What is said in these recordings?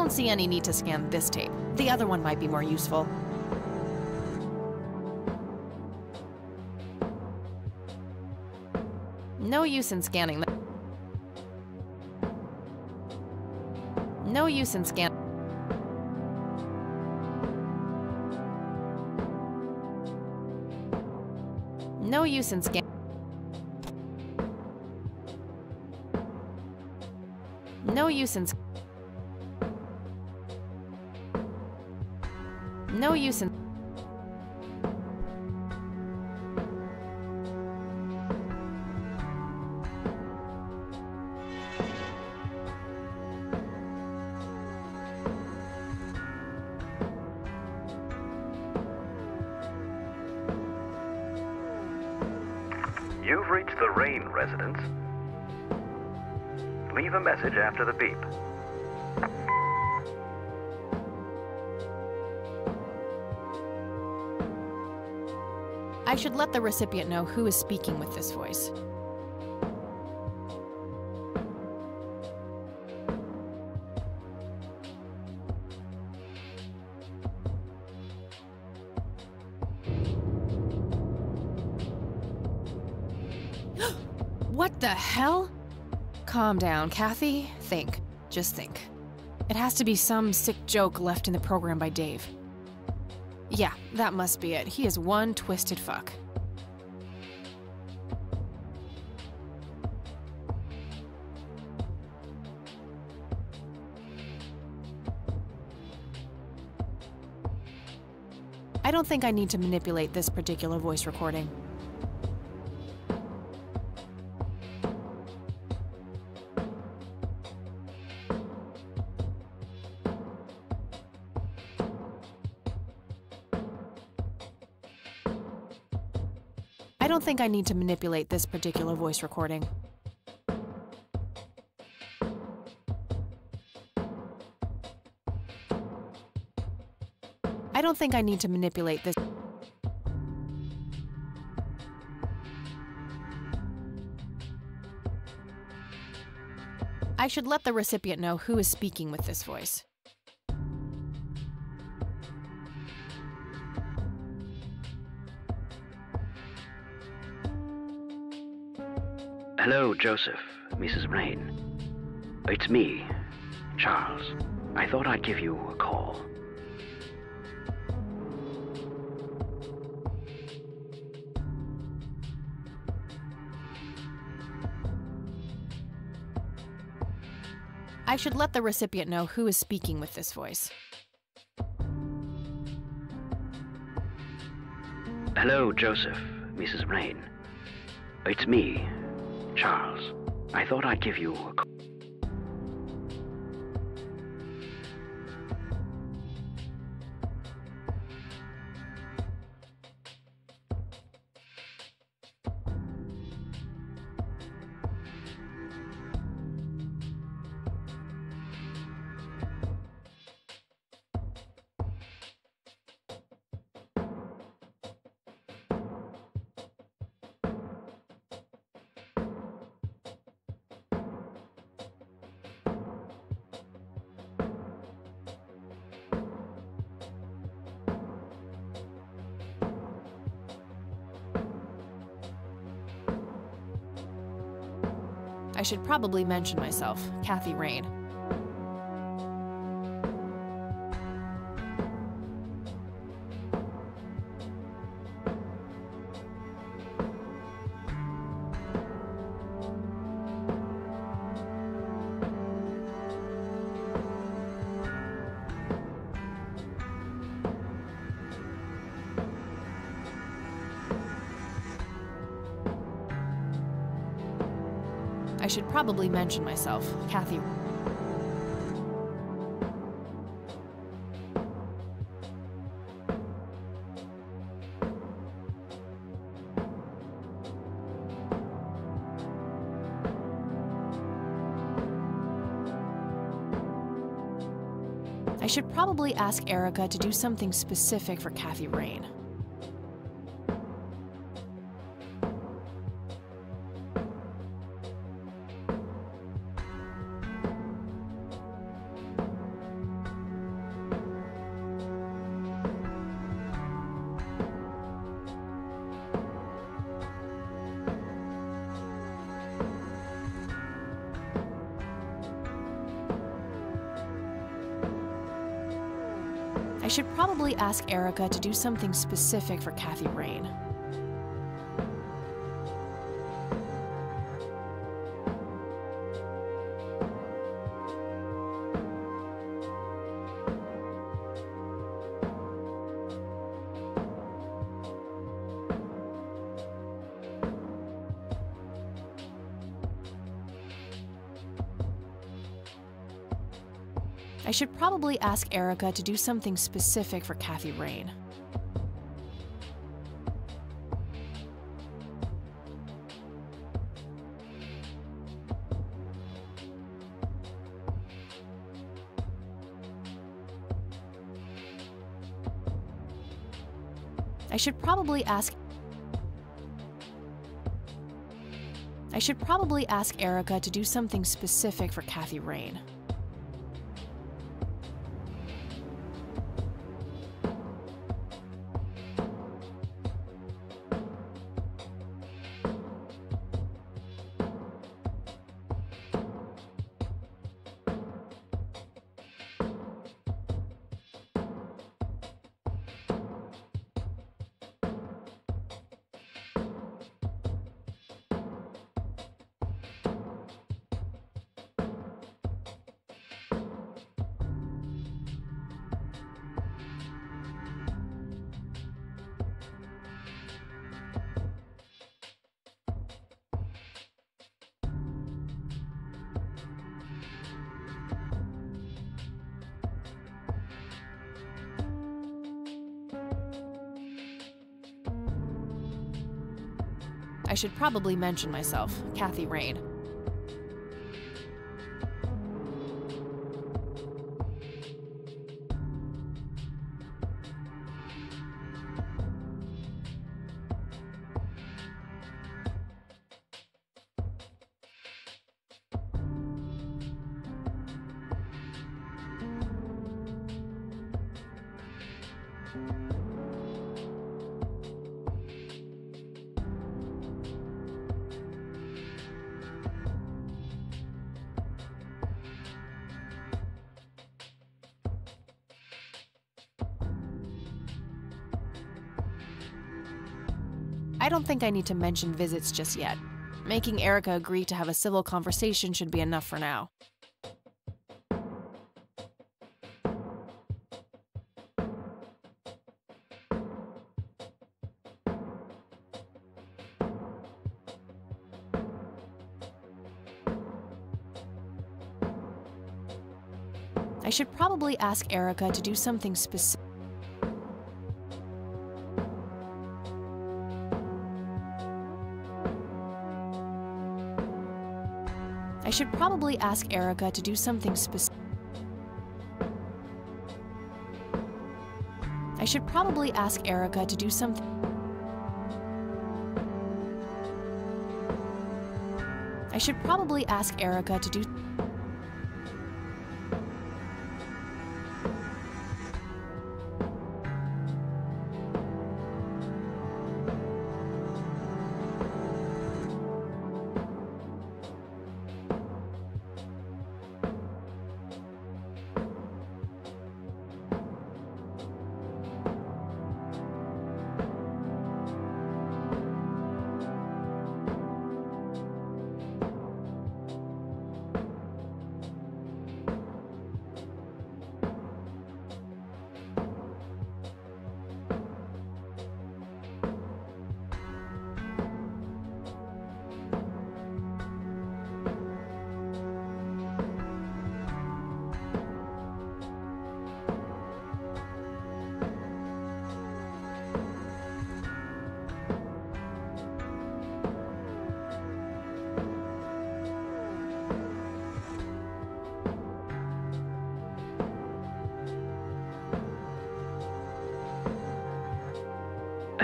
don't see any need to scan this tape. The other one might be more useful. No use in scanning that. No use in scan. No use in scan. No use in. No use in. You've reached the Rain residence. Leave a message after the beep. I should let the recipient know who is speaking with this voice. What the hell? Calm down, Kathy. Think. Just think. It has to be some sick joke left in the program by Dave. Yeah, that must be it. He is one twisted fuck. I don't think I need to manipulate this particular voice recording. I don't think I need to manipulate this particular voice recording. I don't think I need to manipulate this. I should let the recipient know who is speaking with this voice. Hello, Joseph, Mrs. Rain. It's me, Charles. I thought I'd give you a call. I should let the recipient know who is speaking with this voice. Hello, Joseph, Mrs. Rain. It's me, Charles. I thought I'd give you a call. I should probably mention myself, Kathy Rain. I should probably mention myself, Kathy. I should probably ask Erica to do something specific for Kathy Rain. I should probably ask Erica to do something specific for Kathy Rain. I should probably ask Erica to do something specific for Kathy Rain. I should probably ask Erica to do something specific for Kathy Rain. I should probably mention myself, Kathy Rain. I don't think I need to mention visits just yet. Making Erica agree to have a civil conversation should be enough for now. I should probably ask Erica to do something specific. I should probably ask Erica to do something specific. I should probably ask Erica to do something. I should probably ask Erica to do.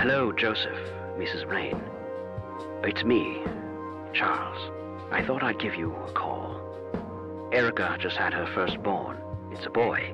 Hello, Joseph, Mrs. Rain. It's me, Charles. I thought I'd give you a call. Erica just had her firstborn. It's a boy.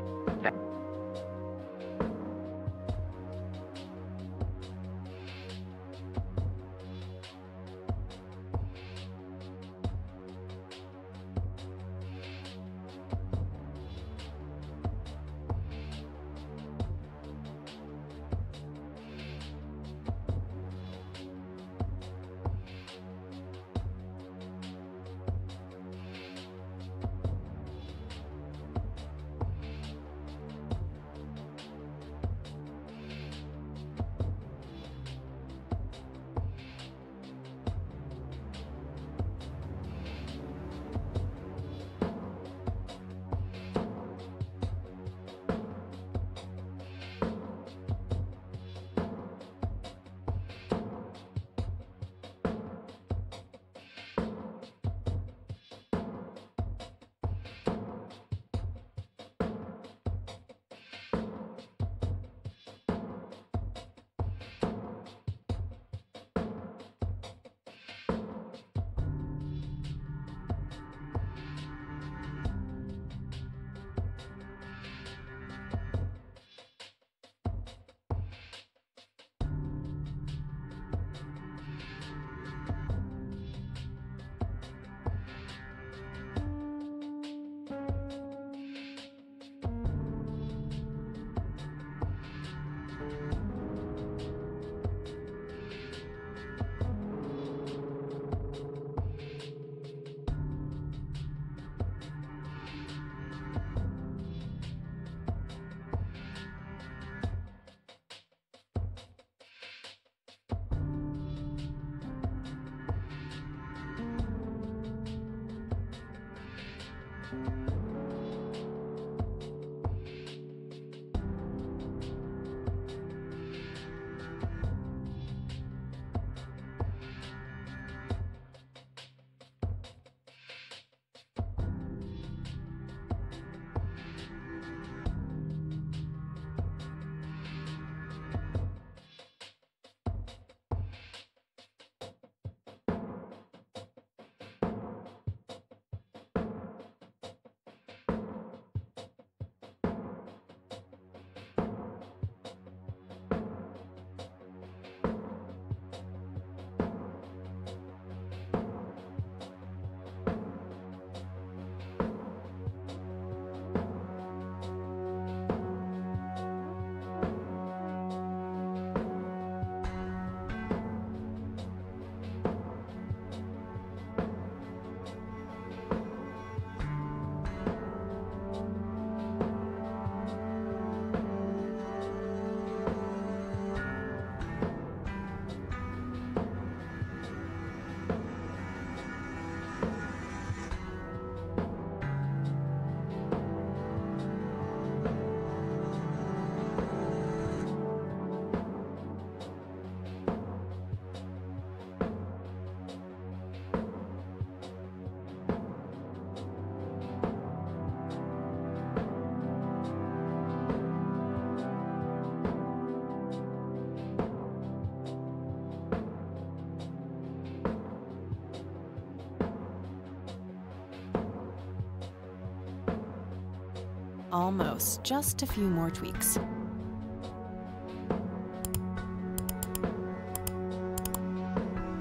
Almost. Just a few more tweaks.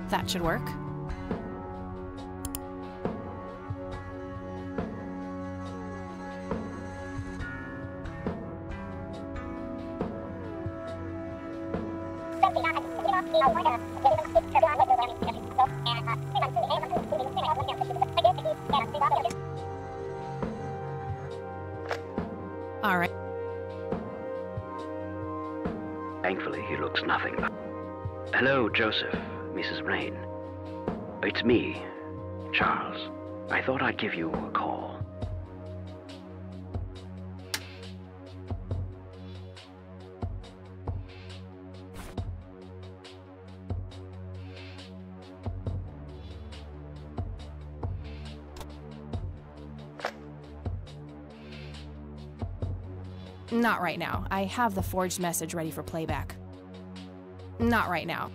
That should work. All right. Thankfully, he looks nothing like... Hello, Joseph, Mrs. Rain. It's me, Charles. I thought I'd give you a call. Not right now. I have the forged message ready for playback. Not right now.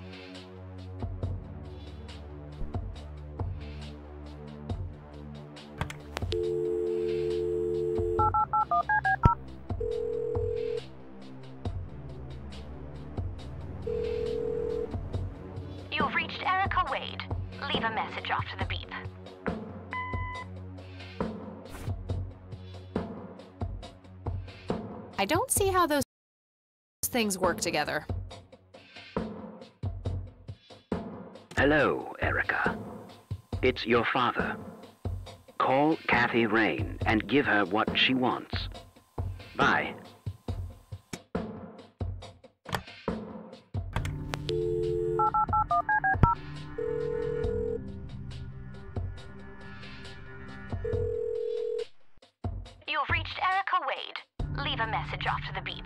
You've reached Erica Wade. Leave a message after the beep. I don't see how those things work together. Hello, Erica. It's your father. Call Kathy Rain and give her what she wants. Bye. You've reached Erica Wade. Leave a message after the beep.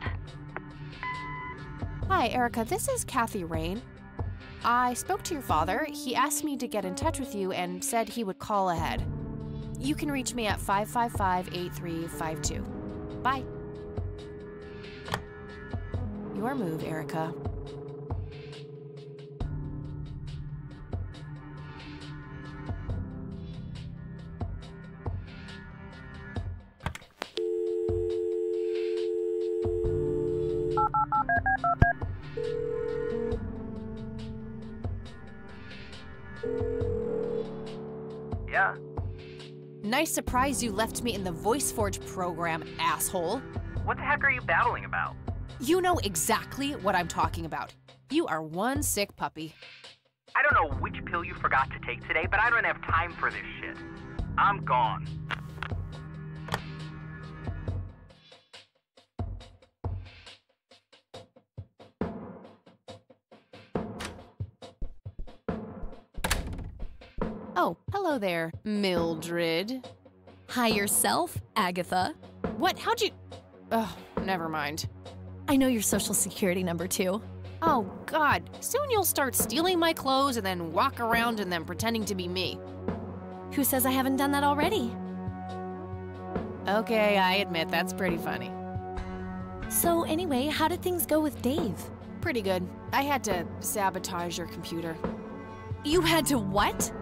Hi, Erica. This is Kathy Rain. I spoke to your father. He asked me to get in touch with you and said he would call ahead. You can reach me at 555-8352. Bye. Your move, Erica. Yeah? Nice surprise you left me in the VoiceForge program, asshole. What the heck are you battling about? You know exactly what I'm talking about. You are one sick puppy. I don't know which pill you forgot to take today, but I don't have time for this shit. I'm gone. Oh, hello there, Mildred. Hi yourself, Agatha. What? How'd you... Oh, never mind. I know your social security number too. Oh, God. Soon you'll start stealing my clothes and then walk around in them pretending to be me. Who says I haven't done that already? Okay, I admit that's pretty funny. So anyway, how did things go with Dave? Pretty good. I had to sabotage your computer. You had to what?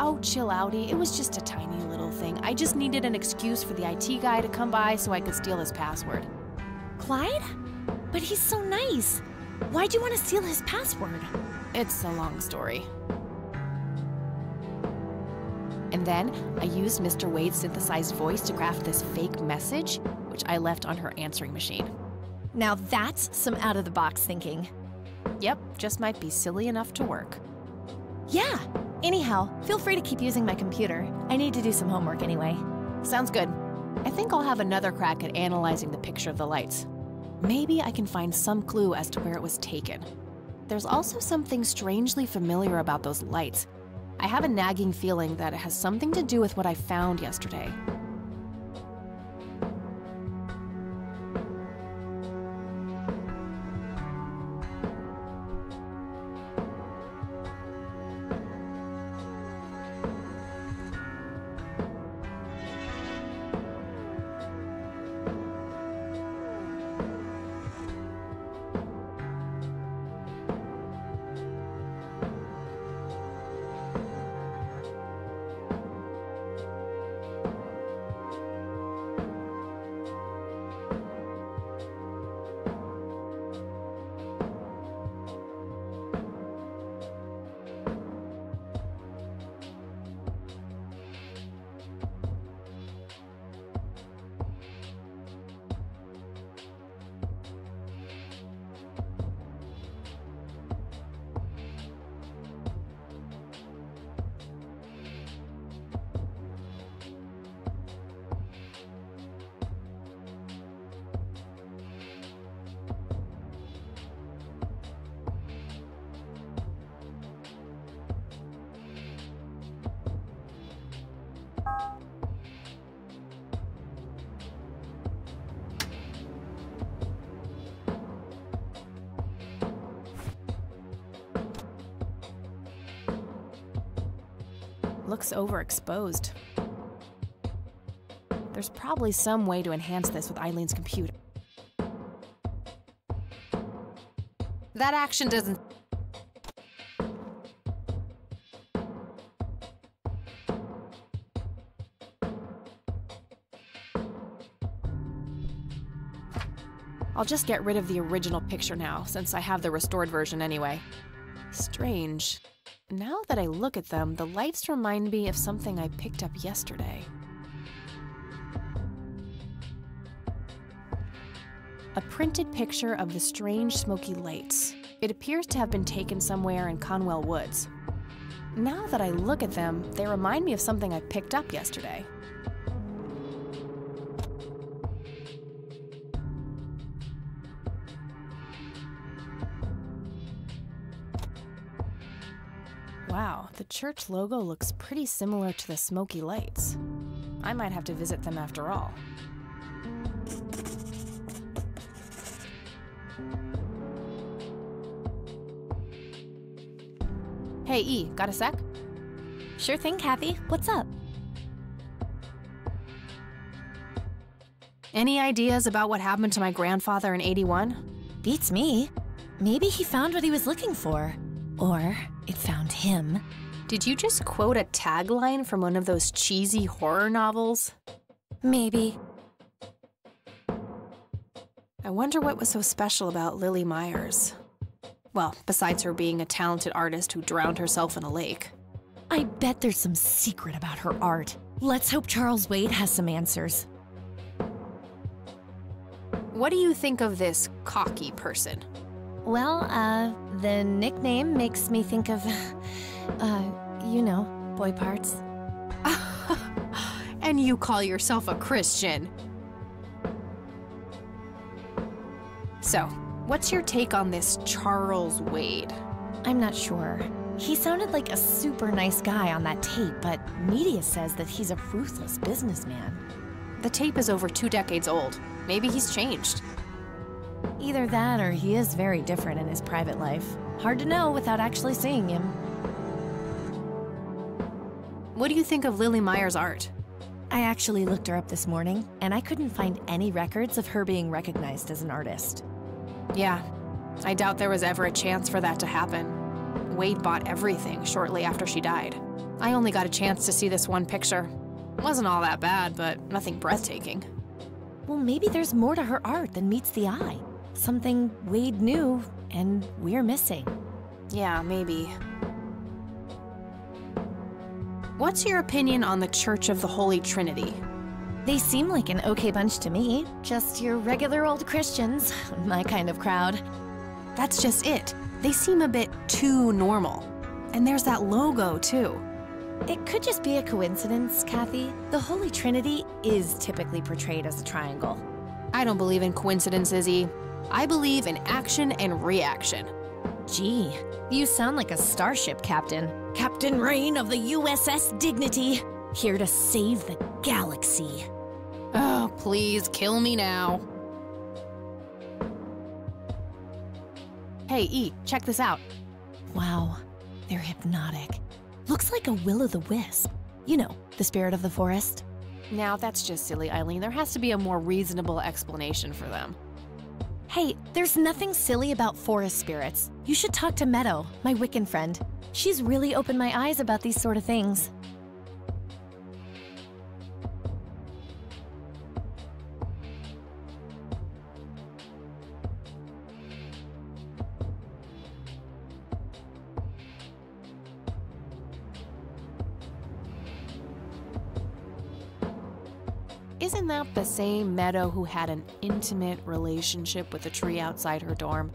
Oh, chill outie. It was just a tiny little thing. I just needed an excuse for the IT guy to come by so I could steal his password. Clyde? But he's so nice. Why'd you want to steal his password? It's a long story. And then I used Mr. Wade's synthesized voice to craft this fake message, which I left on her answering machine. Now that's some out-of-the-box thinking. Yep, just might be silly enough to work. Yeah. Anyhow, feel free to keep using my computer. I need to do some homework anyway. Sounds good. I think I'll have another crack at analyzing the picture of the lights. Maybe I can find some clue as to where it was taken. There's also something strangely familiar about those lights. I have a nagging feeling that it has something to do with what I found yesterday. Looks overexposed. There's probably some way to enhance this with Eileen's computer. That action doesn't... I'll just get rid of the original picture now, since I have the restored version anyway. Strange. Now that I look at them, the lights remind me of something I picked up yesterday. A printed picture of the strange smoky lights. It appears to have been taken somewhere in Conwell Woods. Now that I look at them, they remind me of something I picked up yesterday. Wow, the church logo looks pretty similar to the smoky lights. I might have to visit them after all. Hey, E, got a sec? Sure thing, Kathy. What's up? Any ideas about what happened to my grandfather in '81? Beats me. Maybe he found what he was looking for. Or it found him. Did you just quote a tagline from one of those cheesy horror novels? Maybe. I wonder what was so special about Lily Myers. Well, besides her being a talented artist who drowned herself in a lake. I bet there's some secret about her art. Let's hope Charles Wade has some answers. What do you think of this cocky person? Well, the nickname makes me think of, you know, boy parts. And you call yourself a Christian. So, what's your take on this Charles Wade? I'm not sure. He sounded like a super nice guy on that tape, but media says that he's a ruthless businessman. The tape is over 2 decades old. Maybe he's changed. Either that or he is very different in his private life. Hard to know without actually seeing him. What do you think of Lily Myers' art? I actually looked her up this morning, and I couldn't find any records of her being recognized as an artist. Yeah, I doubt there was ever a chance for that to happen. Wade bought everything shortly after she died. I only got a chance to see this one picture. Wasn't all that bad, but nothing breathtaking. Well, maybe there's more to her art than meets the eye. Something Wade knew, and we're missing. Yeah, maybe. What's your opinion on the Church of the Holy Trinity? They seem like an okay bunch to me. Just your regular old Christians, my kind of crowd. That's just it. They seem a bit too normal. And there's that logo, too. It could just be a coincidence, Kathy. The Holy Trinity is typically portrayed as a triangle. I don't believe in coincidences, E. I believe in action and reaction. Gee, you sound like a starship captain. Captain Rain of the USS Dignity, here to save the galaxy. Oh, please, kill me now. Hey, E, check this out. Wow, they're hypnotic. Looks like a will-o'-the-wisp. You know, the spirit of the forest. Now, that's just silly, Eileen. There has to be a more reasonable explanation for them. Hey, there's nothing silly about forest spirits. You should talk to Meadow, my Wiccan friend. She's really opened my eyes about these sort of things. Isn't that the same Meadow who had an intimate relationship with a tree outside her dorm?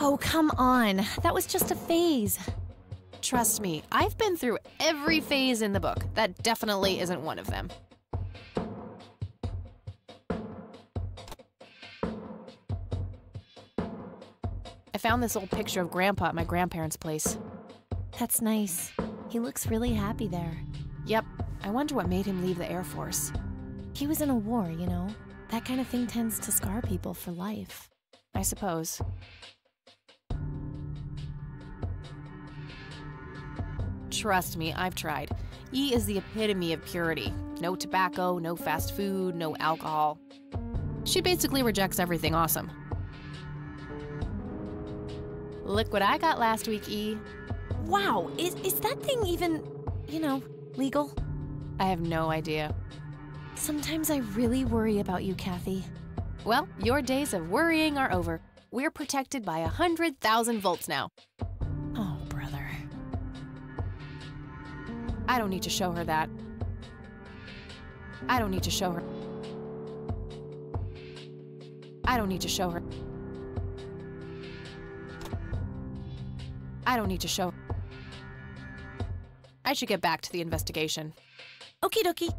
Oh, come on. That was just a phase. Trust me, I've been through every phase in the book. That definitely isn't one of them. I found this old picture of Grandpa at my grandparents' place. That's nice. He looks really happy there. Yep, I wonder what made him leave the Air Force. He was in a war, you know? That kind of thing tends to scar people for life. I suppose. Trust me, I've tried. E is the epitome of purity. No tobacco, no fast food, no alcohol. She basically rejects everything awesome. Look what I got last week, E. Wow, is that thing even, legal? I have no idea. Sometimes I really worry about you, Kathy. Well, your days of worrying are over. We're protected by 100,000 volts now. Oh, brother. I don't need to show her that. I don't need to show her. I don't need to show her. I don't need to show her. I should get back to the investigation. Okie dokie.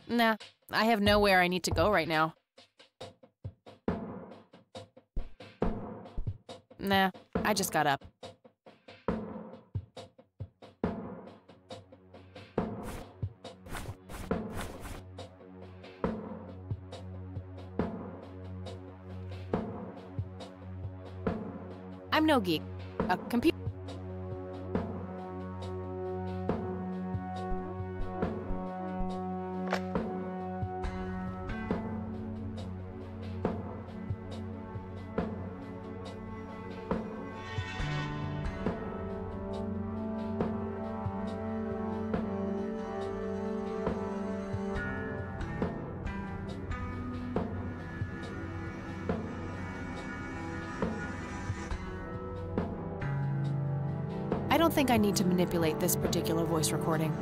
Nah, I have nowhere I need to go right now. Nah, I just got up. I'm no geek. A computer. I don't think I need to manipulate this particular voice recording.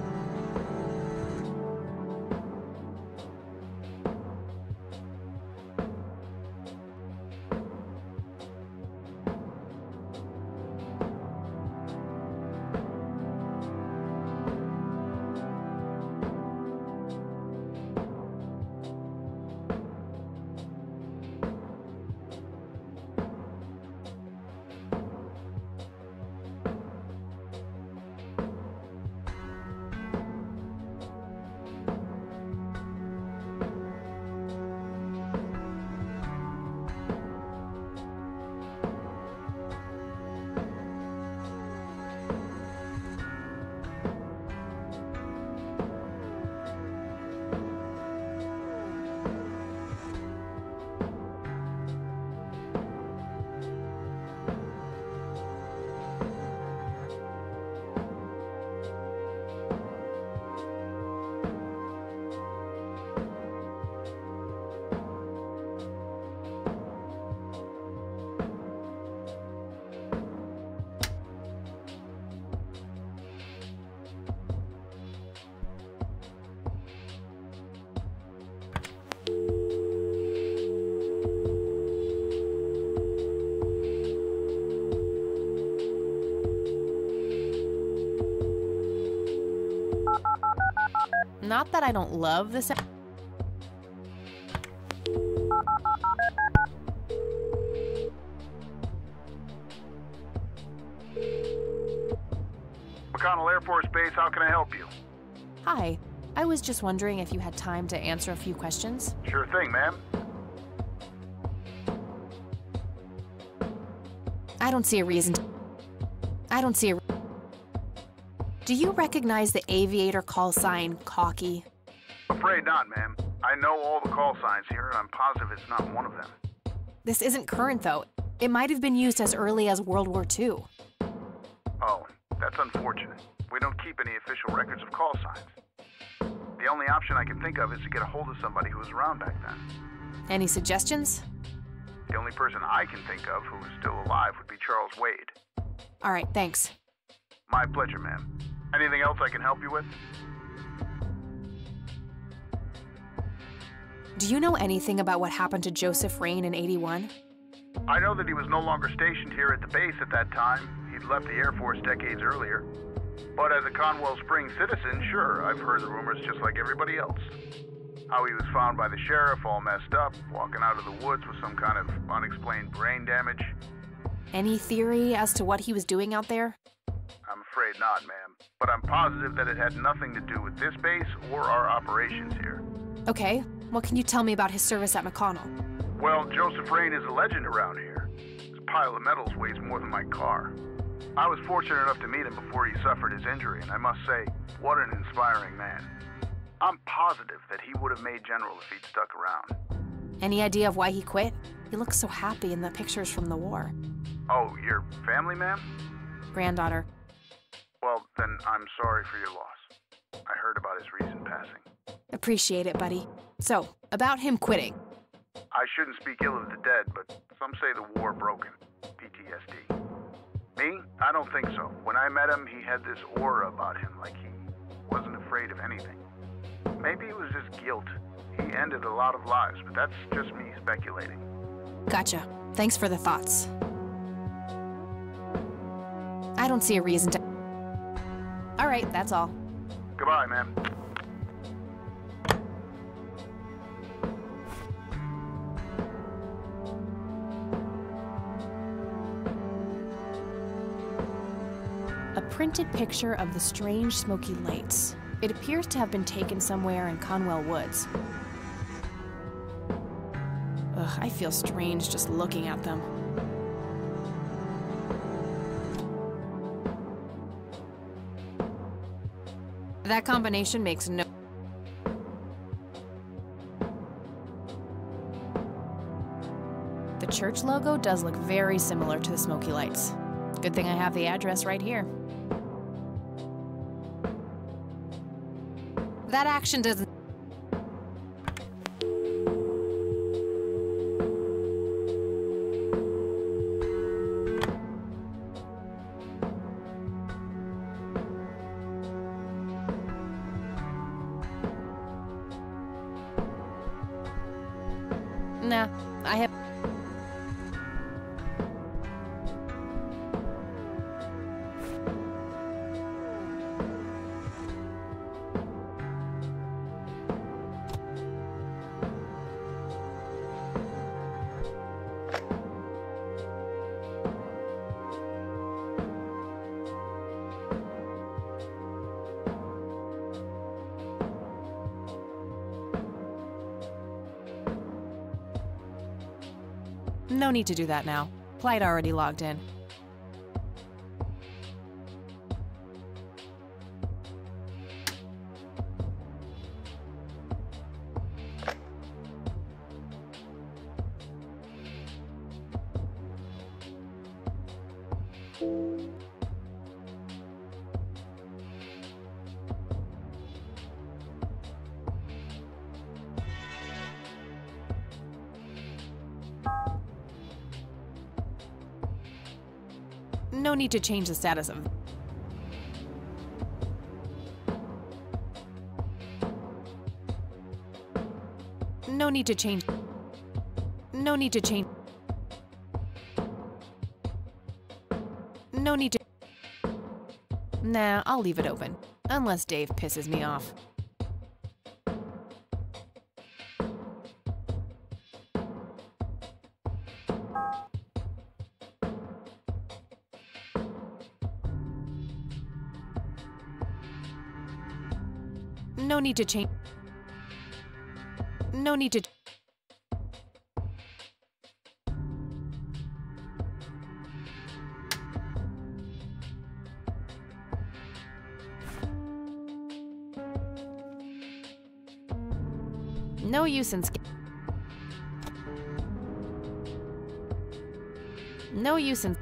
Not that I don't love this. McConnell Air Force Base, how can I help you? Hi. I was just wondering if you had time to answer a few questions. Sure thing, ma'am. I don't see a reason to... Do you recognize the aviator call sign, Cocky? Afraid not, ma'am. I know all the call signs here, and I'm positive it's not one of them. This isn't current, though. It might have been used as early as World War II. Oh, that's unfortunate. We don't keep any official records of call signs. The only option I can think of is to get a hold of somebody who was around back then. Any suggestions? The only person I can think of who is still alive would be Charles Wade. All right, thanks. My pleasure, ma'am. Anything else I can help you with? Do you know anything about what happened to Joseph Rain in '81? I know that he was no longer stationed here at the base at that time. He'd left the Air Force decades earlier. But as a Conwell Springs citizen, sure, I've heard the rumors just like everybody else. How he was found by the sheriff all messed up, walking out of the woods with some kind of unexplained brain damage. Any theory as to what he was doing out there? I'm afraid not, ma'am. But I'm positive that it had nothing to do with this base or our operations here. Okay, what can you tell me about his service at McConnell? Well, Joseph Rain is a legend around here. His pile of medals weighs more than my car. I was fortunate enough to meet him before he suffered his injury, and I must say, what an inspiring man. I'm positive that he would have made General if he'd stuck around. Any idea of why he quit? He looks so happy in the pictures from the war. Oh, your family, ma'am? Granddaughter. Well, then I'm sorry for your loss. I heard about his recent passing. Appreciate it, buddy. So, about him quitting. I shouldn't speak ill of the dead, but some say the war broke him. PTSD. Me? I don't think so. When I met him, he had this aura about him, like he wasn't afraid of anything. Maybe it was just guilt. He ended a lot of lives, but that's just me speculating. Gotcha. Thanks for the thoughts. I don't see a reason to... All right, that's all. Goodbye, ma'am. A printed picture of the strange smoky lights. It appears to have been taken somewhere in Conwell Woods. Ugh, I feel strange just looking at them. That combination makes no... The church logo does look very similar to the smoky lights. Good thing I have the address right here. That action doesn't... Nah, I have... No need to do that now. Clyde already logged in. No need to change the status of... No need to change... No need to change... No need to... Nah, I'll leave it open. Unless Dave pisses me off. No need to change. No need to. No use in. No use in.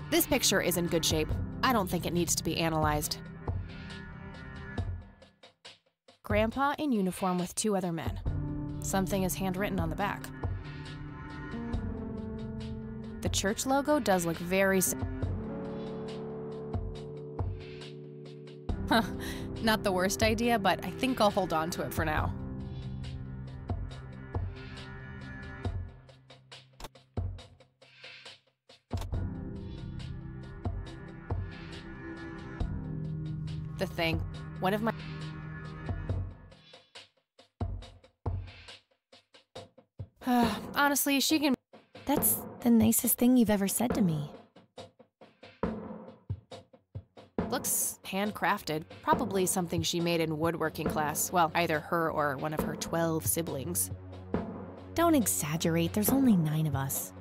This picture is in good shape. I don't think it needs to be analyzed. Grandpa in uniform with two other men. Something is handwritten on the back. The church logo does look very... Huh, not the worst idea, but I think I'll hold on to it for now. The thing. One of my... Honestly, she can... That's the nicest thing you've ever said to me. Looks handcrafted. Probably something she made in woodworking class. Well, either her or one of her 12 siblings. Don't exaggerate, there's only 9 of us.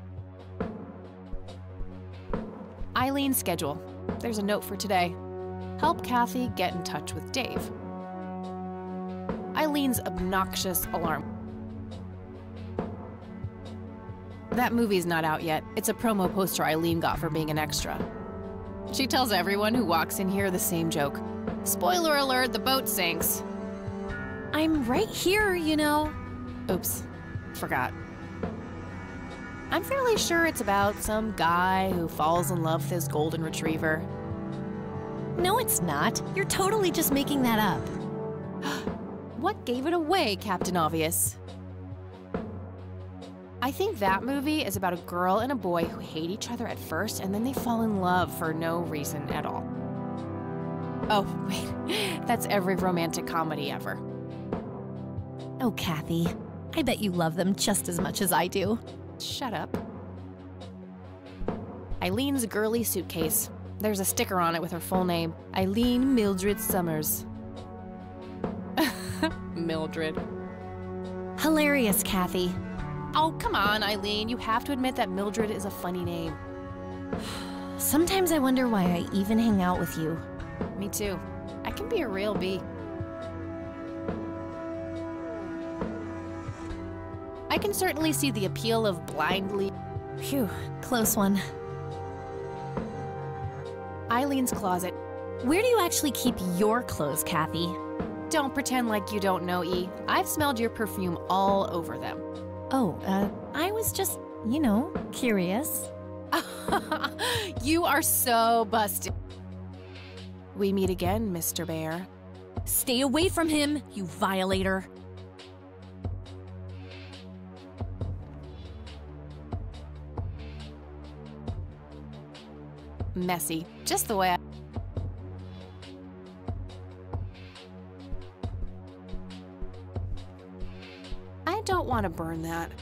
Eileen's schedule. There's a note for today. Help Kathy get in touch with Dave. Eileen's obnoxious alarm. That movie's not out yet. It's a promo poster Eileen got for being an extra. She tells everyone who walks in here the same joke. Spoiler alert, the boat sinks. I'm right here, you know. Oops, forgot. I'm fairly sure it's about some guy who falls in love with his golden retriever. No, it's not. You're totally just making that up. What gave it away, Captain Obvious? I think that movie is about a girl and a boy who hate each other at first and then they fall in love for no reason at all. Oh, wait, that's every romantic comedy ever. Oh, Kathy, I bet you love them just as much as I do. Shut up. Eileen's girly suitcase. There's a sticker on it with her full name, Eileen Mildred Summers. Mildred. Hilarious, Kathy. Oh, come on, Eileen. You have to admit that Mildred is a funny name. Sometimes I wonder why I even hang out with you. Me too. I can be a real bee. I can certainly see the appeal of blindly... Phew, close one. Eileen's closet. Where do you actually keep your clothes, Kathy? Don't pretend like you don't know, E. I've smelled your perfume all over them. Oh, I was just, you know, curious. You are so busted. We meet again, Mr. Bear. Stay away from him, you violator. Messy, just the way I don't want to burn that.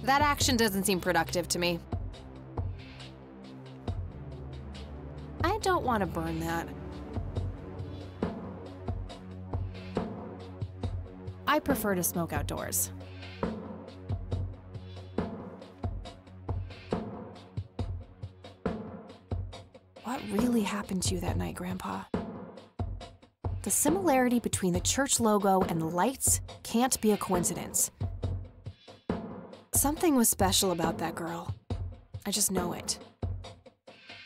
That action doesn't seem productive to me. I don't want to burn that. I prefer to smoke outdoors. What really happened to you that night, Grandpa? The similarity between the church logo and the lights can't be a coincidence. Something was special about that girl. I just know it.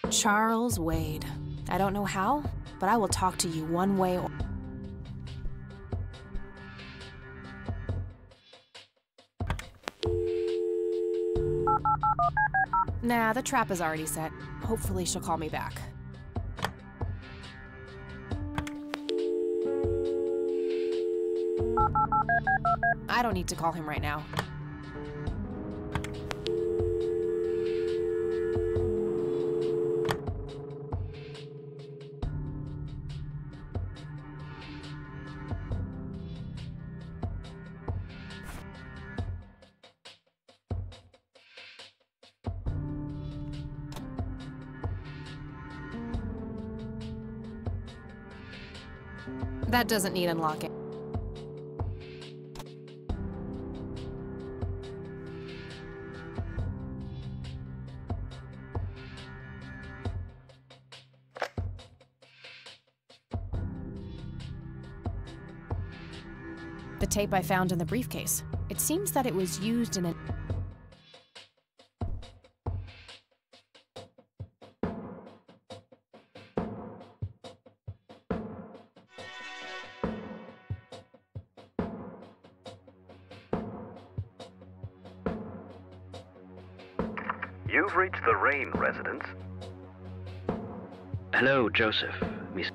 Charles Wade. I don't know how, but I will talk to you one way or... Nah, the trap is already set. Hopefully she'll call me back. I don't need to call him right now. That doesn't need unlocking. The tape I found in the briefcase. It seems that it was used in a... You've reached the Rain residence. Hello, Joseph. Miss...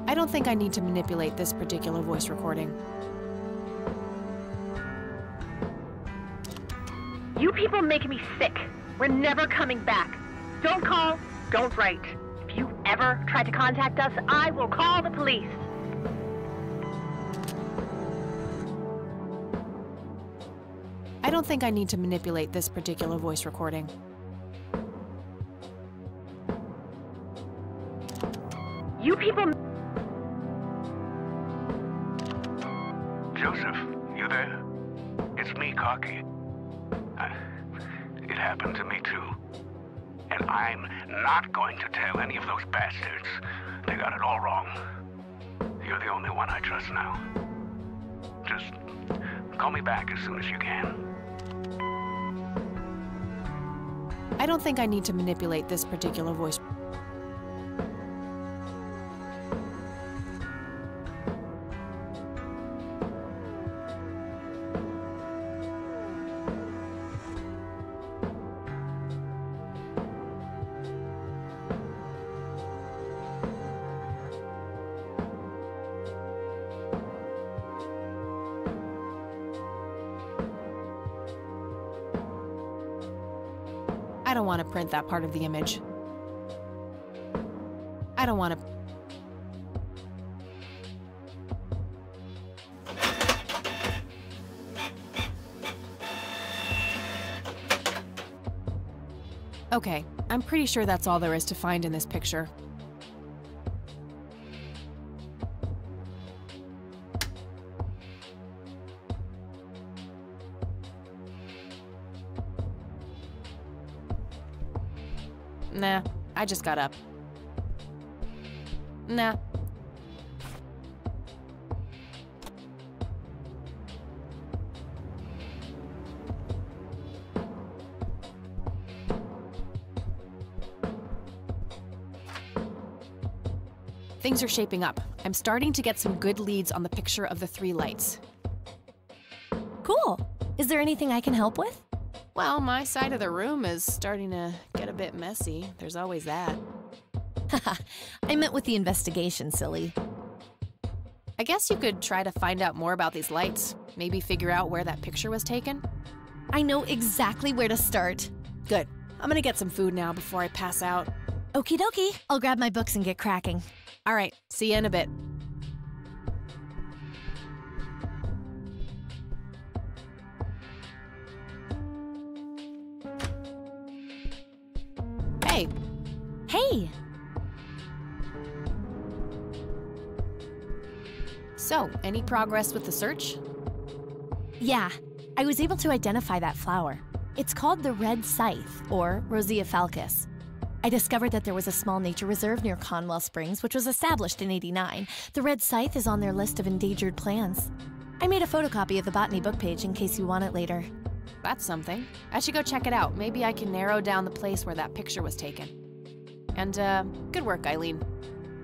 I don't think I need to manipulate this particular voice recording. You people make me sick. We're never coming back. Don't call, don't write. If you ever try to contact us, I will call the police. I don't think I need to manipulate this particular voice recording. You people... Joseph, you there? It's me, Cocky. It happened to me too. And I'm not going to tell any of those bastards. They got it all wrong. You're the only one I trust now. Just call me back as soon as you can. I don't think I need to manipulate this particular voice. I don't want to print that part of the image. I don't want to... Okay, I'm pretty sure that's all there is to find in this picture. Nah, I just got up. Nah. Things are shaping up. I'm starting to get some good leads on the picture of the 3 lights. Cool. Is there anything I can help with? Well, my side of the room is starting to get a bit messy. There's always that. Haha, I meant with the investigation, silly. I guess you could try to find out more about these lights. Maybe figure out where that picture was taken. I know exactly where to start. Good. I'm gonna get some food now before I pass out. Okie dokie. I'll grab my books and get cracking. All right, see you in a bit. Hey. Hey! So, any progress with the search? Yeah, I was able to identify that flower. It's called the red scythe, or Rosea falcus. I discovered that there was a small nature reserve near Conwell Springs, which was established in '89. The red scythe is on their list of endangered plants. I made a photocopy of the botany book page in case you want it later. That's something. I should go check it out. Maybe I can narrow down the place where that picture was taken. And, good work, Eileen.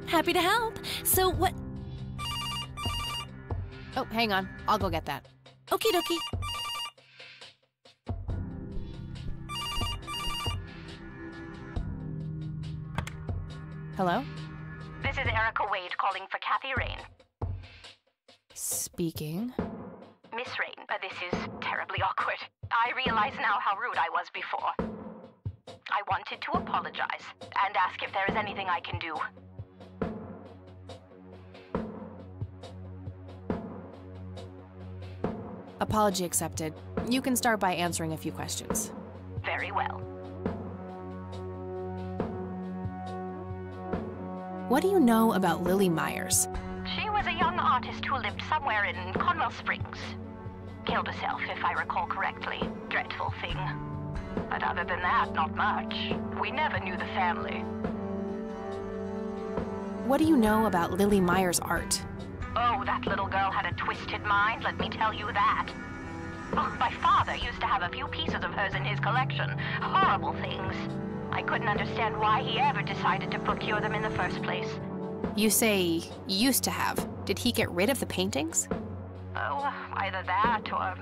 Happy to help. So what... Oh, hang on. I'll go get that. Okie dokie. Hello? This is Erica Wade calling for Kathy Rain. Speaking. Miss Rain, this is terribly awkward. I realize now how rude I was before. I wanted to apologize and ask if there is anything I can do. Apology accepted. You can start by answering a few questions. Very well. What do you know about Lily Myers? She was a young artist who lived somewhere in Conwell Springs. Killed herself, if I recall correctly. Dreadful thing. But other than that, not much. We never knew the family. What do you know about Lily Myers' art? Oh, that little girl had a twisted mind, let me tell you that. Oh, my father used to have a few pieces of hers in his collection. Horrible things. I couldn't understand why he ever decided to procure them in the first place. You say used to have. Did he get rid of the paintings? Oh, either that or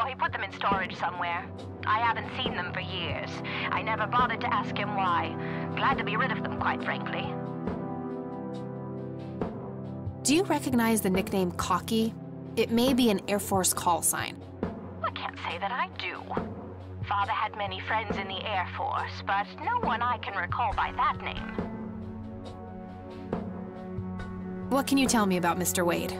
he put them in storage somewhere. I haven't seen them for years. I never bothered to ask him why. Glad to be rid of them, quite frankly. Do you recognize the nickname Cocky? It may be an Air Force call sign. I can't say that I do. Father had many friends in the Air Force, but no one I can recall by that name. What can you tell me about Mr. Wade?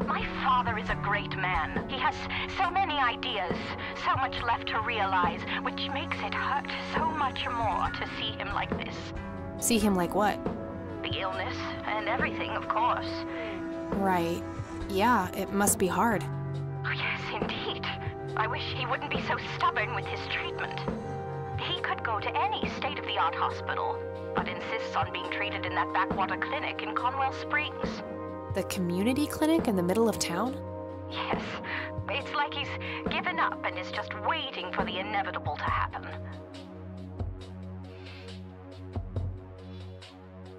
My father is a great man. He has so many ideas, so much left to realize, which makes it hurt so much more to see him like this. See him like what? The illness and everything, of course. Right. Yeah, it must be hard. Oh, yes, indeed. I wish he wouldn't be so stubborn with his treatment. He could go to any state-of-the-art hospital, but insists on being treated in that backwater clinic in Conwell Springs. The community clinic in the middle of town? Yes. It's like he's given up and is just waiting for the inevitable to happen.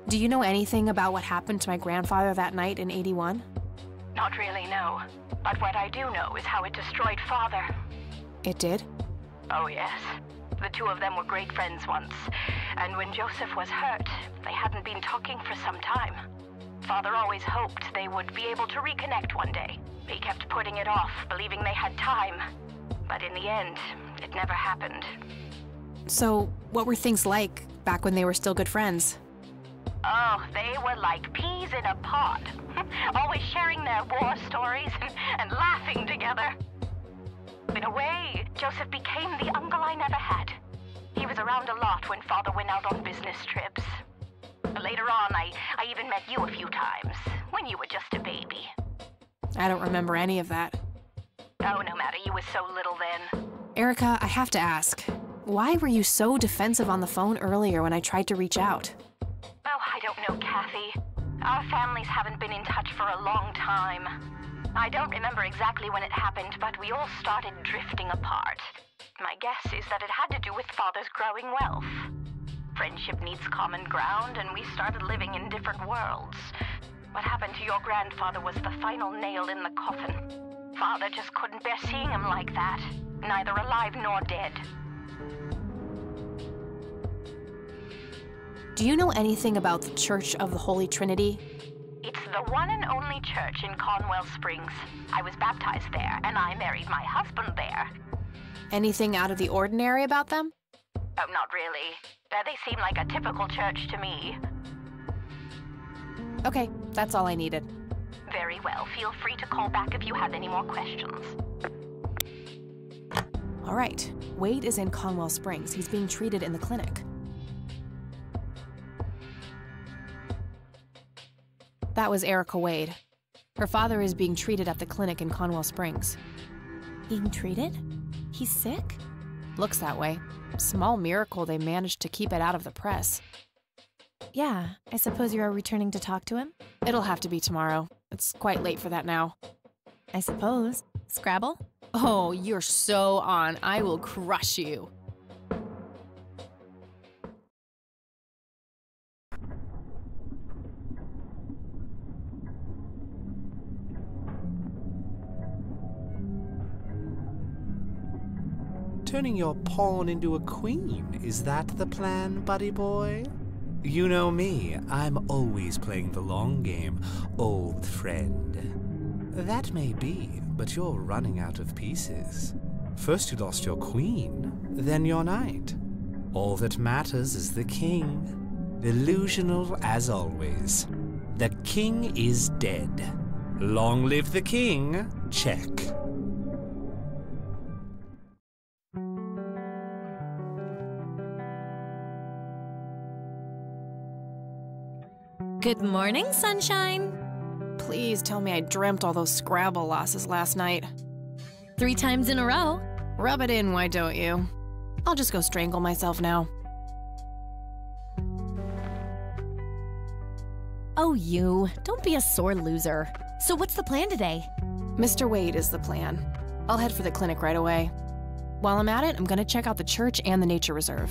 Do you know anything about what happened to my grandfather that night in '81? Not really, no. But what I do know is how it destroyed Father. It did? Oh, yes. The two of them were great friends once. And when Joseph was hurt, they hadn't been talking for some time. Father always hoped they would be able to reconnect one day. He kept putting it off, believing they had time. But in the end, it never happened. So, what were things like back when they were still good friends? Oh, they were like peas in a pod. Always sharing their war stories and laughing together. In a way, Joseph became the uncle I never had. He was around a lot when Father went out on business trips. Later on, I even met you a few times, when you were just a baby. I don't remember any of that. Oh, no matter, you were so little then. Erica, I have to ask, why were you so defensive on the phone earlier when I tried to reach out? Oh, I don't know, Kathy. Our families haven't been in touch for a long time. I don't remember exactly when it happened, but we all started drifting apart. My guess is that it had to do with Father's growing wealth. Friendship needs common ground, and we started living in different worlds. What happened to your grandfather was the final nail in the coffin. Father just couldn't bear seeing him like that, neither alive nor dead. Do you know anything about the Church of the Holy Trinity? It's the one and only church in Conwell Springs. I was baptized there, and I married my husband there. Anything out of the ordinary about them? Oh, not really. They seem like a typical church to me. Okay, that's all I needed. Very well. Feel free to call back if you have any more questions. All right. Wade is in Conwell Springs. He's being treated in the clinic. That was Erica Wade. Her father is being treated at the clinic in Conwell Springs. Being treated? He's sick? Looks that way. Small miracle they managed to keep it out of the press. Yeah, I suppose you're returning to talk to him? It'll have to be tomorrow. It's quite late for that now. I suppose. Scrabble? Oh, you're so on. I will crush you. Turning your pawn into a queen, is that the plan, buddy boy? You know me, I'm always playing the long game, old friend. That may be, but you're running out of pieces. First you lost your queen, then your knight. All that matters is the king. Delusional as always. The king is dead. Long live the king, check. Good morning, sunshine. Please tell me I dreamt all those Scrabble losses last night. 3 times in a row. Rub it in, why don't you? I'll just go strangle myself now. Oh, you. Don't be a sore loser. So what's the plan today? Mr. Wade is the plan. I'll head for the clinic right away. While I'm at it, I'm gonna check out the church and the nature reserve.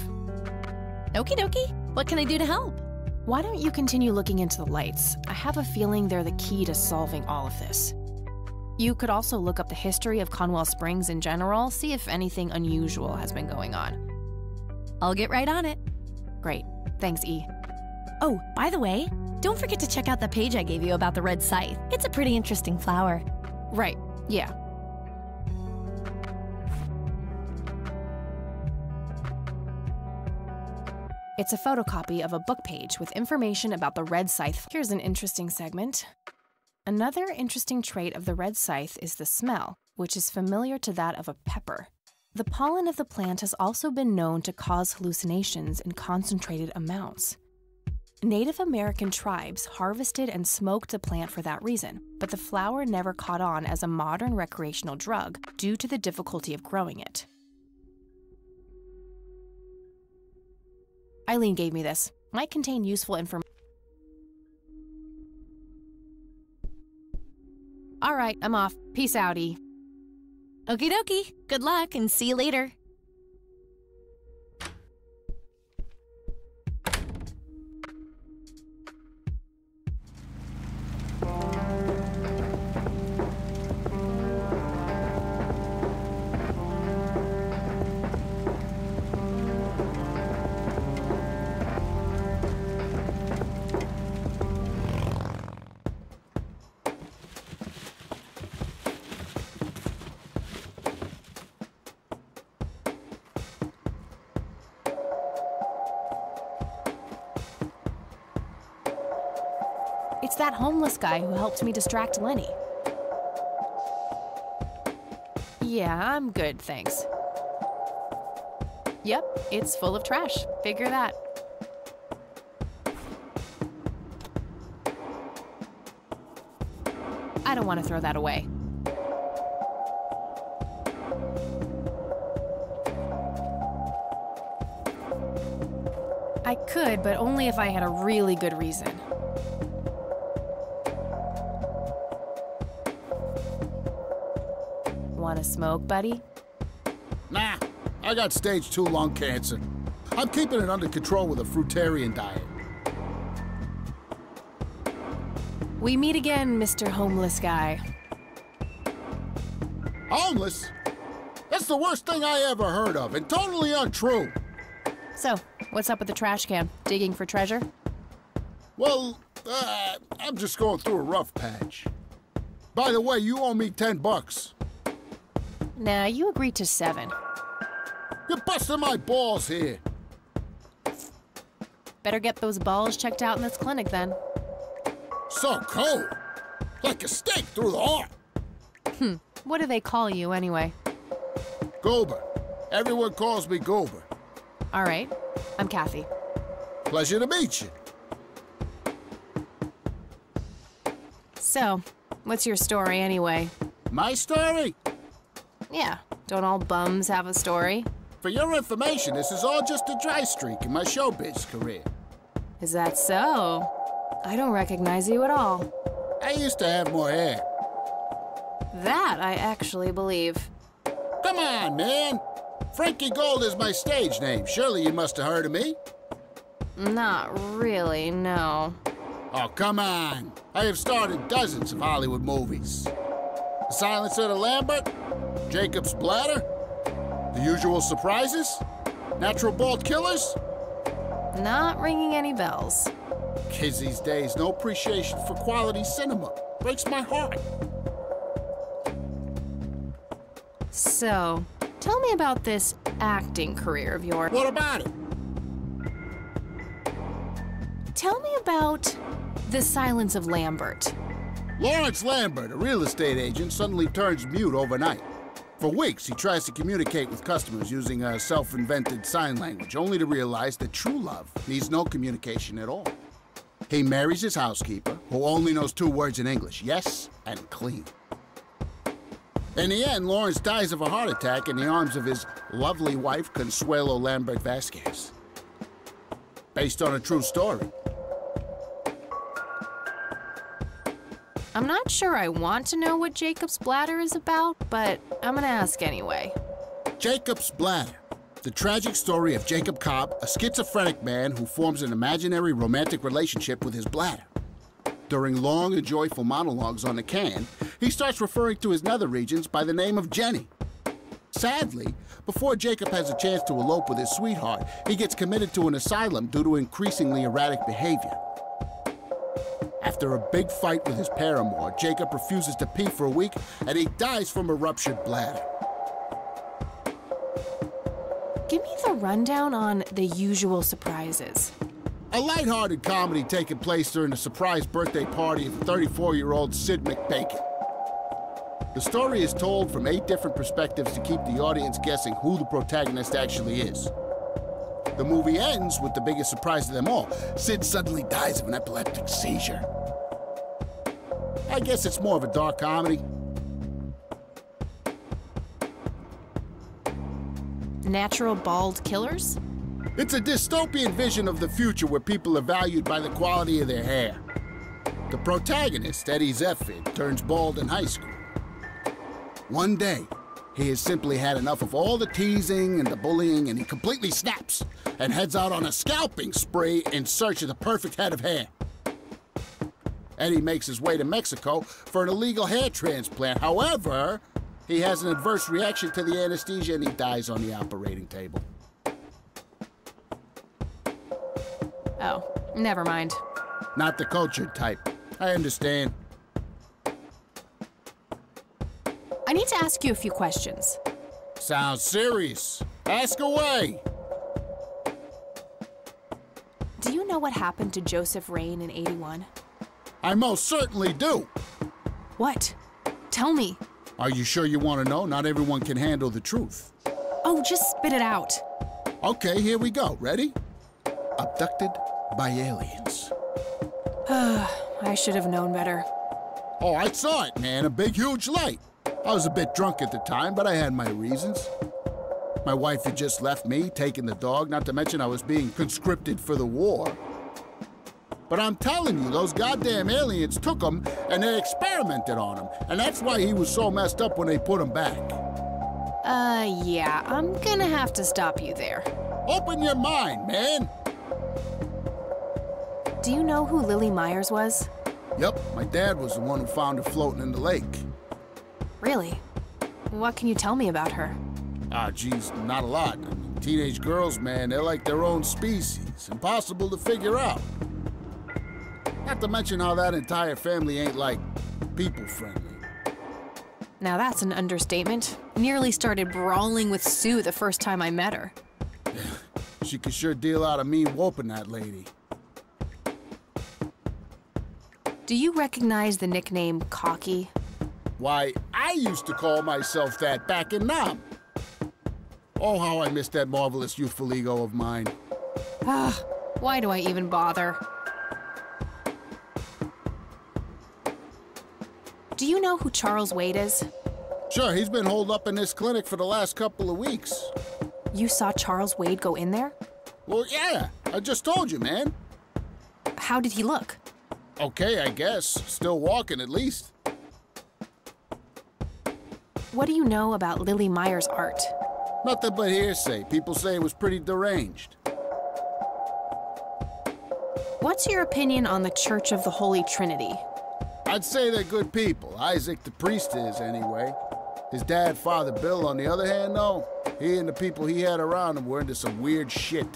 Okie dokie. What can I do to help? Why don't you continue looking into the lights? I have a feeling they're the key to solving all of this. You could also look up the history of Conwell Springs in general, see if anything unusual has been going on. I'll get right on it. Great. Thanks, E. Oh, by the way, don't forget to check out the page I gave you about the red scythe. It's a pretty interesting flower. Right. Yeah. It's a photocopy of a book page with information about the red scythe. Here's an interesting segment. Another interesting trait of the red scythe is the smell, which is familiar to that of a pepper. The pollen of the plant has also been known to cause hallucinations in concentrated amounts. Native American tribes harvested and smoked the plant for that reason, but the flower never caught on as a modern recreational drug due to the difficulty of growing it. Eileen gave me this. Might contain useful information. All right, I'm off. Peace outie. Okie dokie. Good luck and see you later. It's that homeless guy who helped me distract Lenny. Yeah, I'm good, thanks. Yep, it's full of trash. Figure that. I don't want to throw that away. I could, but only if I had a really good reason. Want to smoke, buddy? Nah, I got stage 2 lung cancer. I'm keeping it under control with a fruitarian diet. We meet again, Mr. Homeless Guy. Homeless? That's the worst thing I ever heard of, and totally untrue. So, what's up with the trash can? Digging for treasure? Well, I'm just going through a rough patch. By the way, you owe me $10. Nah, you agreed to 7. You're busting my balls here. Better get those balls checked out in this clinic then. So cold. Like a stake through the heart. What do they call you anyway? Goober. Everyone calls me Goober. All right, I'm Kathy. Pleasure to meet you. So, what's your story anyway? My story? Yeah, don't all bums have a story? For your information, this is all just a dry streak in my showbiz career. Is that so? I don't recognize you at all. I used to have more hair. That I actually believe. Come on, man. Frankie Gold is my stage name. Surely you must have heard of me. Not really, no. Oh, come on. I have starred in dozens of Hollywood movies. The Silence of the Lambert, Jacob's Bladder, The Usual Surprises, Natural Born Killers. Not ringing any bells. Kids these days, no appreciation for quality cinema. Breaks my heart. So, tell me about this acting career of yours. What about it? Tell me about The Silence of Lambert. Lawrence Lambert, a real estate agent, suddenly turns mute overnight. For weeks, he tries to communicate with customers using a self-invented sign language, only to realize that true love needs no communication at all. He marries his housekeeper, who only knows 2 words in English, yes and clean. In the end, Lawrence dies of a heart attack in the arms of his lovely wife, Consuelo Lambert Vasquez. Based on a true story. I'm not sure I want to know what Jacob's Bladder is about, but I'm gonna ask anyway. Jacob's Bladder. The tragic story of Jacob Cobb, a schizophrenic man who forms an imaginary romantic relationship with his bladder. During long and joyful monologues on the can, he starts referring to his nether regions by the name of Jenny. Sadly, before Jacob has a chance to elope with his sweetheart, he gets committed to an asylum due to increasingly erratic behavior. After a big fight with his paramour, Jacob refuses to pee for a week, and he dies from a ruptured bladder. Give me the rundown on The Usual Surprises. A lighthearted comedy taking place during the surprise birthday party of 34-year-old Sid McBacon. The story is told from 8 different perspectives to keep the audience guessing who the protagonist actually is. The movie ends with the biggest surprise of them all. Sid suddenly dies of an epileptic seizure. I guess it's more of a dark comedy. Natural Bald Killers? It's a dystopian vision of the future where people are valued by the quality of their hair. The protagonist, Eddie Zephyr, turns bald in high school. One day, he has simply had enough of all the teasing and the bullying, and he completely snaps and heads out on a scalping spree in search of the perfect head of hair. Eddie makes his way to Mexico for an illegal hair transplant. However, he has an adverse reaction to the anesthesia and he dies on the operating table. Oh, never mind. Not the cultured type. I understand. I need to ask you a few questions. Sounds serious. Ask away. Do you know what happened to Joseph Rain in '81? I most certainly do. What? Tell me. Are you sure you want to know? Not everyone can handle the truth. Oh, just spit it out. Okay, here we go. Ready? Abducted by aliens. I should have known better. Oh, I saw it, man. A big, huge light. I was a bit drunk at the time, but I had my reasons. My wife had just left me, taking the dog, not to mention I was being conscripted for the war. But I'm telling you, those goddamn aliens took him and they experimented on him. And that's why he was so messed up when they put him back. Yeah, I'm gonna have to stop you there. Open your mind, man. Do you know who Lily Myers was? Yep, my dad was the one who found her floating in the lake. Really? What can you tell me about her? Geez, not a lot. I mean, teenage girls, man, they're like their own species. Impossible to figure out. Not to mention how that entire family ain't, like, people-friendly. Now that's an understatement. Nearly started brawling with Sue the first time I met her. She could sure deal out a mean whooping, that lady. Do you recognize the nickname Cocky? Why, I used to call myself that back in Nam. Oh, how I miss that marvelous youthful ego of mine. Why do I even bother? Do you know who Charles Wade is? Sure, he's been holed up in this clinic for the last couple of weeks. You saw Charles Wade go in there? Well, yeah, I just told you, man. How did he look? Okay, I guess. Still walking, at least. What do you know about Lily Myers' art? Nothing but hearsay. People say it was pretty deranged. What's your opinion on the Church of the Holy Trinity? I'd say they're good people. Isaac, the priest, is, anyway. His dad, Father Bill, on the other hand, though, he and the people he had around him were into some weird shit.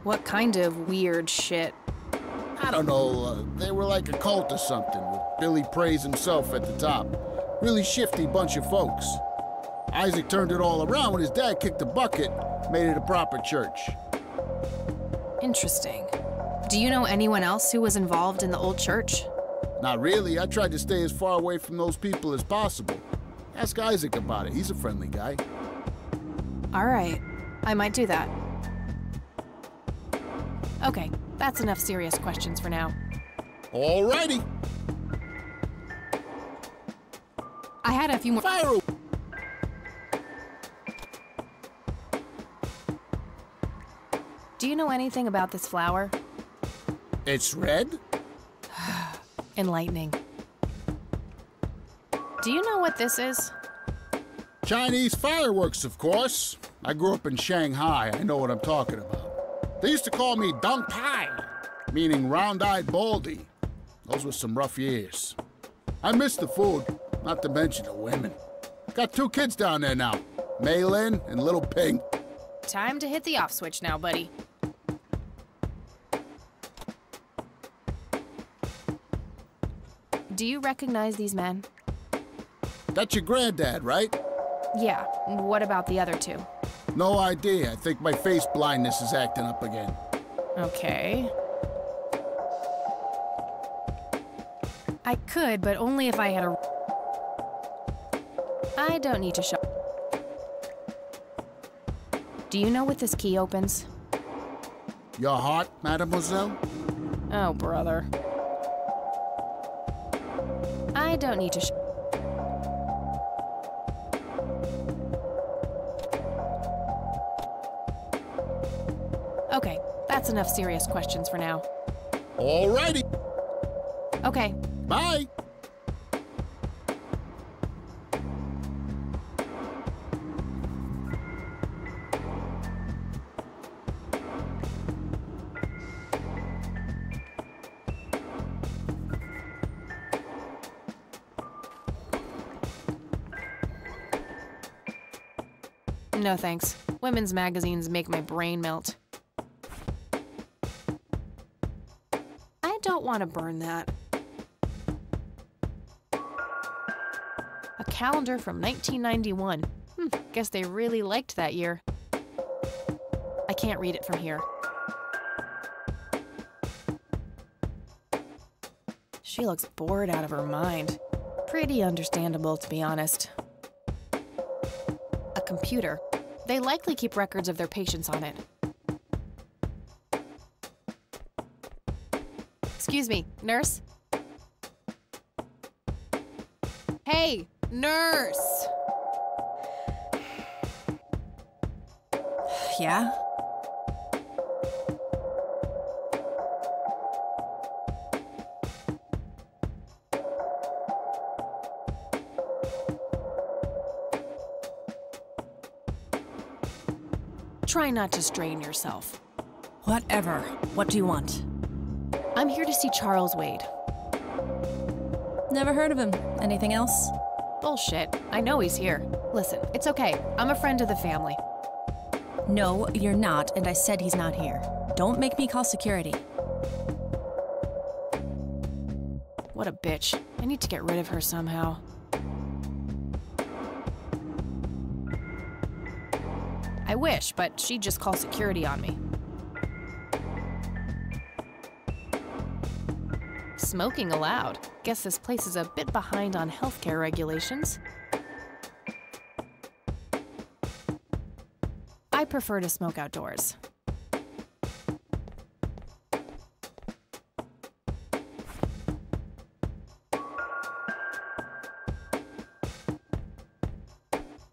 What kind of weird shit? I don't know, they were like a cult or something, with Billy Praise himself at the top. Really shifty bunch of folks. Isaac turned it all around when his dad kicked the bucket, made it a proper church. Interesting. Do you know anyone else who was involved in the old church? Not really. I tried to stay as far away from those people as possible. Ask Isaac about it. He's a friendly guy. All right. I might do that. Okay, that's enough serious questions for now. All righty. I had a few more. Fire! Do you know anything about this flower? It's red? Enlightening. Do you know what this is? Chinese fireworks, of course. I grew up in Shanghai. I know what I'm talking about. They used to call me Dong Pai, meaning round-eyed baldy. Those were some rough years. I miss the food, not to mention the women. Got 2 kids down there now, Mei Lin and Little Ping. Time to hit the off switch now, buddy. Do you recognize these men? That's your granddad, right? Yeah. What about the other 2? No idea. I think my face blindness is acting up again. Okay. I could, but only if I had a... I don't need to show... Do you know what this key opens? Your heart, mademoiselle? Oh, brother. I don't need to Okay, that's enough serious questions for now. Alrighty. Okay. Bye. No thanks. Women's magazines make my brain melt. I don't want to burn that. A calendar from 1991. Guess they really liked that year. I can't read it from here. She looks bored out of her mind. Pretty understandable, to be honest. A computer. They likely keep records of their patients on it. Excuse me, nurse? Hey, nurse! Yeah? Try not to strain yourself. Whatever. What do you want? I'm here to see Charles Wade. Never heard of him. Anything else? Bullshit. I know he's here. Listen, it's okay. I'm a friend of the family. No, you're not, and I said he's not here. Don't make me call security. What a bitch. I need to get rid of her somehow. I wish, but she'd just call security on me. Smoking allowed. Guess this place is a bit behind on healthcare regulations. I prefer to smoke outdoors.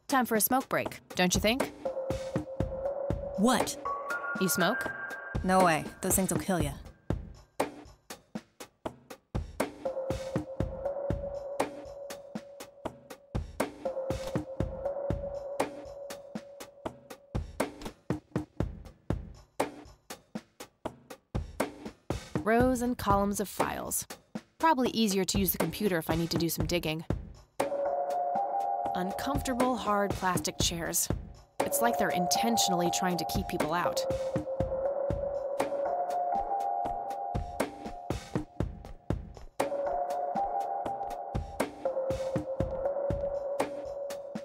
Time for a smoke break, don't you think? What? You smoke? No way. Those things will kill you. Rows and columns of files. Probably easier to use the computer if I need to do some digging. Uncomfortable, hard plastic chairs. It's like they're intentionally trying to keep people out.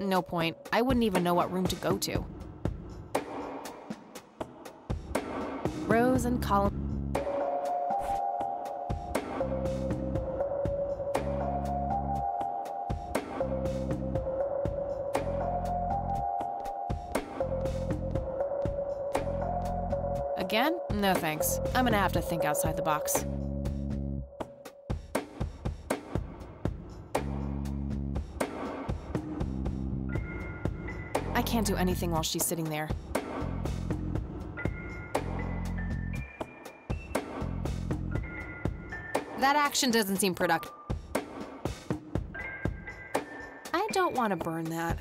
No point. I wouldn't even know what room to go to. Rows and columns. Again? No thanks. I'm gonna have to think outside the box. I can't do anything while she's sitting there. That action doesn't seem productive. I don't want to burn that.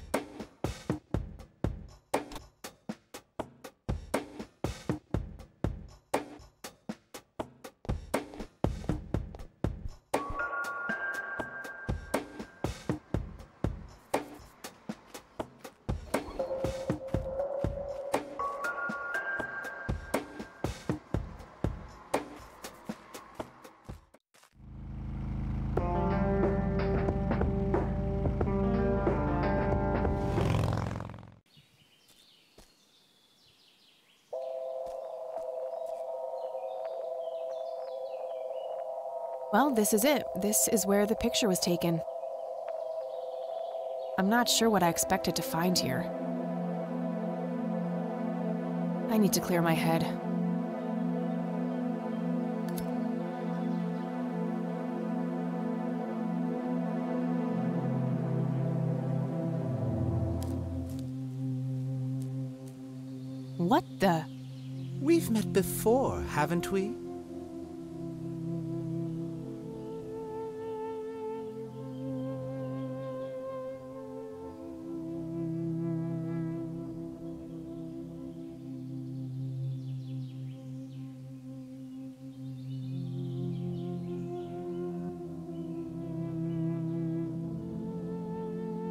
Well, this is it. This is where the picture was taken. I'm not sure what I expected to find here. I need to clear my head. What the? We've met before, haven't we?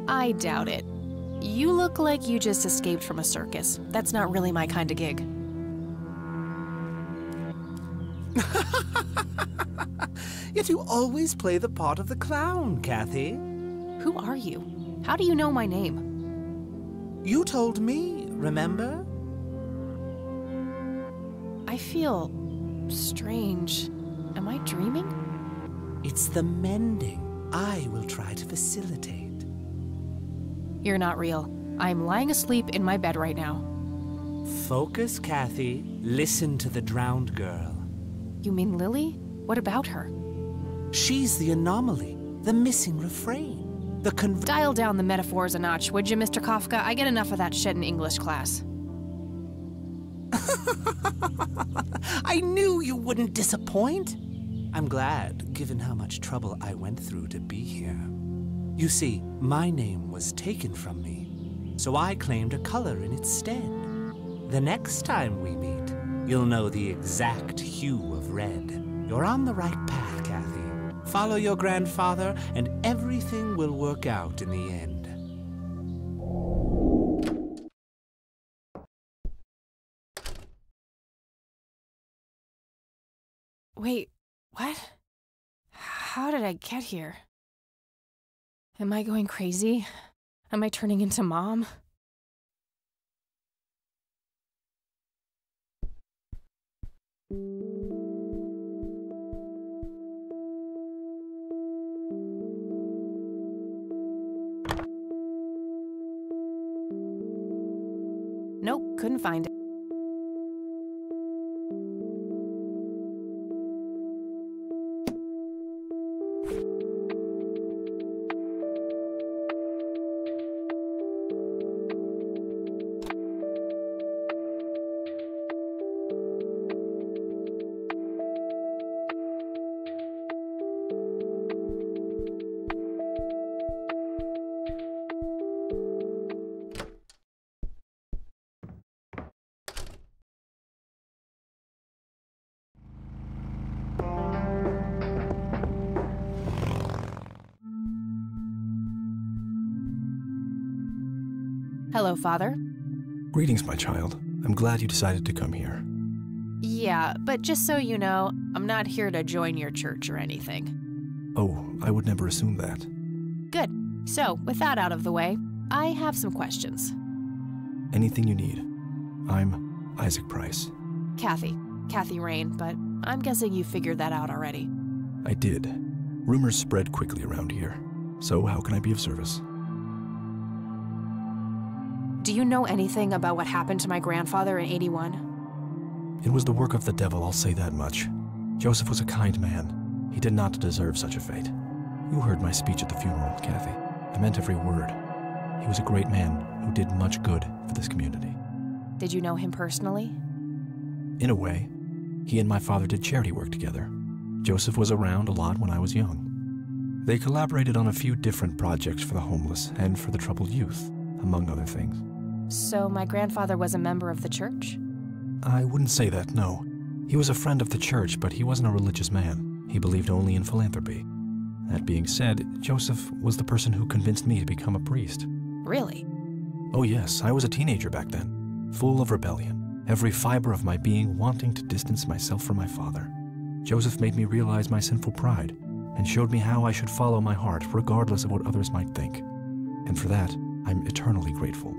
I doubt it. You look like you just escaped from a circus. That's not really my kind of gig. Yet you always play the part of the clown, Kathy. Who are you? How do you know my name? You told me, remember? I feel strange. Am I dreaming? It's the mending I will try to facilitate. You're not real. I'm lying asleep in my bed right now. Focus, Kathy. Listen to the drowned girl. You mean Lily? What about her? She's the anomaly, the missing refrain, the Dial down the metaphors a notch, would you, Mr. Kafka? I get enough of that shit in English class. I knew you wouldn't disappoint. I'm glad, given how much trouble I went through to be here. You see, my name was taken from me, so I claimed a color in its stead. The next time we meet, you'll know the exact hue of red. You're on the right path, Kathy. Follow your grandfather, and everything will work out in the end. Wait, what? How did I get here? Am I going crazy? Am I turning into Mom? Nope, couldn't find it. Hello, Father. Greetings, my child. I'm glad you decided to come here. Yeah, but just so you know, I'm not here to join your church or anything. Oh, I would never assume that. Good. So, with that out of the way, I have some questions. Anything you need. I'm Isaac Price. Kathy Rain, but I'm guessing you figured that out already. I did. Rumors spread quickly around here. So how can I be of service? Do you know anything about what happened to my grandfather in '81? It was the work of the devil, I'll say that much. Joseph was a kind man. He did not deserve such a fate. You heard my speech at the funeral, Kathy. I meant every word. He was a great man who did much good for this community. Did you know him personally? In a way. He and my father did charity work together. Joseph was around a lot when I was young. They collaborated on a few different projects for the homeless and for the troubled youth, among other things. So my grandfather was a member of the church? I wouldn't say that, no. He was a friend of the church, but he wasn't a religious man. He believed only in philanthropy. That being said, Joseph was the person who convinced me to become a priest. Really? Oh yes, I was a teenager back then, full of rebellion, every fiber of my being wanting to distance myself from my father. Joseph made me realize my sinful pride and showed me how I should follow my heart regardless of what others might think. And for that, I'm eternally grateful.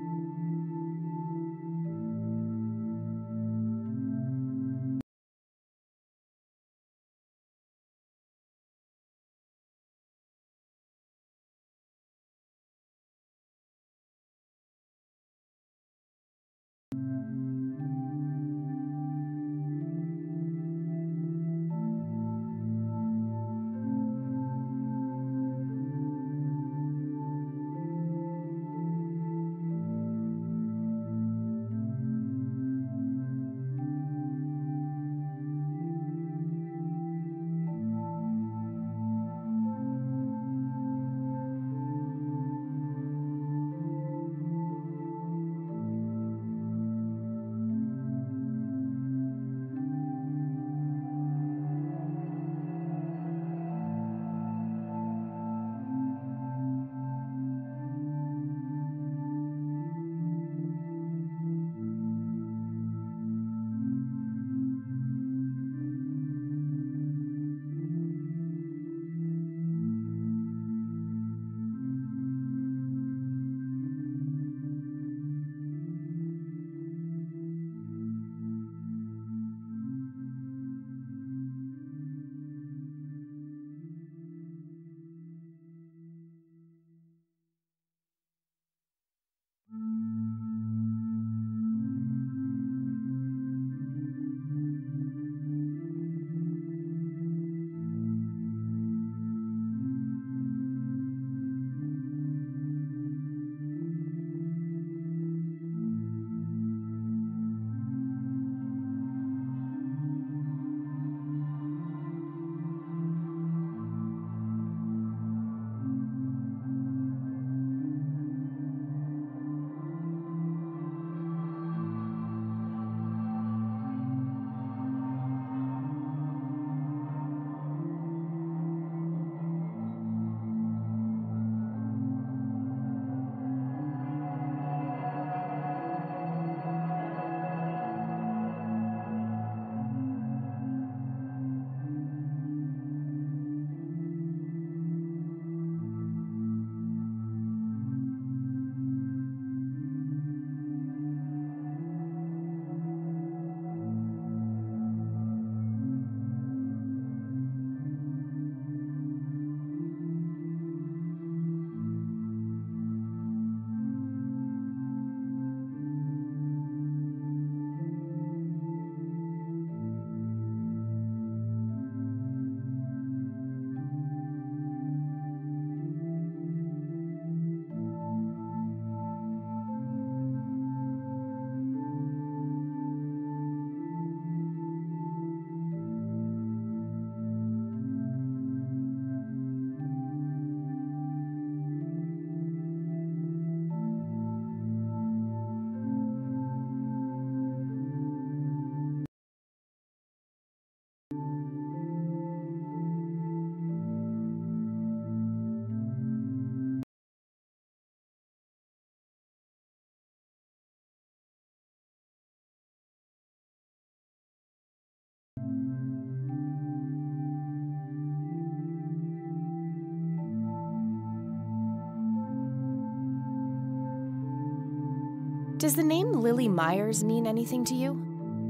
Does the name Lily Myers mean anything to you?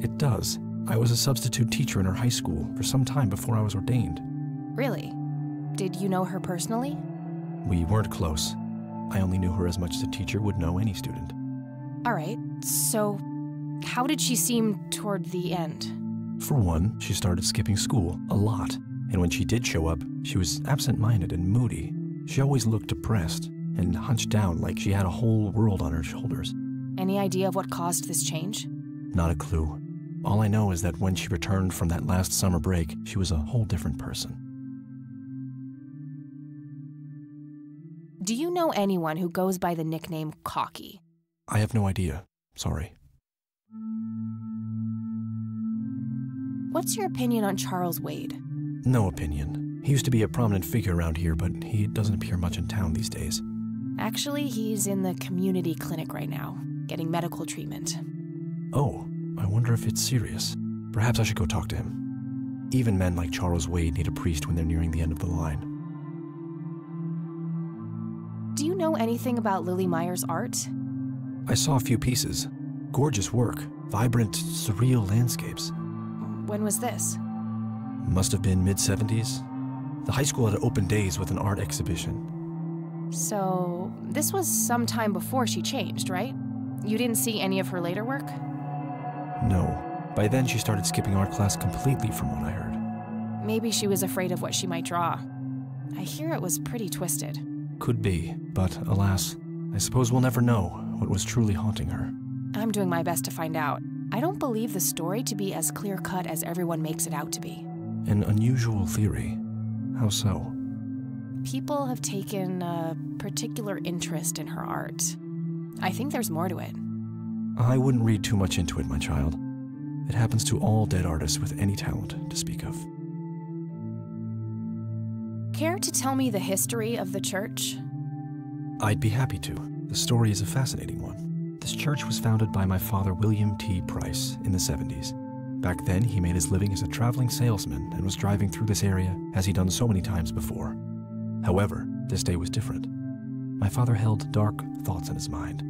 It does. I was a substitute teacher in her high school for some time before I was ordained. Really? Did you know her personally? We weren't close. I only knew her as much as a teacher would know any student. All right, so how did she seem toward the end? For one, she started skipping school a lot, and when she did show up, she was absent-minded and moody. She always looked depressed and hunched down like she had a whole world on her shoulders. Any idea of what caused this change? Not a clue. All I know is that when she returned from that last summer break, she was a whole different person. Do you know anyone who goes by the nickname Cocky? I have no idea. Sorry. What's your opinion on Charles Wade? No opinion. He used to be a prominent figure around here, but he doesn't appear much in town these days. Actually, he's in the community clinic right now, getting medical treatment. Oh, I wonder if it's serious. Perhaps I should go talk to him. Even men like Charles Wade need a priest when they're nearing the end of the line. Do you know anything about Lily Myers' art? I saw a few pieces. Gorgeous work. Vibrant, surreal landscapes. When was this? Must have been mid-70s. The high school had open days with an art exhibition. So, this was some time before she changed, right? You didn't see any of her later work? No. By then she started skipping art class completely from what I heard. Maybe she was afraid of what she might draw. I hear it was pretty twisted. Could be, but alas, I suppose we'll never know what was truly haunting her. I'm doing my best to find out. I don't believe the story to be as clear-cut as everyone makes it out to be. An unusual theory. How so? People have taken a particular interest in her art. I think there's more to it. I wouldn't read too much into it, my child. It happens to all dead artists with any talent to speak of. Care to tell me the history of the church? I'd be happy to. The story is a fascinating one. This church was founded by my father, William T. Price, in the 70s. Back then, he made his living as a traveling salesman and was driving through this area as he'd done so many times before. However, this day was different. My father held dark thoughts in his mind.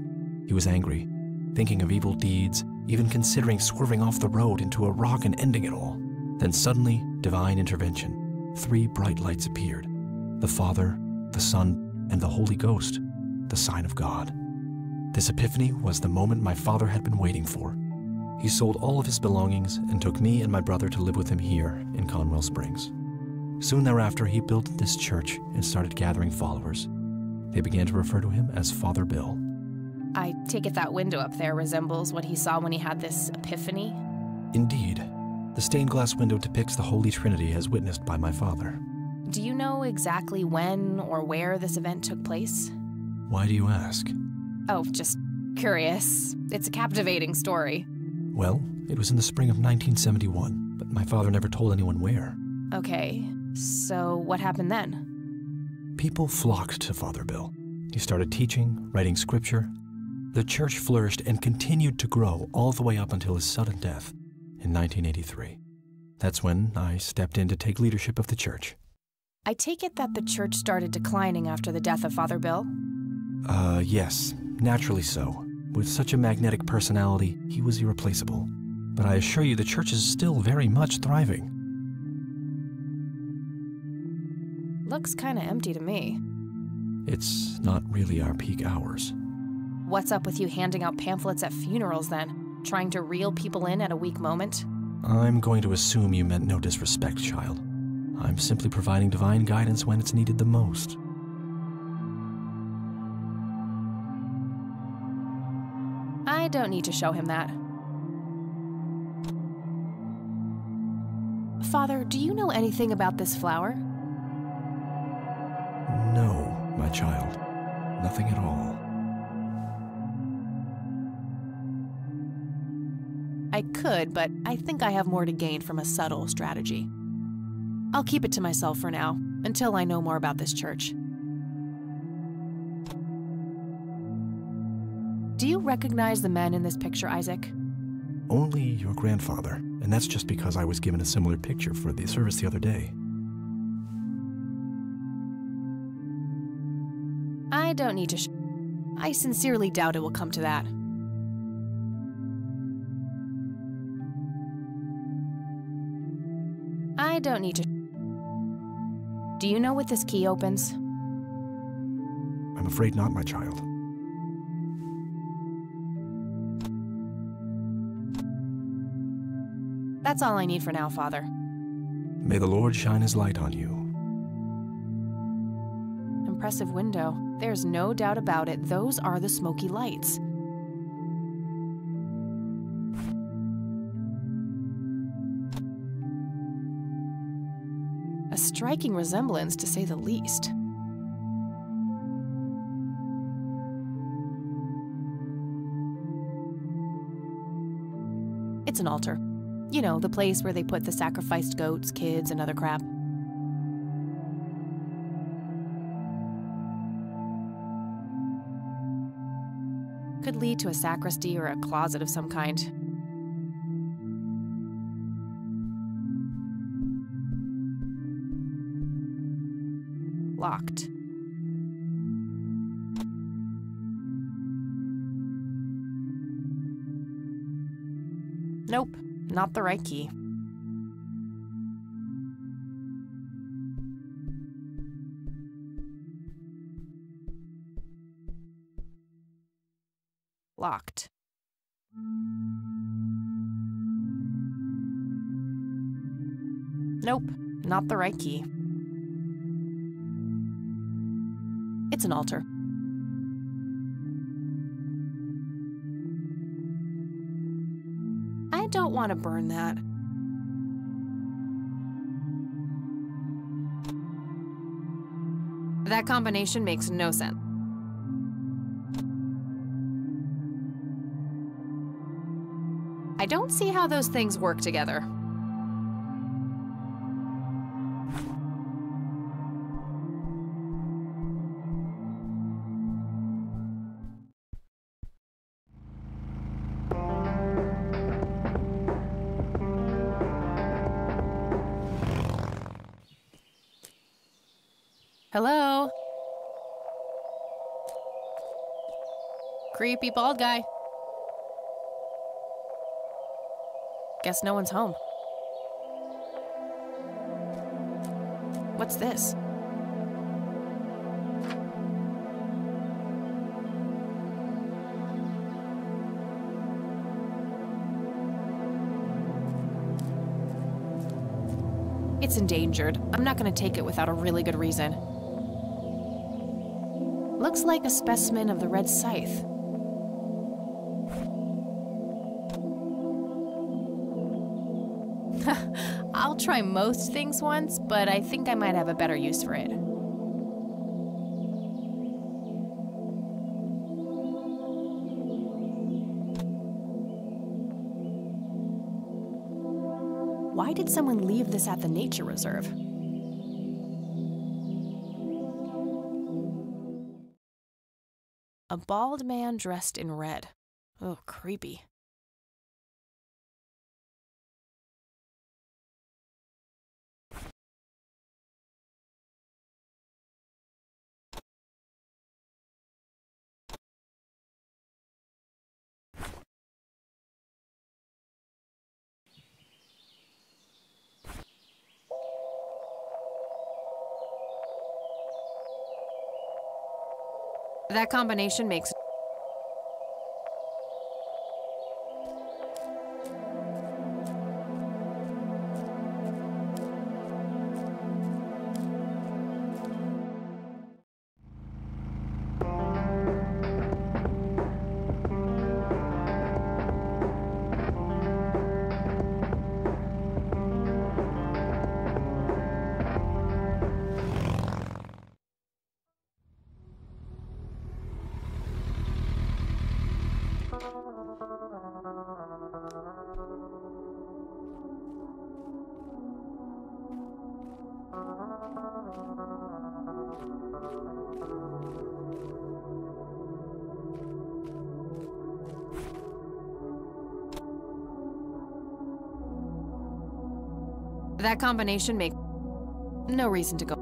He was angry, thinking of evil deeds, even considering swerving off the road into a rock and ending it all. Then suddenly, divine intervention. 3 bright lights appeared. The Father, the Son, and the Holy Ghost, the sign of God. This epiphany was the moment my father had been waiting for. He sold all of his belongings and took me and my brother to live with him here in Conwell Springs. Soon thereafter, he built this church and started gathering followers. They began to refer to him as Father Bill. I take it that window up there resembles what he saw when he had this epiphany? Indeed. The stained glass window depicts the Holy Trinity as witnessed by my father. Do you know exactly when or where this event took place? Why do you ask? Oh, just curious. It's a captivating story. Well, it was in the spring of 1971, but my father never told anyone where. Okay, so what happened then? People flocked to Father Bill. He started teaching, writing scripture. The church flourished and continued to grow all the way up until his sudden death in 1983. That's when I stepped in to take leadership of the church. I take it that the church started declining after the death of Father Bill? Yes, naturally so. With such a magnetic personality, he was irreplaceable. But I assure you the church is still very much thriving. Looks kinda empty to me. It's not really our peak hours. What's up with you handing out pamphlets at funerals then? Trying to reel people in at a weak moment? I'm going to assume you meant no disrespect, child. I'm simply providing divine guidance when it's needed the most. I don't need to show him that. Father, do you know anything about this flower? No, my child. Nothing at all. I could, but I think I have more to gain from a subtle strategy. I'll keep it to myself for now, until I know more about this church. Do you recognize the men in this picture, Isaac? Only your grandfather, and that's just because I was given a similar picture for the service the other day. I don't need to I sincerely doubt it will come to that. I don't need to. Do you know what this key opens? I'm afraid not, my child. That's all I need for now, Father. May the Lord shine his light on you. Impressive window. There's no doubt about it. Those are the smoky lights. A striking resemblance, to say the least. It's an altar. You know, the place where they put the sacrificed goats, kids, and other crap. Could lead to a sacristy or a closet of some kind. Locked. Nope, not the right key. Locked. Nope, not the right key. It's an altar. I don't want to burn that. That combination makes no sense. I don't see how those things work together. Hello? Creepy bald guy. Guess no one's home. What's this? It's endangered. I'm not gonna take it without a really good reason. Looks like a specimen of the red scythe. I'll try most things once, but I think I might have a better use for it. Why did someone leave this at the nature reserve? A bald man dressed in red. Oh, creepy. That combination makes... That combination makes no reason to go.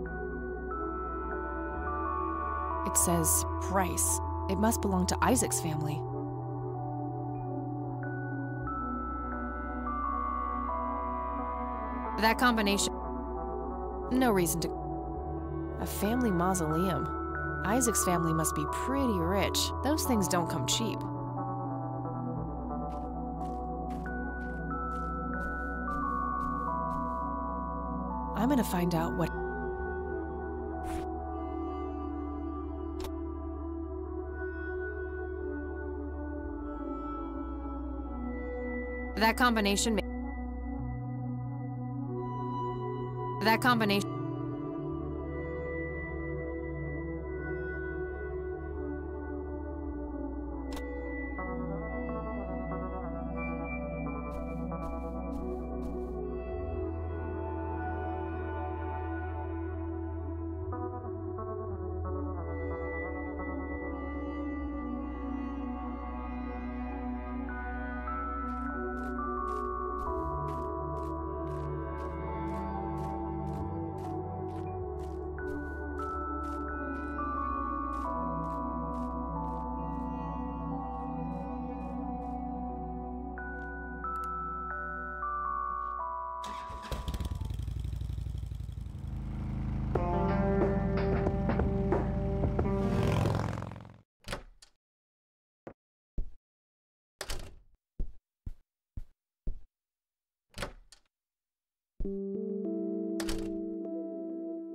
It says Price. It must belong to Isaac's family. That combination... No reason to... A family mausoleum. Isaac's family must be pretty rich. Those things don't come cheap. I'm gonna find out what... That combination... That combination...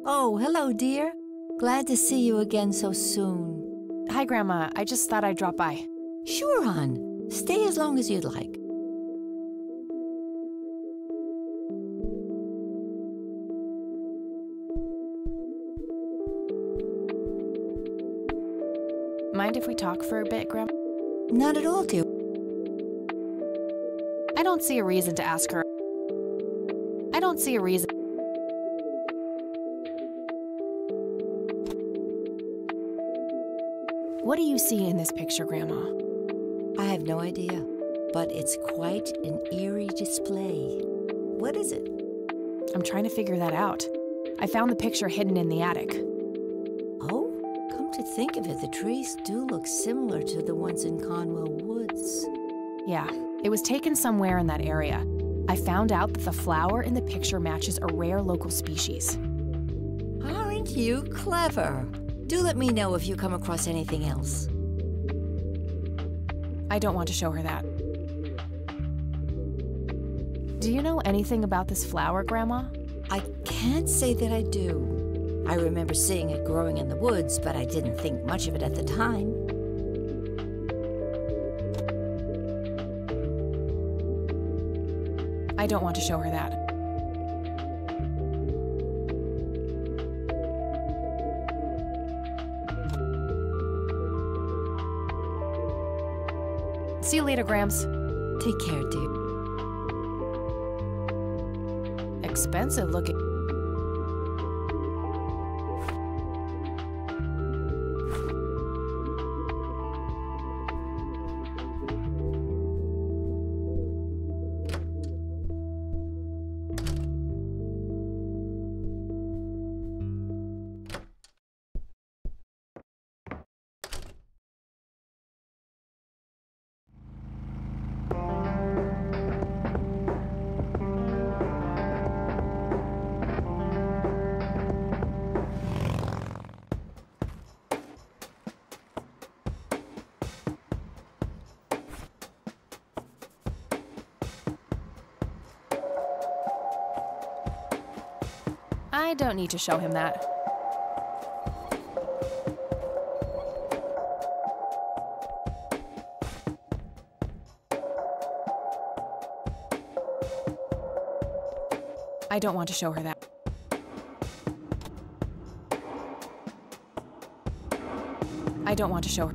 Oh, hello, dear. Glad to see you again so soon. Hi, Grandma. I just thought I'd drop by. Sure, hon. Stay as long as you'd like. Mind if we talk for a bit, Grandma? Not at all, dear. I don't see a reason to ask her. I don't see a reason. What do you see in this picture, Grandma? I have no idea, but it's quite an eerie display. What is it? I'm trying to figure that out. I found the picture hidden in the attic. Oh, come to think of it, the trees do look similar to the ones in Conwell Woods. Yeah, it was taken somewhere in that area. I found out that the flower in the picture matches a rare local species. Aren't you clever? Do let me know if you come across anything else. I don't want to show her that. Do you know anything about this flower, Grandma? I can't say that I do. I remember seeing it growing in the woods, but I didn't think much of it at the time. I don't want to show her that. See you later, Grams. Take care, dear. Expensive looking. I don't need to show him that. I don't want to show her that. I don't want to show her.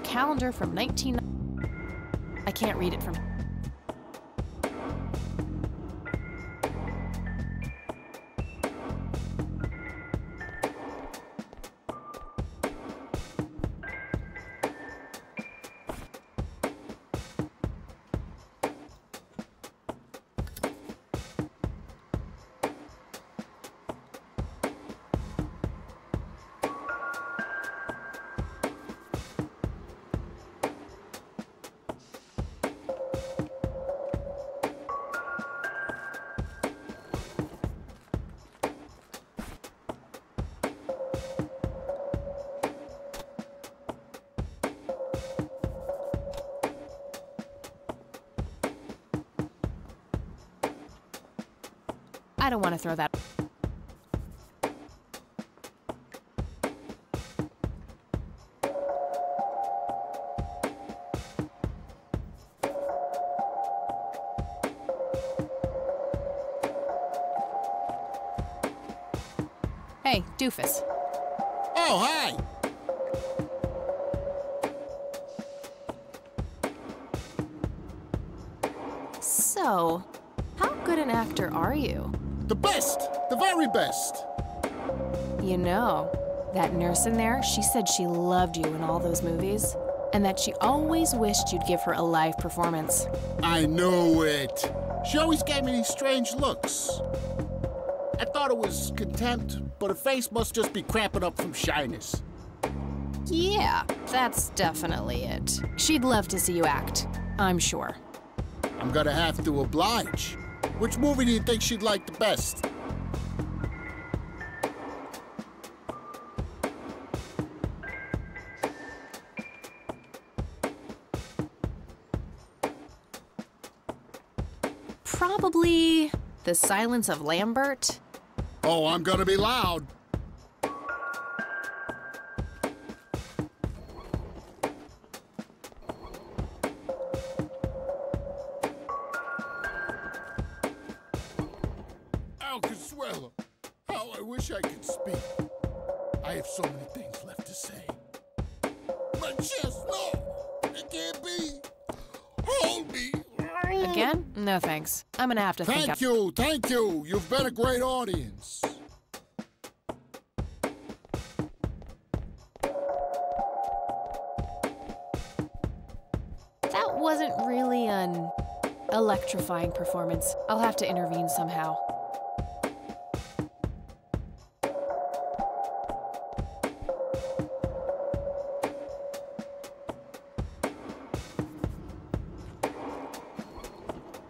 Calendar from 19... I can't read it from... I don't want to throw that. Hey, doofus. Oh, hi! So, how good an actor are you? The best! The very best! You know, that nurse in there, she said she loved you in all those movies, and that she always wished you'd give her a live performance. I know it. She always gave me these strange looks. I thought it was contempt, but her face must just be cramping up from shyness. Yeah, that's definitely it. She'd love to see you act, I'm sure. I'm gonna have to oblige. Which movie do you think she'd like the best? Probably The Silence of Lambert. Oh, I'm gonna be loud. Al Consuelo, how I wish I could speak. I have so many things left to say. My chest, no! It can't be! Hold me! Again? No thanks. I'm gonna have to think. Thank you! You've been a great audience. That wasn't really an electrifying performance. I'll have to intervene somehow.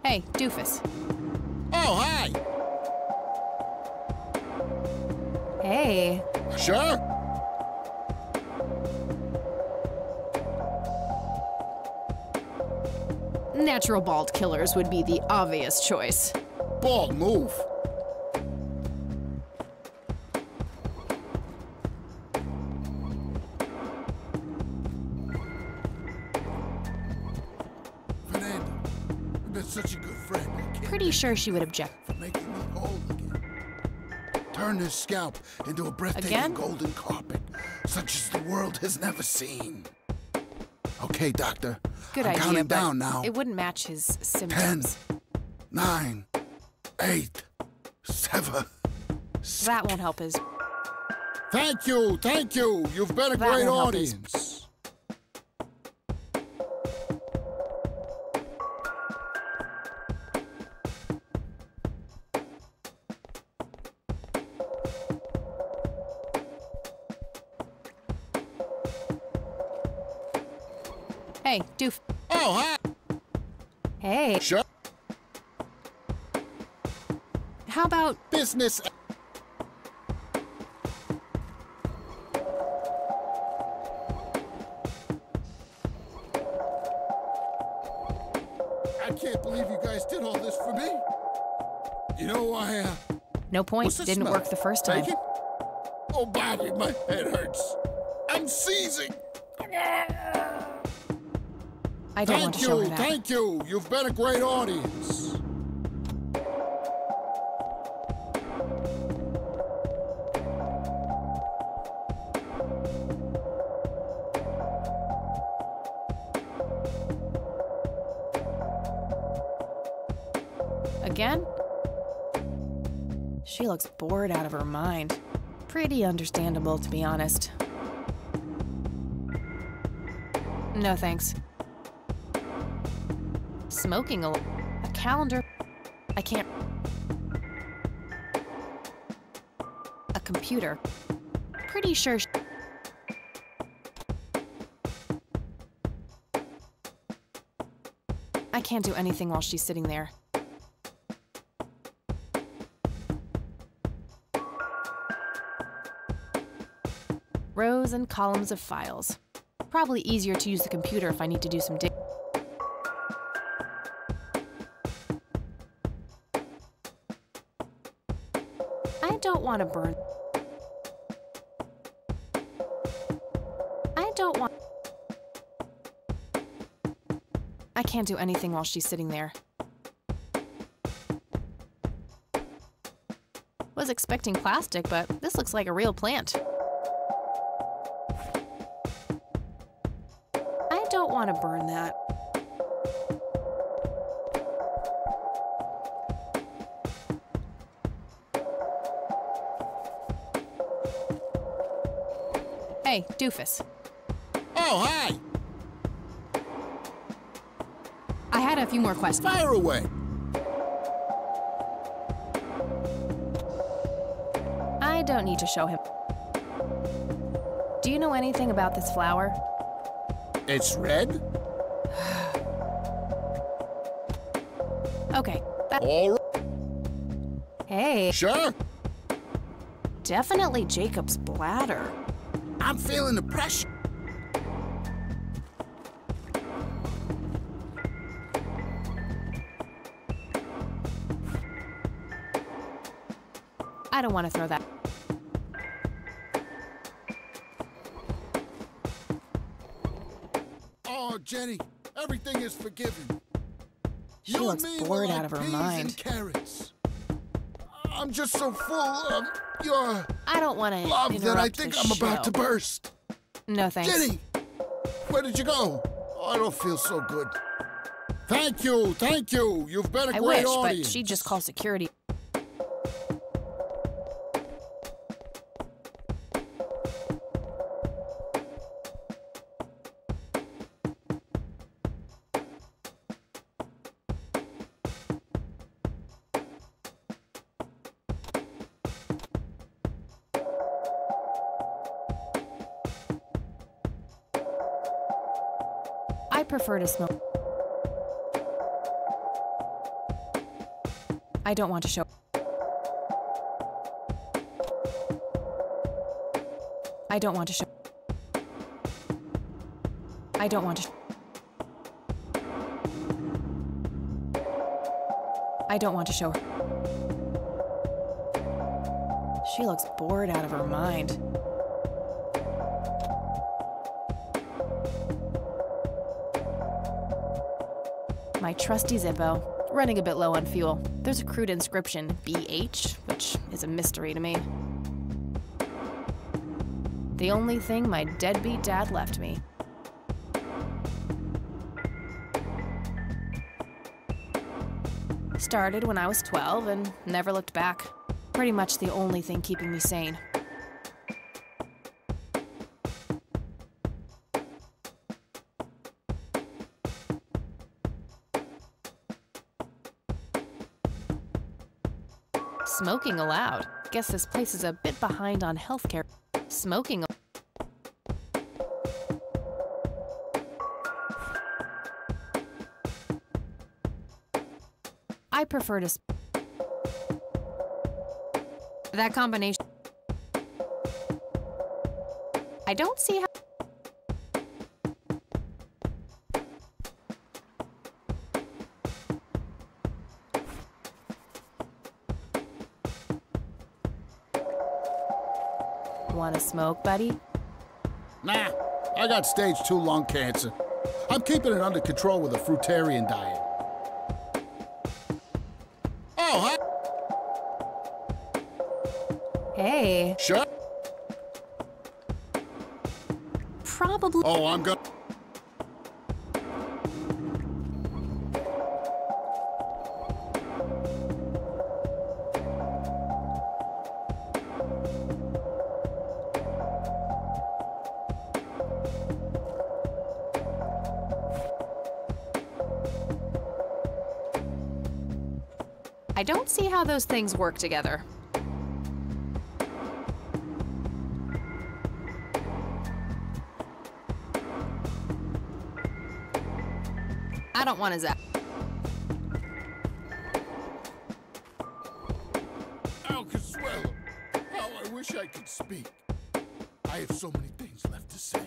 Hey, doofus. Oh, hi! Hey. Sure? Natural bald killers would be the obvious choice. Bald move. Fernanda, you've been such a good friend. Pretty sure she would object. For making me whole again. Turn this scalp into a breathtaking Again? golden carpet, such as the world has never seen. Okay, Doctor. Good I'm idea, counting but down now. it wouldn't match his symptoms. 10, 9, 8, 7. That won't help his. Thank you. You've been a That great won't help his- audience. Hey, doof. Oh, hi. Hey. Sure. How about business? I can't believe you guys did all this for me. You know, No point. What's the Didn't smell? work the first time. Bacon? Oh, Bobby, my head hurts. I'm seizing. I don't want to show her that. Thank you. You've been a great audience. Again? She looks bored out of her mind. Pretty understandable, to be honest. No thanks. Smoking a calendar. I can't. A computer. Pretty sure. I can't do anything while she's sitting there. Rows and columns of files. Probably easier to use the computer if I need to do some dig. don't want to burn. I don't want... I can't do anything while she's sitting there. Was expecting plastic, but this looks like a real plant. I don't want to burn that. Hey, doofus. Oh, hi! I had a few more questions. Fire away! I don't need to show him. Do you know anything about this flower? It's red? Okay. All right. Hey. Sure. Definitely Jacob's bladder. I'm feeling the pressure. I don't want to throw that. Oh, Jenny, everything is forgiven. She looks bored out of her mind. And carrots. I'm just so full of your I don't want to love that I think I'm about to burst. No thanks. Jenny, where did you go? Oh, I don't feel so good. Thank you, thank you. You've been a I great wish, audience. but she'd just call security. I prefer to smoke. I don't want to show. I don't want to show. I don't want to. I don't want to show her. She looks bored out of her mind. My trusty Zippo, running a bit low on fuel. There's a crude inscription, BH, which is a mystery to me. The only thing my deadbeat dad left me. Started when I was 12 and never looked back. Pretty much the only thing keeping me sane. Smoking allowed. Guess this place is a bit behind on healthcare. Smoking. I prefer to. That combination. I don't see how. Want to smoke, buddy? Nah, I got stage 2 lung cancer. I'm keeping it under control with a fruitarian diet. Oh, hi. Hey. Sure. Probably. Oh, I'm good. I don't see how those things work together. I don't want to zap. Al Consuelo, how I wish I could speak. I have so many things left to say.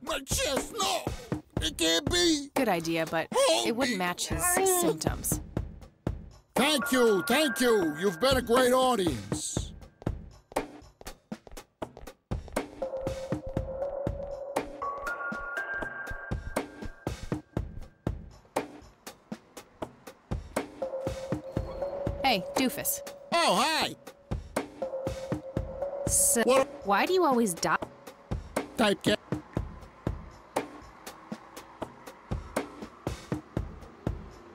My chest, no! It can't be! Good idea, but it wouldn't match his symptoms. Thank you, thank you. You've been a great audience. Hey, doofus. Oh, hi. So, What? why do you always die? Type cat.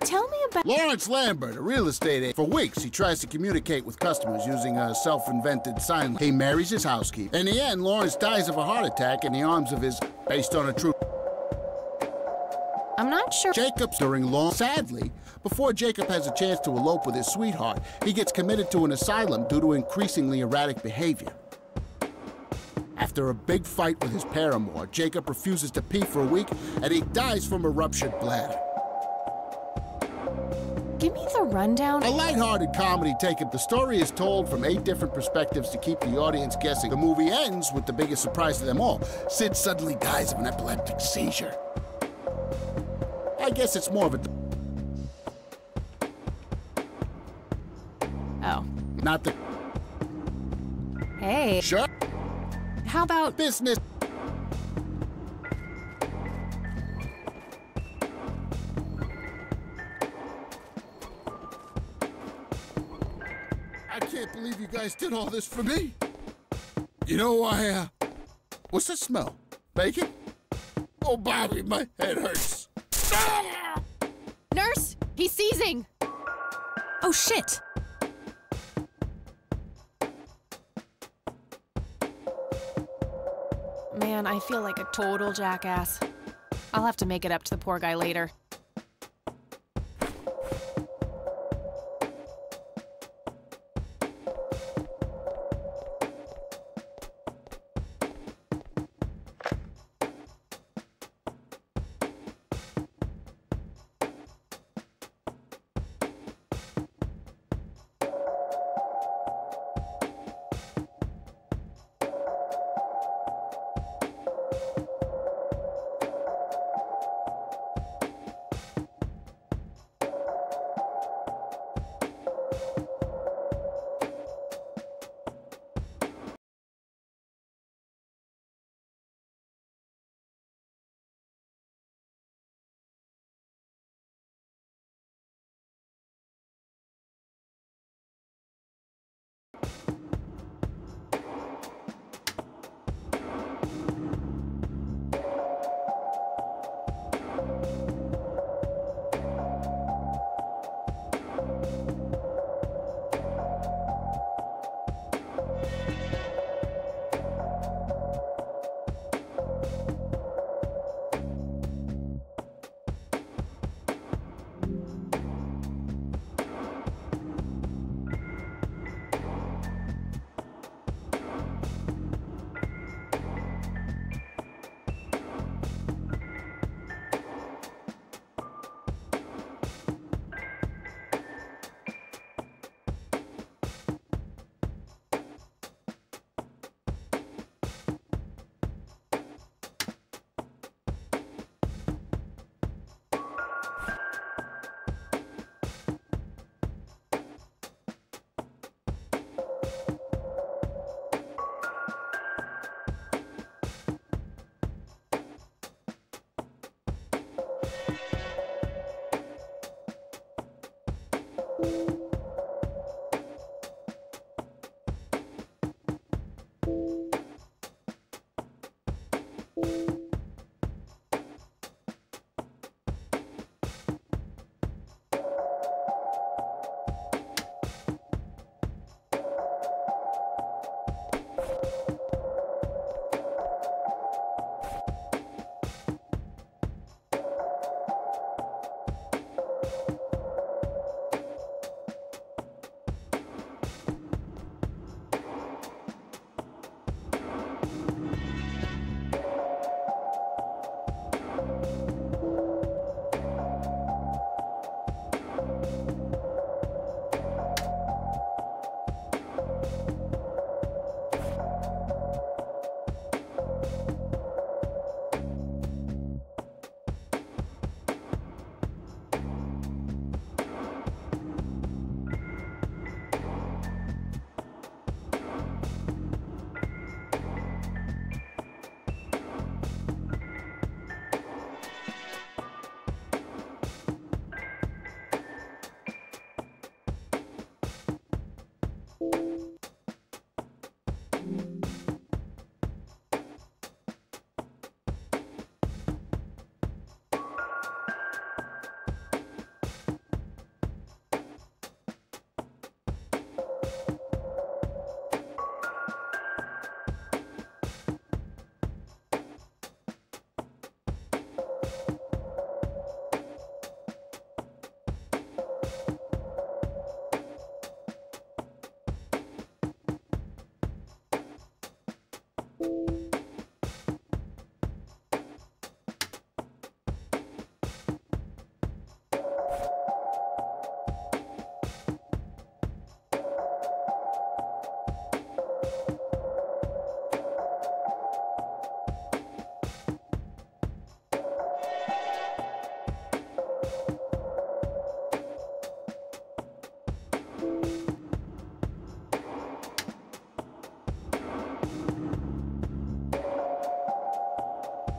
Tell me about Lawrence Lambert, a real estate agent. For weeks, he tries to communicate with customers using a self-invented sign language. He marries his housekeeper. In the end, Lawrence dies of a heart attack in the arms of his, based on a true... I'm not sure. Jacob's during long... Sadly, before Jacob has a chance to elope with his sweetheart, he gets committed to an asylum due to increasingly erratic behavior. After a big fight with his paramour, Jacob refuses to pee for a week, and he dies from a ruptured bladder. Give me the rundown. A lighthearted comedy taken. The story is told from 8 different perspectives to keep the audience guessing. The movie ends with the biggest surprise of them all. Sid suddenly dies of an epileptic seizure. I guess it's more of a... Oh. Not the... Hey. Sure. How about business? I can't believe you guys did all this for me. You know, what's that smell? Bacon? Oh, Bobby, my head hurts. Ah! Nurse? He's seizing! Oh, shit! Man, I feel like a total jackass. I'll have to make it up to the poor guy later.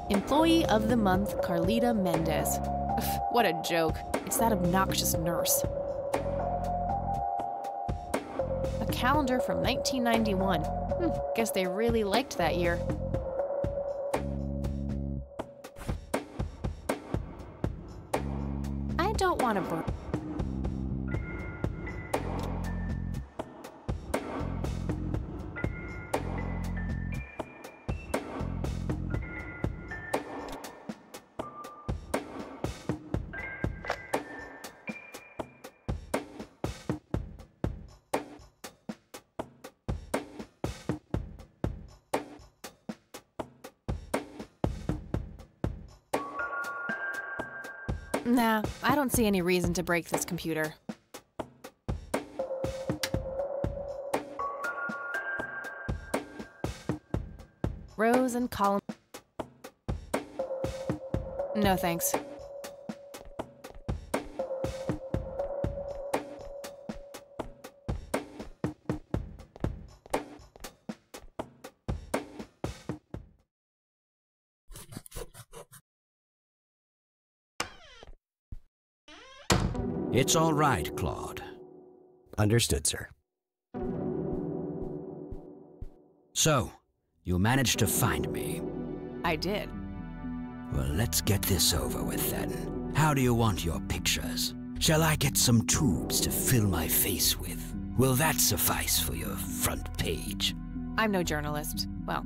Employee of the Month, Carlita Mendez. What a joke. It's that obnoxious nurse. A calendar from 1991. Guess they really liked that year. I don't want to burn. Nah, I don't see any reason to break this computer. Rows and columns. No thanks. It's all right, Claude. Understood, sir. So, you managed to find me. I did. Well, let's get this over with then. How do you want your pictures? Shall I get some tubes to fill my face with? Will that suffice for your front page? I'm no journalist. Well,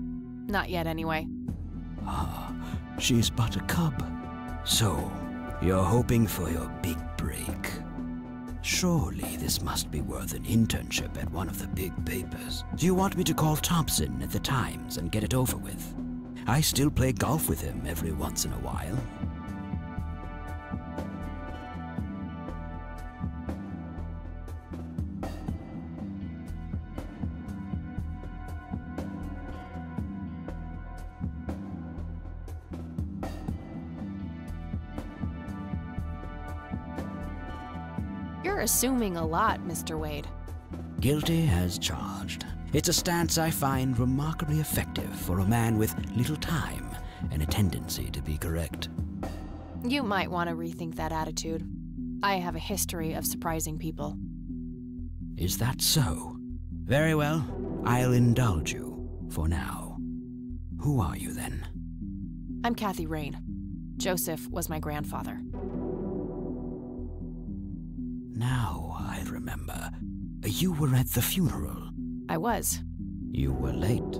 not yet anyway. Ah, she's but a cub. So, you're hoping for your big break. Surely this must be worth an internship at one of the big papers. Do you want me to call Thompson at the Times and get it over with? I still play golf with him every once in a while. You're assuming a lot, Mr. Wade. Guilty as charged. It's a stance I find remarkably effective for a man with little time and a tendency to be correct. You might want to rethink that attitude. I have a history of surprising people. Is that so? Very well, I'll indulge you for now. Who are you then? I'm Kathy Rain. Joseph was my grandfather. Now I remember. You were at the funeral. I was. You were late.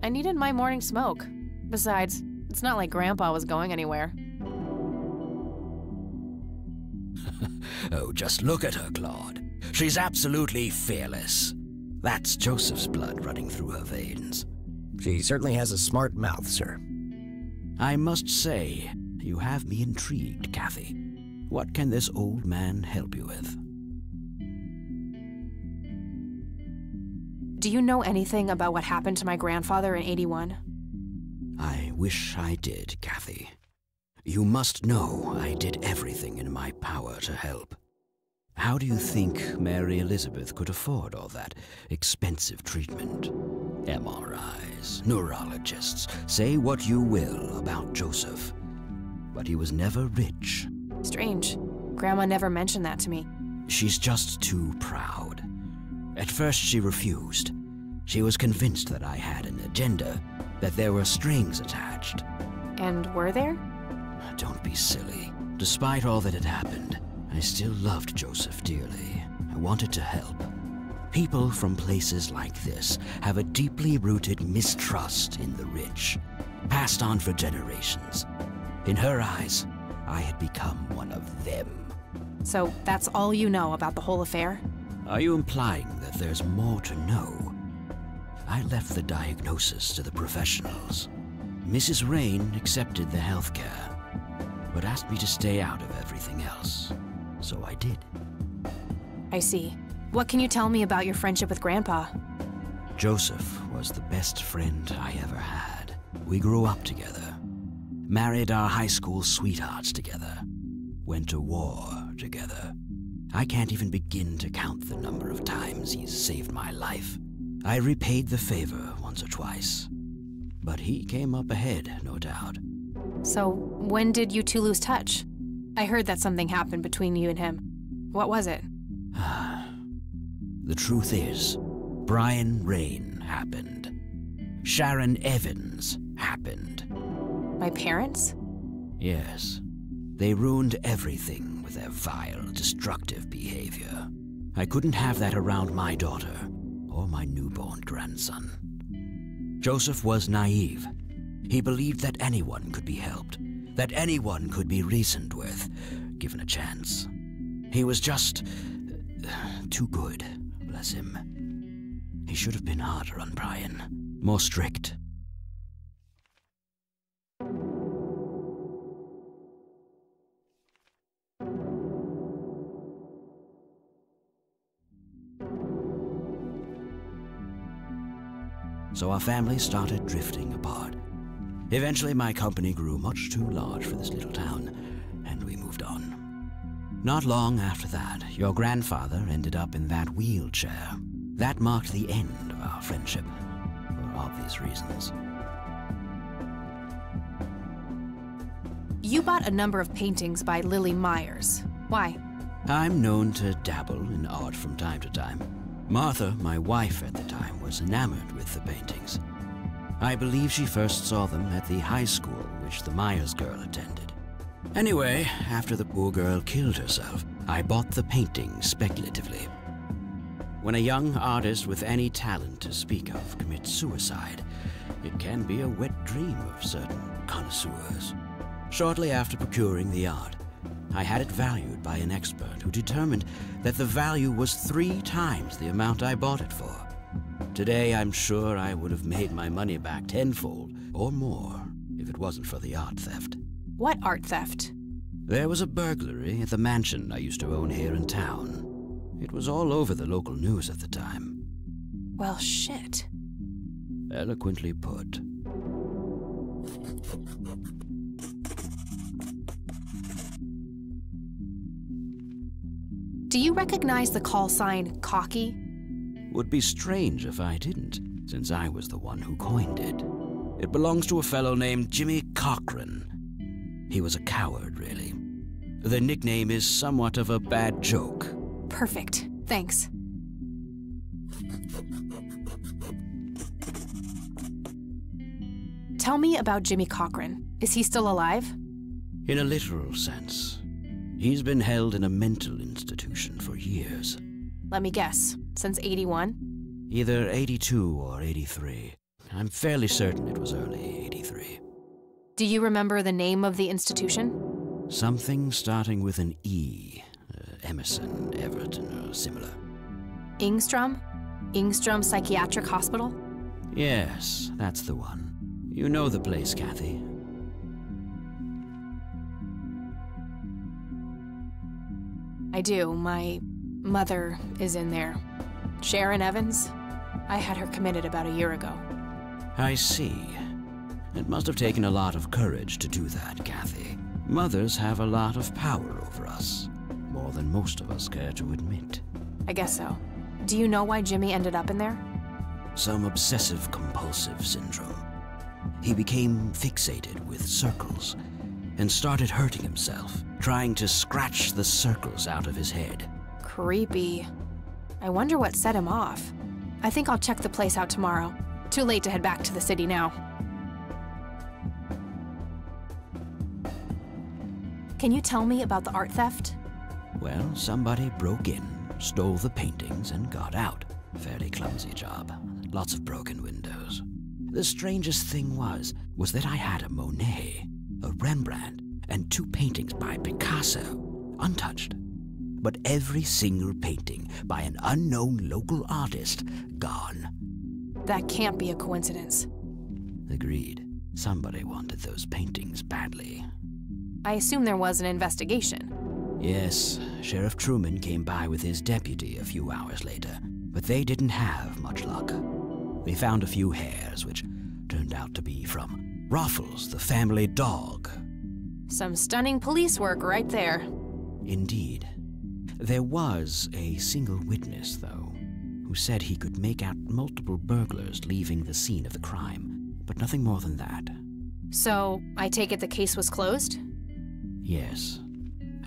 I needed my morning smoke. Besides, it's not like Grandpa was going anywhere. Oh, just look at her, Claude. She's absolutely fearless. That's Joseph's blood running through her veins. She certainly has a smart mouth, sir. I must say, you have me intrigued, Kathy. What can this old man help you with? Do you know anything about what happened to my grandfather in '81? I wish I did, Kathy. You must know I did everything in my power to help. How do you think Mary Elizabeth could afford all that expensive treatment? MRIs, neurologists, say what you will about Joseph. But he was never rich. Strange. Grandma never mentioned that to me. She's just too proud. At first she refused. She was convinced that I had an agenda, that there were strings attached. And were there? Don't be silly. Despite all that had happened, I still loved Joseph dearly. I wanted to help. People from places like this have a deeply rooted mistrust in the rich, passed on for generations. In her eyes, I had become one of them. So that's all you know about the whole affair? Are you implying that there's more to know? I left the diagnosis to the professionals. Mrs. Rain accepted the health care, but asked me to stay out of everything else. So I did. I see. What can you tell me about your friendship with Grandpa? Joseph was the best friend I ever had. We grew up together, married our high school sweethearts together, went to war together. I can't even begin to count the number of times he's saved my life. I repaid the favor once or twice, but he came up ahead, no doubt. So, when did you two lose touch? I heard that something happened between you and him. What was it? The truth is, Brian Rain happened. Sharon Evans happened. My parents? Yes. They ruined everything with their vile, destructive behavior. I couldn't have that around my daughter or my newborn grandson. Joseph was naive. He believed that anyone could be helped, that anyone could be reasoned with, given a chance. He was just too good, bless him. He should have been harder on Brian, more strict. So our family started drifting apart. Eventually my company grew much too large for this little town, and we moved on. Not long after that, your grandfather ended up in that wheelchair. That marked the end of our friendship, for obvious reasons. You bought a number of paintings by Lily Myers. Why? I'm known to dabble in art from time to time. Martha, my wife at the time, was enamored with the paintings. I believe she first saw them at the high school which the Myers girl attended. Anyway, after the poor girl killed herself, I bought the paintings speculatively. When a young artist with any talent to speak of commits suicide, it can be a wet dream of certain connoisseurs. Shortly after procuring the art, I had it valued by an expert who determined that the value was 3 times the amount I bought it for. Today, I'm sure I would have made my money back tenfold or more if it wasn't for the art theft. What art theft? There was a burglary at the mansion I used to own here in town. It was all over the local news at the time. Well, shit. Eloquently put. Do you recognize the call sign Cocky? Would be strange if I didn't, since I was the one who coined it. It belongs to a fellow named Jimmy Cochran. He was a coward, really. The nickname is somewhat of a bad joke. Perfect. Thanks. Tell me about Jimmy Cochran. Is he still alive? In a literal sense. He's been held in a mental institution for years. Let me guess. Since 81? Either 82 or 83. I'm fairly certain it was early 83. Do you remember the name of the institution? Something starting with an E. Emerson, Everton, or similar. Ingstrom? Ingstrom Psychiatric Hospital? Yes, that's the one. You know the place, Kathy. I do. My mother is in there. Sharon Evans? I had her committed about a year ago. I see. It must have taken a lot of courage to do that, Kathy. Mothers have a lot of power over us. More than most of us care to admit. I guess so. Do you know why Jimmy ended up in there? Some obsessive-compulsive syndrome. He became fixated with circles and started hurting himself, trying to scratch the circles out of his head. Creepy. I wonder what set him off. I think I'll check the place out tomorrow. Too late to head back to the city now. Can you tell me about the art theft? Well, somebody broke in, stole the paintings, and got out. Fairly clumsy job. Lots of broken windows. The strangest thing was that I had a Monet, a Rembrandt, and 2 paintings by Picasso, untouched. But every single painting by an unknown local artist, gone. That can't be a coincidence. Agreed. Somebody wanted those paintings badly. I assume there was an investigation. Yes, Sheriff Truman came by with his deputy a few hours later, but they didn't have much luck. They found a few hairs, which turned out to be from Ruffles, the family dog. Some stunning police work right there. Indeed. There was a single witness, though, who said he could make out multiple burglars leaving the scene of the crime, but nothing more than that. So, I take it the case was closed? Yes.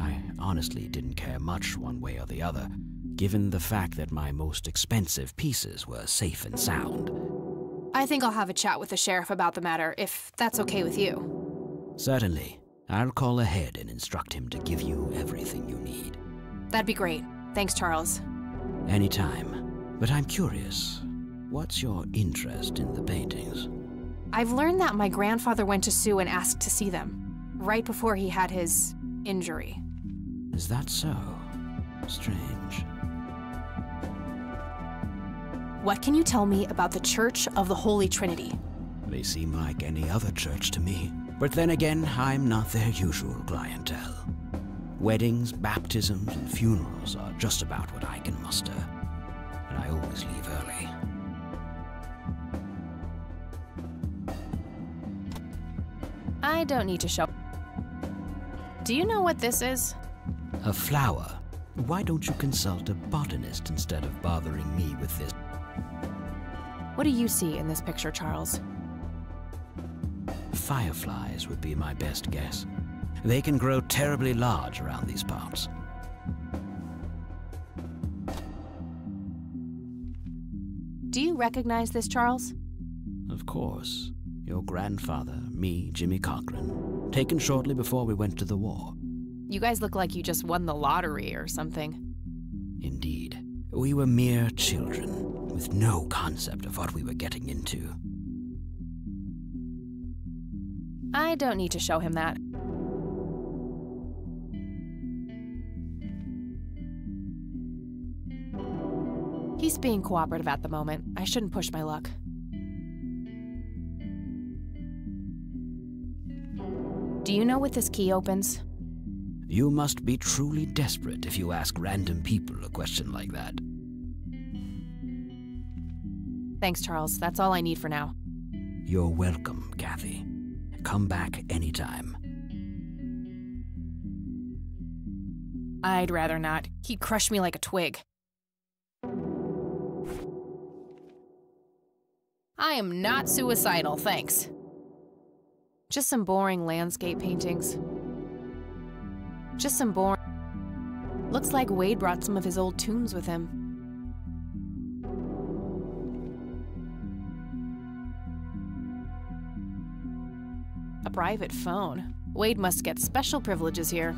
I honestly didn't care much one way or the other, given the fact that my most expensive pieces were safe and sound. I think I'll have a chat with the sheriff about the matter, if that's okay with you. Certainly. I'll call ahead and instruct him to give you everything you need. That'd be great. Thanks, Charles. Anytime. But I'm curious, what's your interest in the paintings? I've learned that my grandfather went to Sue and asked to see them, right before he had his injury. Is that so? Strange. What can you tell me about the Church of the Holy Trinity? They seem like any other church to me. But then again, I'm not their usual clientele. Weddings, baptisms, and funerals are just about what I can muster. And I always leave early. I don't need to show. Do you know what this is? A flower. Why don't you consult a botanist instead of bothering me with this? What do you see in this picture, Charles? Fireflies would be my best guess. They can grow terribly large around these parts. Do you recognize this, Charles? Of course. Your grandfather, me, Jimmy Cochran, taken shortly before we went to the war. You guys look like you just won the lottery or something. Indeed. We were mere children, with no concept of what we were getting into. I don't need to show him that. He's being cooperative at the moment. I shouldn't push my luck. Do you know what this key opens? You must be truly desperate if you ask random people a question like that. Thanks, Charles. That's all I need for now. You're welcome, Kathy. Come back anytime. I'd rather not. He'd crush me like a twig. I am not suicidal, thanks. Just some boring landscape paintings. Just some boring... Looks like Wade brought some of his old tunes with him. A private phone. Wade must get special privileges here.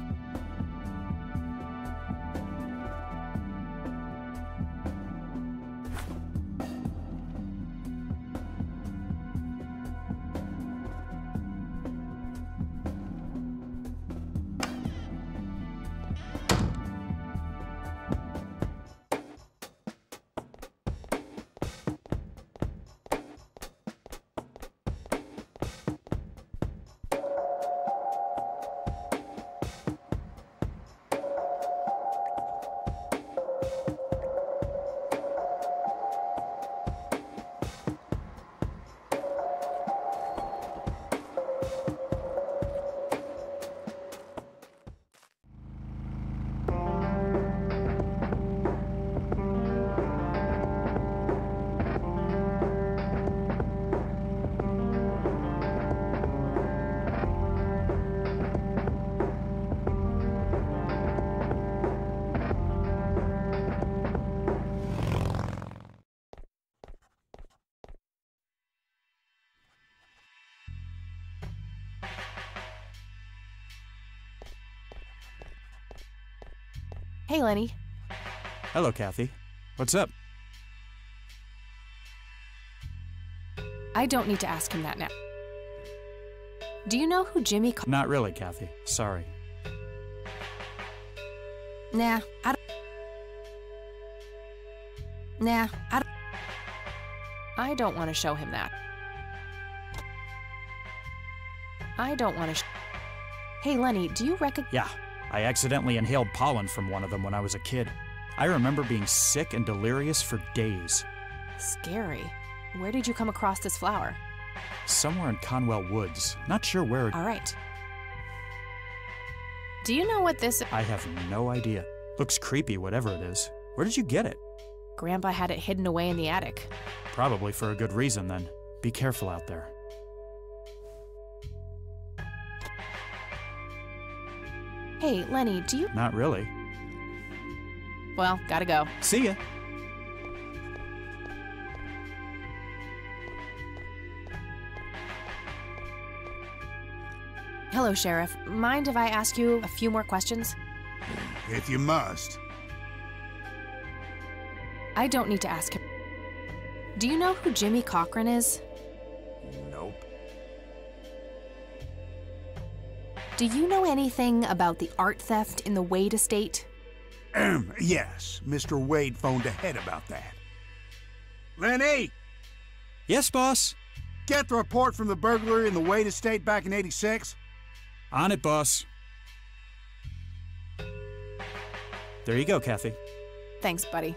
Hey, Lenny. Hello, Kathy. What's up? I don't need to ask him that now. Do you know who Jimmy... Not really, Kathy. Sorry. Nah, I don't... I don't want to show him that. I don't want to Hey, Lenny, do you recognize— Yeah, I accidentally inhaled pollen from one of them when I was a kid. I remember being sick and delirious for days. Scary. Where did you come across this flower? Somewhere in Conwell Woods. Not sure where— All right. Do you know what this— I have no idea. Looks creepy, whatever it is. Where did you get it? Grandpa had it hidden away in the attic. Probably for a good reason, then. Be careful out there. Hey, Lenny, do you— Not really. Well, gotta go. See ya. Hello, Sheriff. Mind if I ask you a few more questions? If you must. I don't need to ask him. Do you know who Jimmy Cochran is? Nope. Do you know anything about the art theft in the Wade estate? Yes, Mr. Wade phoned ahead about that. Lenny! Yes, boss? Get the report from the burglary in the Wade estate back in '86? On it, boss. There you go, Kathy. Thanks, buddy.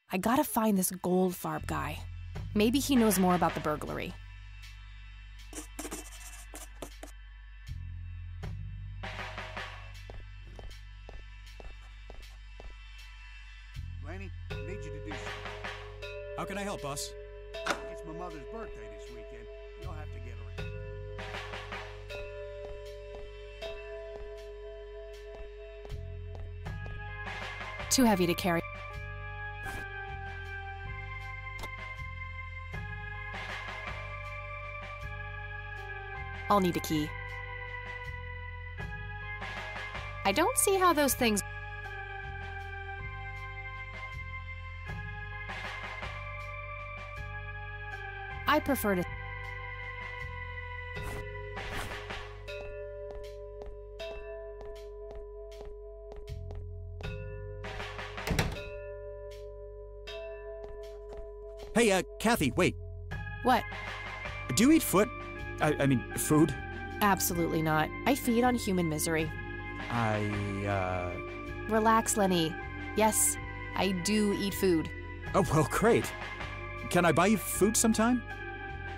I gotta find this Goldfarb guy. Maybe he knows more about the burglary. Lanny, I need you to do something. How can I help, boss? It's my mother's birthday this weekend. You'll have to get her. Too heavy to carry. I'll need a key. I don't see how those things— I prefer to— Hey, Kathy, wait. What? Do you eat foot? I mean, food? Absolutely not. I feed on human misery. Relax, Lenny. Yes, I do eat food. Oh, well, great. Can I buy you food sometime?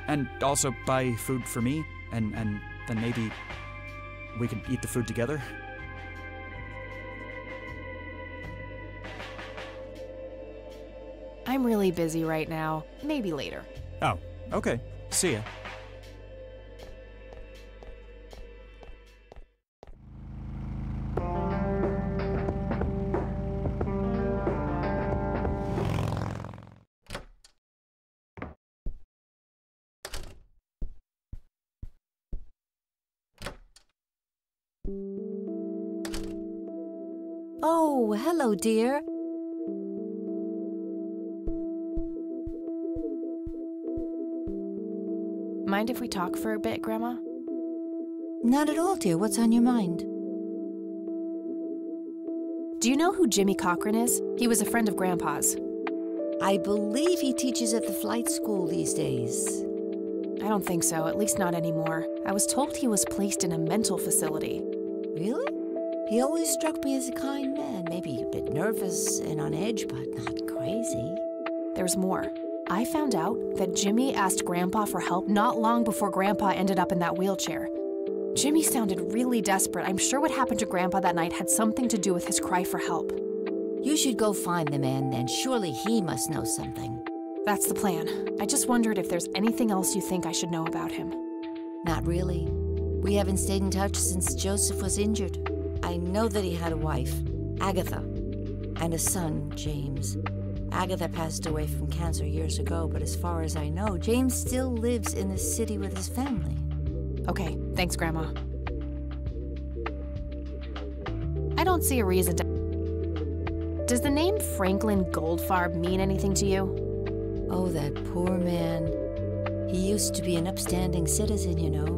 And also buy food for me? And then maybe we can eat the food together? I'm really busy right now. Maybe later. Oh, okay. See ya. Oh, hello, dear. Mind if we talk for a bit, Grandma? Not at all, dear. What's on your mind? Do you know who Jimmy Cochran is? He was a friend of Grandpa's. I believe he teaches at the flight school these days. I don't think so, at least not anymore. I was told he was placed in a mental facility. Really? He always struck me as a kind man, maybe a bit nervous and on edge, but not crazy. There's more. I found out that Jimmy asked Grandpa for help not long before Grandpa ended up in that wheelchair. Jimmy sounded really desperate. I'm sure what happened to Grandpa that night had something to do with his cry for help. You should go find the man then. Surely he must know something. That's the plan. I just wondered if there's anything else you think I should know about him. Not really. We haven't stayed in touch since Joseph was injured. I know that he had a wife, Agatha, and a son, James. Agatha passed away from cancer years ago, but as far as I know, James still lives in the city with his family. Okay, thanks, Grandma. I don't see a reason to... Does the name Franklin Goldfarb mean anything to you? Oh, that poor man. He used to be an upstanding citizen, you know.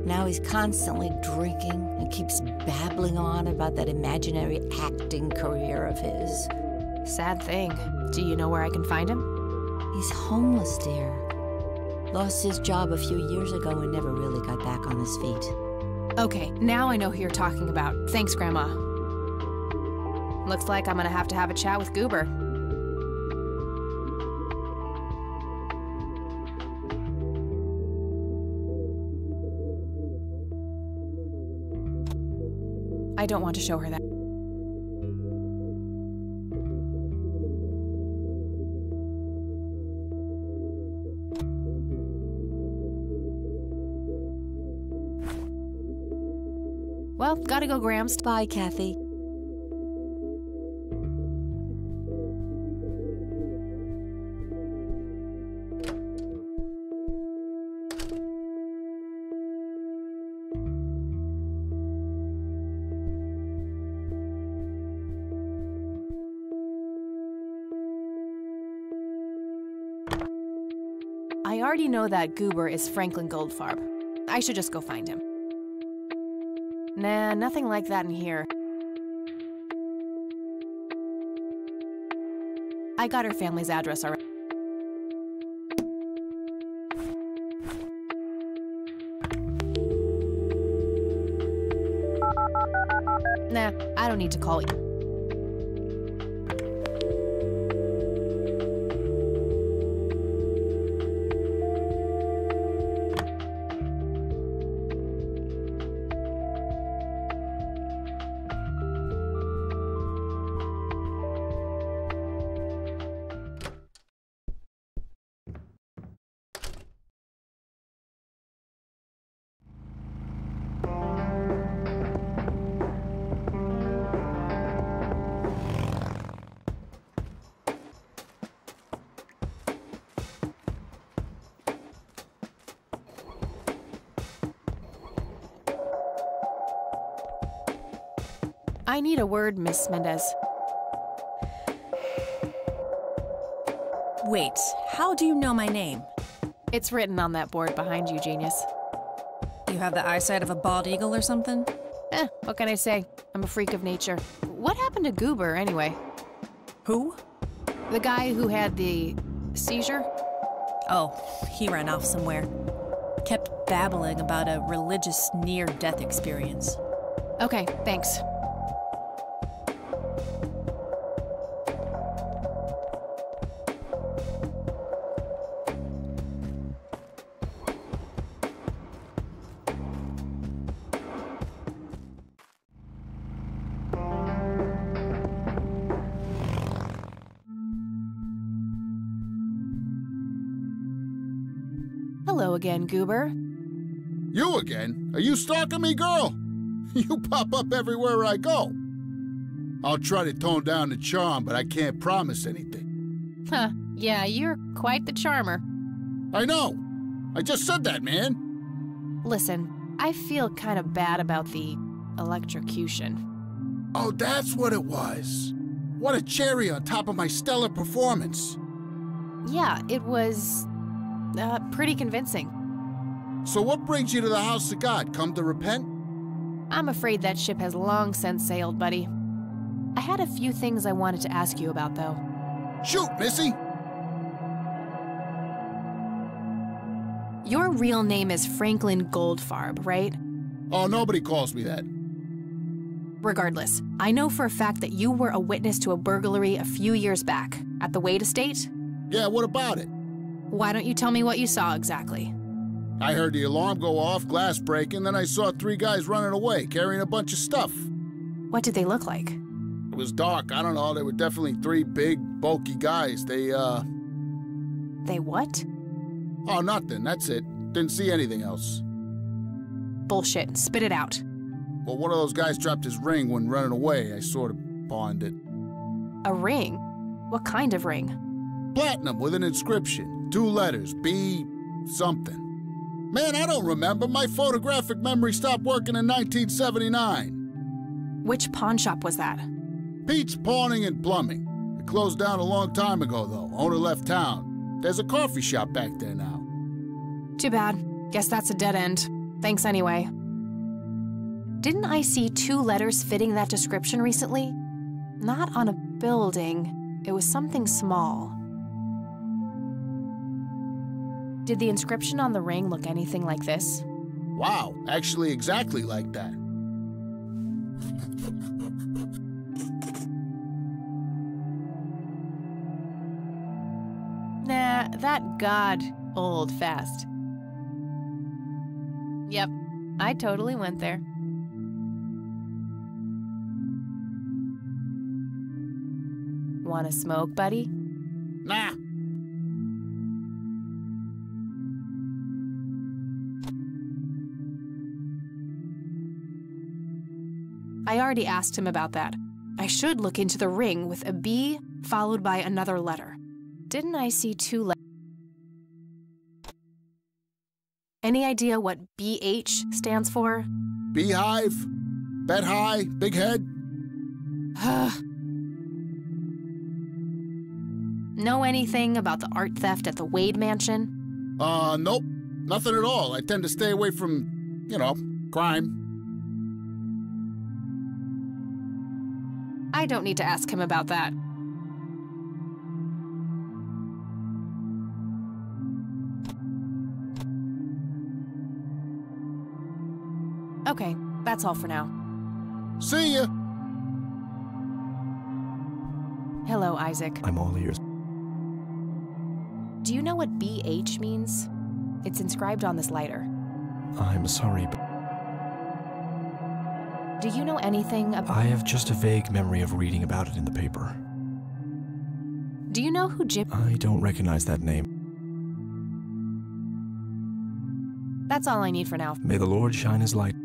Now he's constantly drinking and keeps babbling on about that imaginary acting career of his. Sad thing. Do you know where I can find him? He's homeless, dear. Lost his job a few years ago and never really got back on his feet. Okay, now I know who you're talking about. Thanks, Grandma. Looks like I'm gonna have to have a chat with Goober. I don't want to show her that. Well, gotta go, Grams. Bye, Kathy. I already know that Goober is Franklin Goldfarb. I should just go find him. Nah, nothing like that in here. I got her family's address already. Nah, I don't need to call you. I need a word, Miss Mendez. Wait, how do you know my name? It's written on that board behind you, genius. You have the eyesight of a bald eagle or something? What can I say? I'm a freak of nature. What happened to Goober, anyway? Who? The guy who had the seizure? Oh, he ran off somewhere. Kept babbling about a religious near-death experience. Okay, thanks. Hello again, Goober. You again? Are you stalking me, girl? You pop up everywhere I go. I'll try to tone down the charm, but I can't promise anything. Huh, yeah, you're quite the charmer. I know. I just said that, man. Listen, I feel kind of bad about the electrocution. Oh, that's what it was. What a cherry on top of my stellar performance. Yeah, it was pretty convincing. So what brings you to the house of God? Come to repent? I'm afraid that ship has long since sailed, buddy. I had a few things I wanted to ask you about, though. Shoot, Missy! Your real name is Franklin Goldfarb, right? Oh, nobody calls me that. Regardless, I know for a fact that you were a witness to a burglary a few years back at the Wade estate. Yeah, what about it? Why don't you tell me what you saw exactly? I heard the alarm go off, glass breaking, then I saw 3 guys running away, carrying a bunch of stuff. What did they look like? It was dark, I don't know, they were definitely 3 big, bulky guys. They what? Oh, nothing, that's it. Didn't see anything else. Bullshit, spit it out. Well, one of those guys dropped his ring when running away. I sort of pawned it. A ring? What kind of ring? Platinum with an inscription. 2 letters, B something. Man, I don't remember. My photographic memory stopped working in 1979. Which pawn shop was that? Pete's Pawning and Plumbing. It closed down a long time ago, though. Owner left town. There's a coffee shop back there now. Too bad. Guess that's a dead end. Thanks anyway. Didn't I see 2 letters fitting that description recently? Not on a building. It was something small. Did the inscription on the ring look anything like this? Wow, actually exactly like that. Nah, that god old fast. Yep, I totally went there. Want to smoke, buddy? Nah. I already asked him about that. I should look into the ring with a B followed by another letter. Didn't I see 2 letters? Any idea what BH stands for? Beehive? Bet high? Big head? Know anything about the art theft at the Wade mansion? Nope. Nothing at all. I tend to stay away from, crime. I don't need to ask him about that. Okay, that's all for now. See ya! Hello, Isaac. I'm all ears. Do you know what BH means? It's inscribed on this lighter. I'm sorry, but do you know anything about... I have just a vague memory of reading about it in the paper. Do you know who Jim... I don't recognize that name. That's all I need for now. May the Lord shine his light.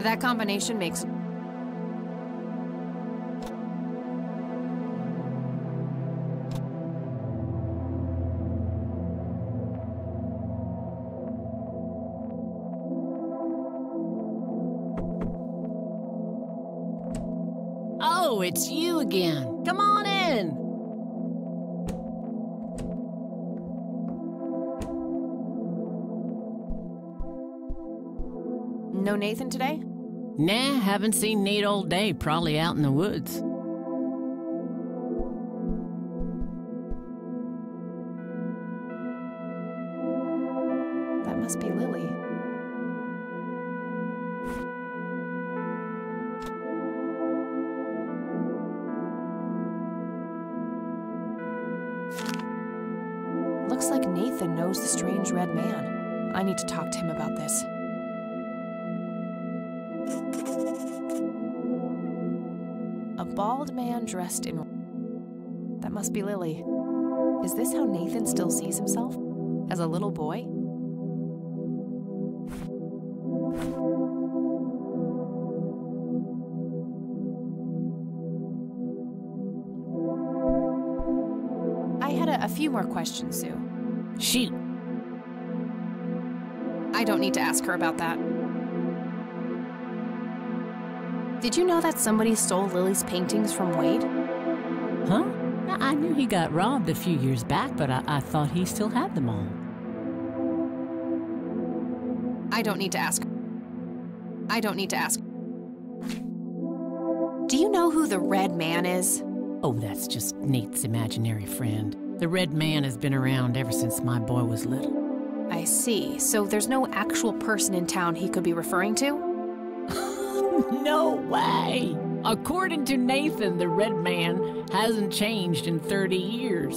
That combination makes... Oh, it's you again. Come on in. No Nathan today? Nah, haven't seen Nate all day. Probably out in the woods. That must be Lily. Looks like Nathan knows the strange red man. I need to talk to him about this. A bald man dressed in... That must be Lily. Is this how Nathan still sees himself? As a little boy? I few more questions, Sue. Shoot. I don't need to ask her about that. Did you know that somebody stole Lily's paintings from Wade? Huh? I knew he got robbed a few years back, but I thought he still had them all. I don't need to ask. I don't need to ask. Do you know who the Red Man is? Oh, that's just Nate's imaginary friend. The Red Man has been around ever since my boy was little. I see. So there's no actual person in town he could be referring to? No way! According to Nathan, the Red Man hasn't changed in 30 years.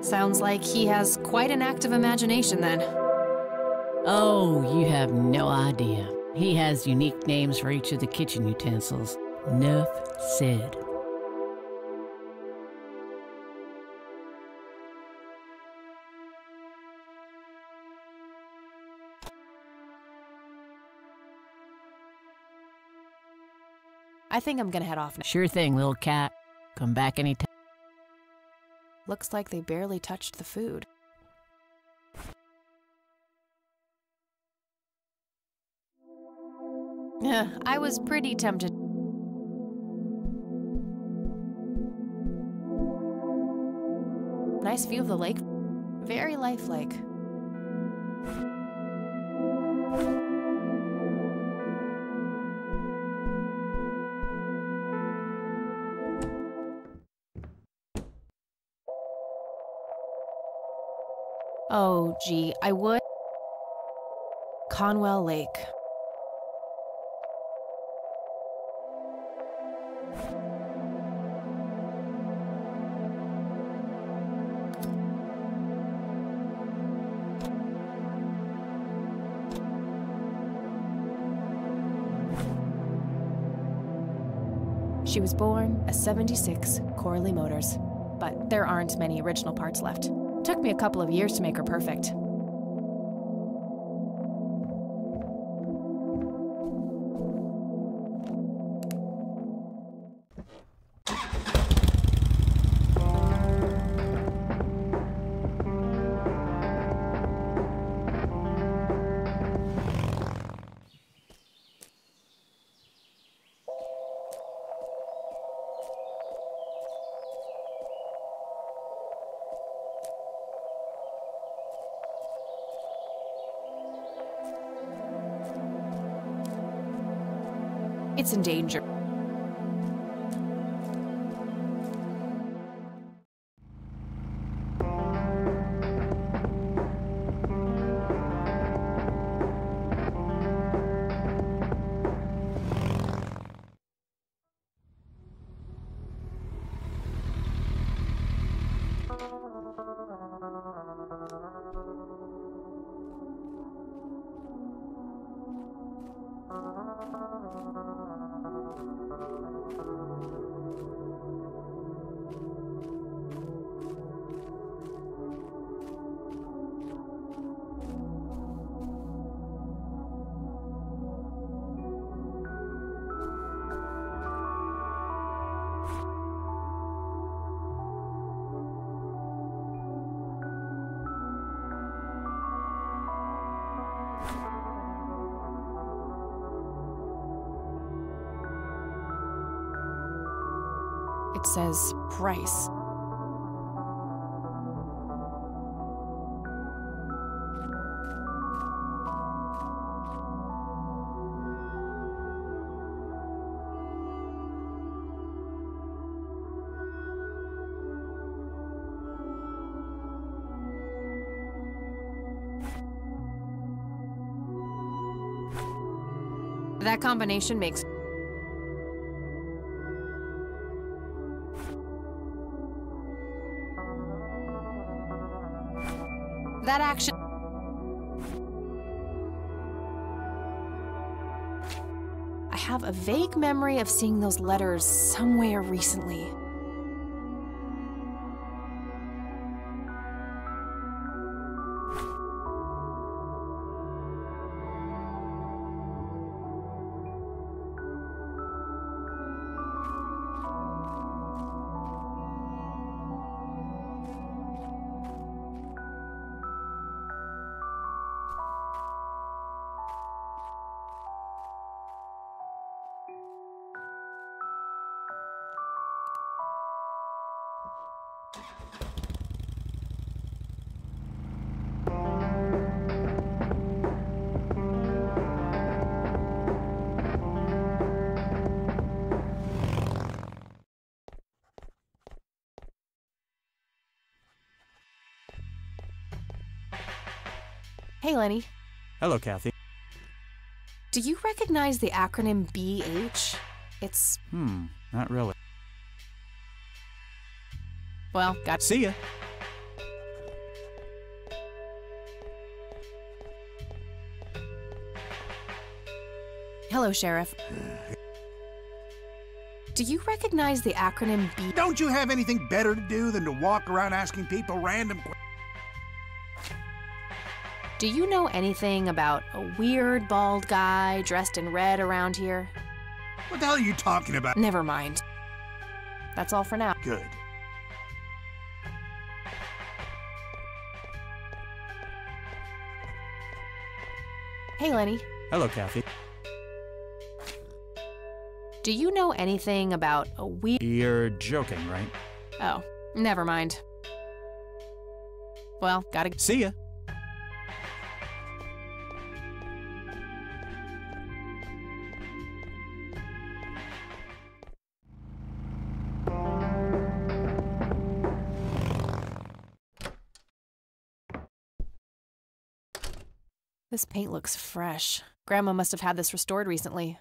Sounds like he has quite an active imagination then. Oh, you have no idea. He has unique names for each of the kitchen utensils. Enough said. I think I'm gonna head off now. Sure thing, little cat. Come back anytime. Looks like they barely touched the food. I was pretty tempted. Nice view of the lake. Very lifelike. Oh, gee, I would. Conwell Lake. She was born a 76 Corley Motors, but there aren't many original parts left. Took me a couple of years to make her perfect. It's in danger. It says price. That combination makes that action. I have a vague memory of seeing those letters somewhere recently. Hey, Lenny. Hello, Kathy. Do you recognize the acronym BH? It's... not really. Well, See ya. Hello, Sheriff. Do you recognize the acronym B? Don't you have anything better to do than to walk around asking people random questions? Do you know anything about a weird bald guy dressed in red around here? What the hell are you talking about? Never mind. That's all for now. Good. Hey, Lenny. Hello, Kathy. Do you know anything about a weird... You're joking, right? Oh, never mind. Well, gotta... See ya. This paint looks fresh. Grandma must have had this restored recently.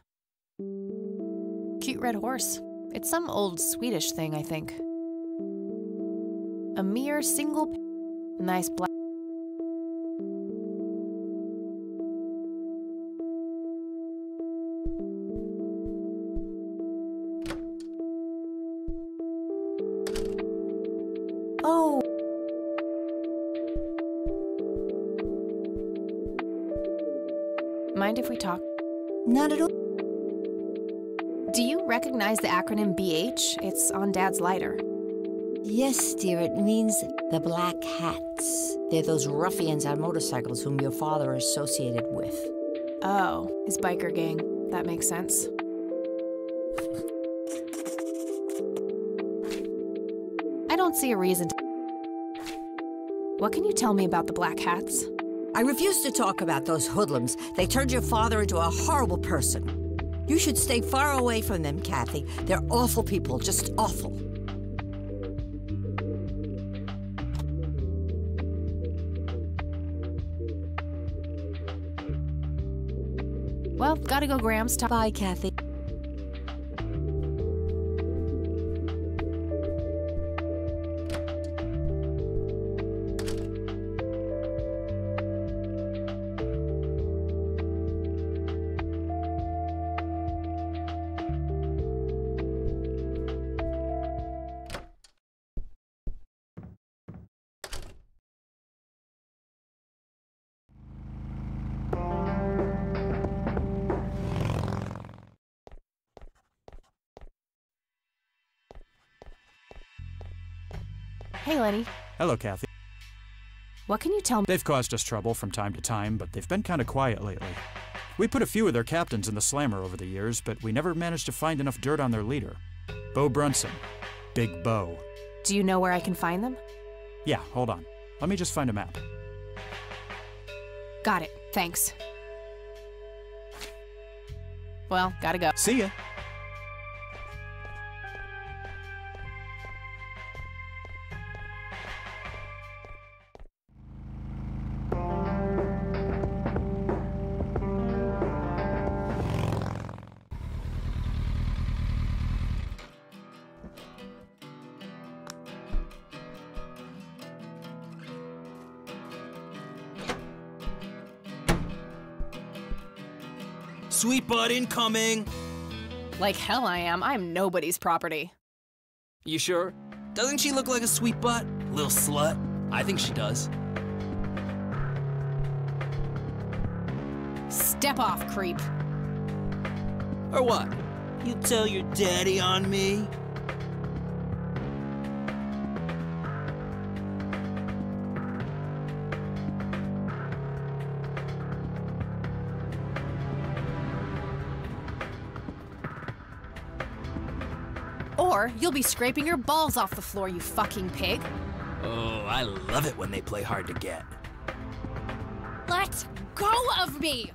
Cute red horse. It's some old Swedish thing, I think. A mere single... Nice black... Oh! Mind if we talk? Not at all. Do you recognize the acronym BH? It's on Dad's lighter. Yes, dear, it means the Black Hats. They're those ruffians on motorcycles whom your father is associated with. Oh, his biker gang. That makes sense. I don't see a reason to... What can you tell me about the Black Hats? I refuse to talk about those hoodlums. They turned your father into a horrible person. You should stay far away from them, Kathy. They're awful people, just awful. Well, gotta go, Grams. Bye, Kathy. Hey, Lenny. Hello, Kathy. What can you tell me? They've caused us trouble from time to time, but they've been kind of quiet lately. We put a few of their captains in the slammer over the years, but we never managed to find enough dirt on their leader. Bo Brunson. Big Bo. Do you know where I can find them? Yeah, hold on. Let me just find a map. Got it. Thanks. Well, gotta go. See ya. Sweet butt incoming! Like hell I am. I'm nobody's property. You sure? Doesn't she look like a sweet butt? Little slut? I think she does. Step off, creep. Or what? You tell your daddy on me? Or you'll be scraping your balls off the floor, you fucking pig. Oh, I love it when they play hard to get. Let go of me!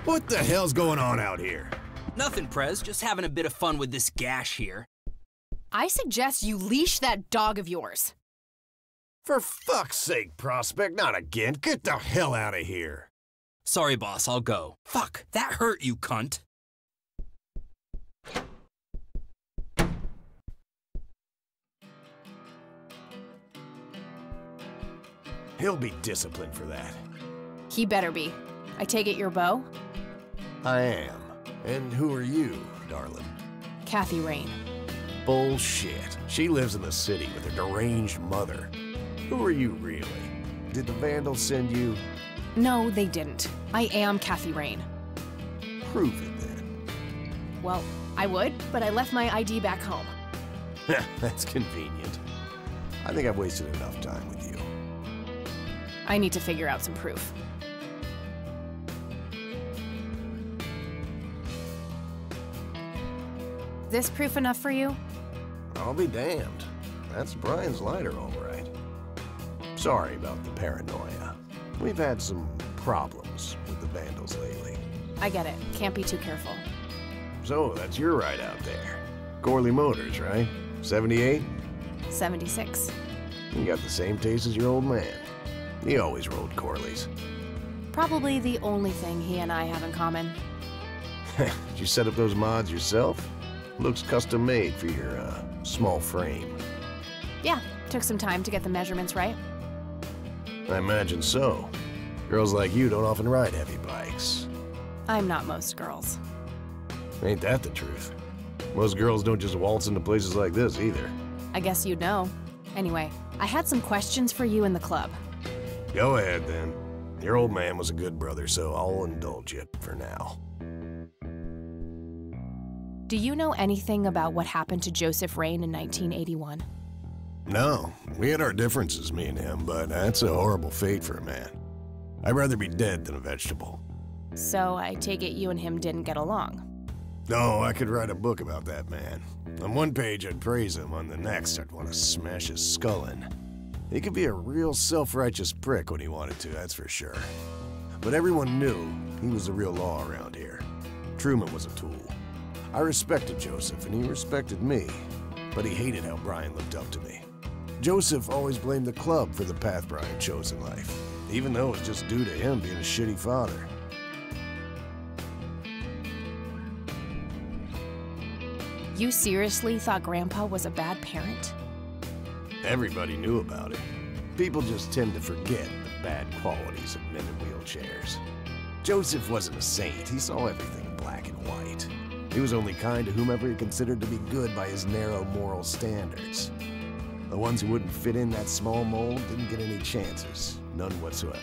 What the hell's going on out here? Nothing, Prez. Just having a bit of fun with this gash here. I suggest you leash that dog of yours. For fuck's sake, Prospect, not again. Get the hell out of here. Sorry, boss, I'll go. Fuck, that hurt, you cunt. He'll be disciplined for that. He better be. I take it you're Bo? I am. And who are you, darling? Kathy Rain. Bullshit. She lives in the city with her deranged mother. Who are you, really? Did the Vandals send you? No, they didn't. I am Kathy Rain. Prove it, then. Well, I would, but I left my ID back home. That's convenient. I think I've wasted enough time with you. I need to figure out some proof. This proof enough for you? I'll be damned. That's Brian's lighter, all right. Sorry about the paranoia. We've had some problems with the Vandals lately. I get it. Can't be too careful. So, that's your ride out there. Corley Motors, right? 78? 76. You got the same taste as your old man. He always rode Corleys. Probably the only thing he and I have in common. Did you set up those mods yourself? Looks custom made for your, small frame. Yeah, took some time to get the measurements right. I imagine so. Girls like you don't often ride heavy bikes. I'm not most girls. Ain't that the truth? Most girls don't just waltz into places like this, either. I guess you'd know. Anyway, I had some questions for you in the club. Go ahead, then. Your old man was a good brother, so I'll indulge you for now. Do you know anything about what happened to Joseph Rain in 1981? No, we had our differences, me and him, but that's a horrible fate for a man. I'd rather be dead than a vegetable. So I take it you and him didn't get along. No, I could write a book about that man. On one page, I'd praise him. On the next, I'd want to smash his skull in. He could be a real self-righteous prick when he wanted to, that's for sure. But everyone knew he was the real law around here. Truman was a tool. I respected Joseph, and he respected me, but he hated how Brian looked up to me. Joseph always blamed the club for the path Brian chose in life, even though it was just due to him being a shitty father. You seriously thought Grandpa was a bad parent? Everybody knew about it. People just tend to forget the bad qualities of men in wheelchairs. Joseph wasn't a saint. He saw everything in black and white. He was only kind to whomever he considered to be good by his narrow moral standards. The ones who wouldn't fit in that small mold didn't get any chances. None whatsoever.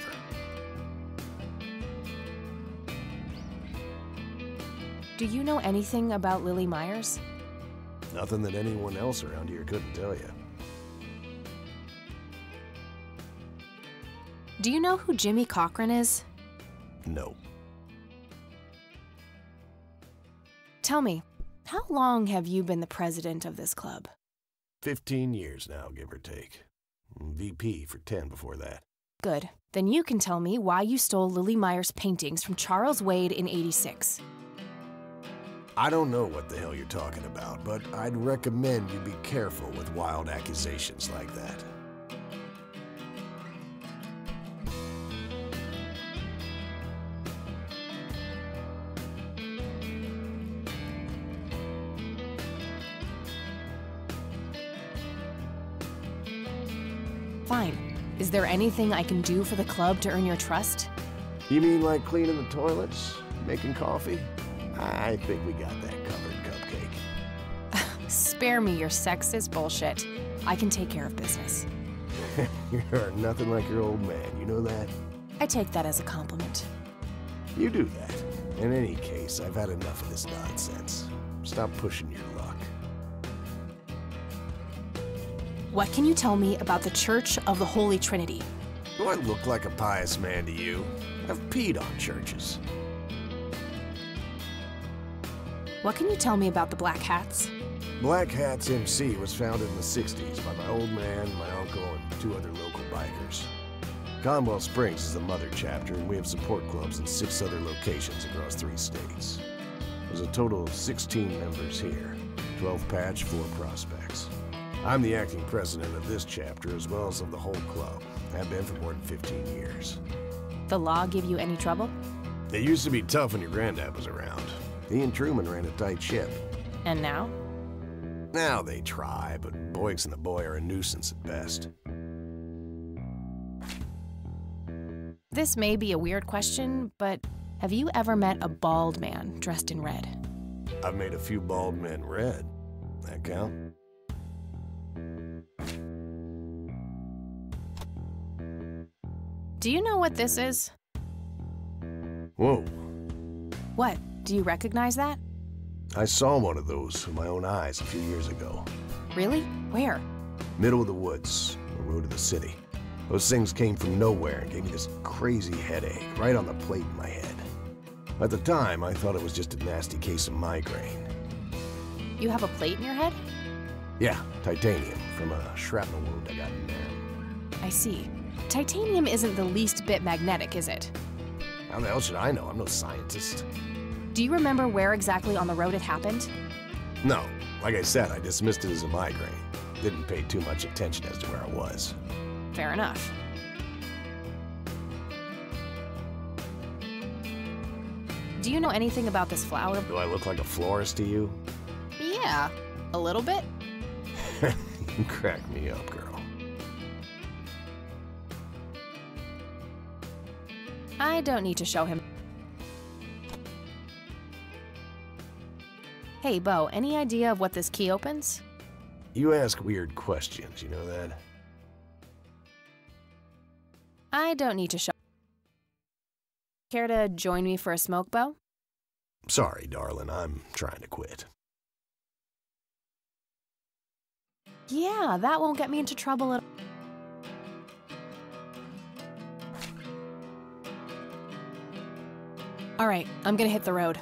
Do you know anything about Lily Myers? Nothing that anyone else around here couldn't tell you. Do you know who Jimmy Cochran is? No. Tell me, how long have you been the president of this club? 15 years now, give or take. VP for 10 before that. Good. Then you can tell me why you stole Lily Myers' paintings from Charles Wade in '86. I don't know what the hell you're talking about, but I'd recommend you be careful with wild accusations like that. Fine. Is there anything I can do for the club to earn your trust? You mean like cleaning the toilets? Making coffee? I think we got that covered, Cupcake. Spare me your sexist bullshit. I can take care of business. You're nothing like your old man, you know that? I take that as a compliment. You do that. In any case, I've had enough of this nonsense. Stop pushing your luck. What can you tell me about the Church of the Holy Trinity? Do I look like a pious man to you? I've peed on churches. What can you tell me about the Black Hats? Black Hats MC was founded in the 60s by my old man, my uncle, and 2 other local bikers. Conwell Springs is the mother chapter, and we have support clubs in 6 other locations across 3 states. There's a total of 16 members here. 12 patch, 4 prospects. I'm the acting president of this chapter as well as of the whole club. I've been for more than 15 years. The law give you any trouble? It used to be tough when your granddad was around. He and Truman ran a tight ship. And now? Now they try, but Boyks and the boy are a nuisance at best. This may be a weird question, but have you ever met a bald man dressed in red? I've made a few bald men red. That count? Do you know what this is? Whoa. What? Do you recognize that? I saw one of those with my own eyes a few years ago. Really? Where? Middle of the woods, the road to the city. Those things came from nowhere and gave me this crazy headache right on the plate in my head. At the time, I thought it was just a nasty case of migraine. You have a plate in your head? Yeah, titanium from a shrapnel wound I got in there. I see. Titanium isn't the least bit magnetic, is it? How the hell should I know? I'm no scientist. Do you remember where exactly on the road it happened? No. Like I said, I dismissed it as a migraine. Didn't pay too much attention as to where I was. Fair enough. Do you know anything about this flower? Do I look like a florist to you? Yeah, a little bit. You crack me up, girl. I don't need to show him. Hey, Bo, any idea of what this key opens? You ask weird questions, you know that? I don't need to show. Care to join me for a smoke, Bo? Sorry, darling, I'm trying to quit. Yeah, that won't get me into trouble at all. All right, I'm gonna hit the road.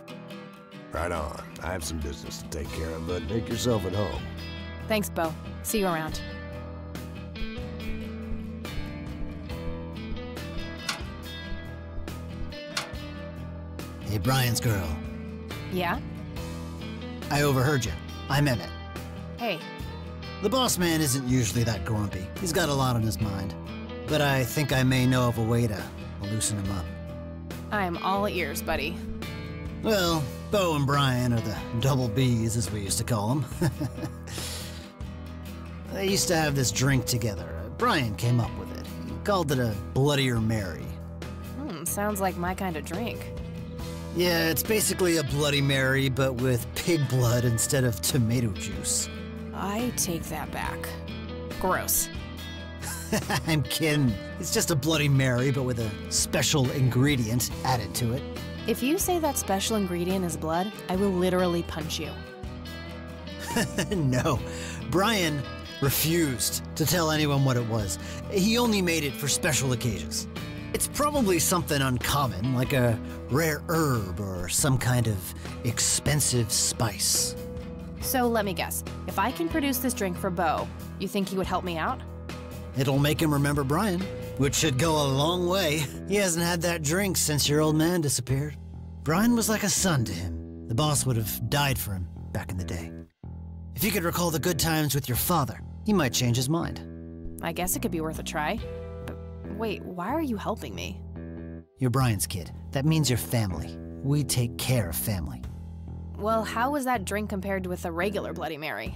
Right on. I have some business to take care of, but make yourself at home. Thanks, Bo. See you around. Hey, Brian's girl. Yeah? I overheard you. I'm Emmett. Hey. The boss man isn't usually that grumpy. He's got a lot on his mind. But I think I may know of a way to loosen him up. I'm all ears, buddy. Well, Bo and Brian are the double Bs, as we used to call them. They used to have this drink together. Brian came up with it. He called it a Bloodier Mary. Sounds like my kind of drink. Yeah, it's basically a Bloody Mary, but with pig blood instead of tomato juice. I take that back. Gross. I'm kidding. It's just a Bloody Mary, but with a special ingredient added to it. If you say that special ingredient is blood, I will literally punch you. No. Brian refused to tell anyone what it was. He only made it for special occasions. It's probably something uncommon, like a rare herb or some kind of expensive spice. So let me guess. If I can produce this drink for Bo, you think he would help me out? It'll make him remember Brian, which should go a long way. He hasn't had that drink since your old man disappeared. Brian was like a son to him. The boss would have died for him back in the day. If you could recall the good times with your father, he might change his mind. I guess it could be worth a try. But wait, why are you helping me? You're Brian's kid. That means you're family. We take care of family. Well, how was that drink compared with a regular Bloody Mary?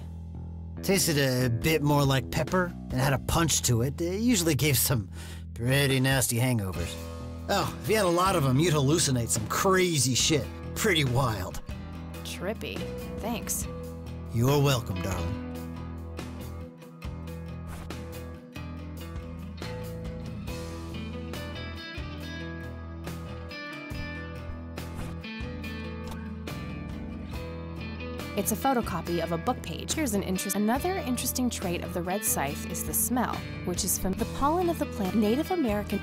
Tasted a bit more like pepper and had a punch to it. It usually gave some pretty nasty hangovers. Oh, if you had a lot of them, you'd hallucinate some crazy shit. Pretty wild. Trippy. Thanks. You're welcome, darling. It's a photocopy of a book page. Here's Another interesting trait of the red scythe is the smell, which is from the pollen of the plant Native American.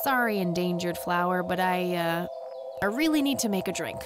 Sorry, endangered flower, but I really need to make a drink.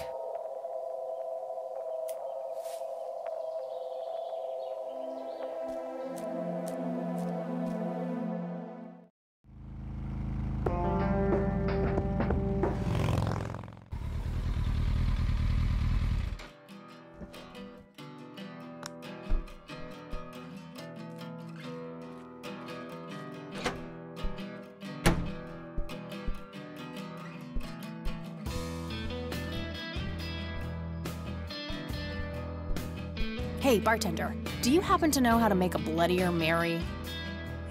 Hey, bartender, do you happen to know how to make a Bloodier Mary?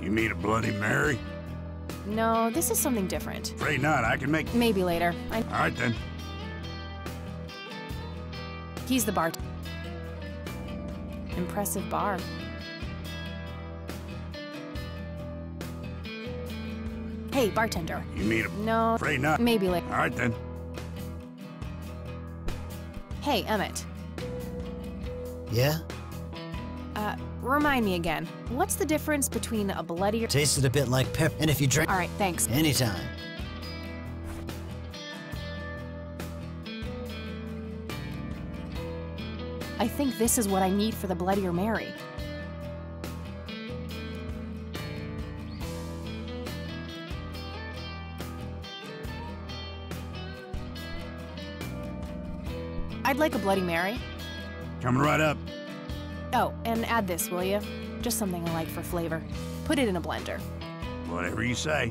You mean a Bloody Mary? No, this is something different. Afraid not. I can make... Maybe later. All right, then. He's the bart. Impressive bar. Hey, bartender. You mean a... No. Afraid not. Maybe later. All right, then. Hey, Emmett. Yeah? Remind me again. What's the difference between a Bloodier... Tasted a bit like pepper, and if you drink... All right, thanks. Anytime. I think this is what I need for the Bloodier Mary. I'd like a Bloody Mary. Coming right up. Oh, and add this, will you? Just something I like for flavor. Put it in a blender. Whatever you say.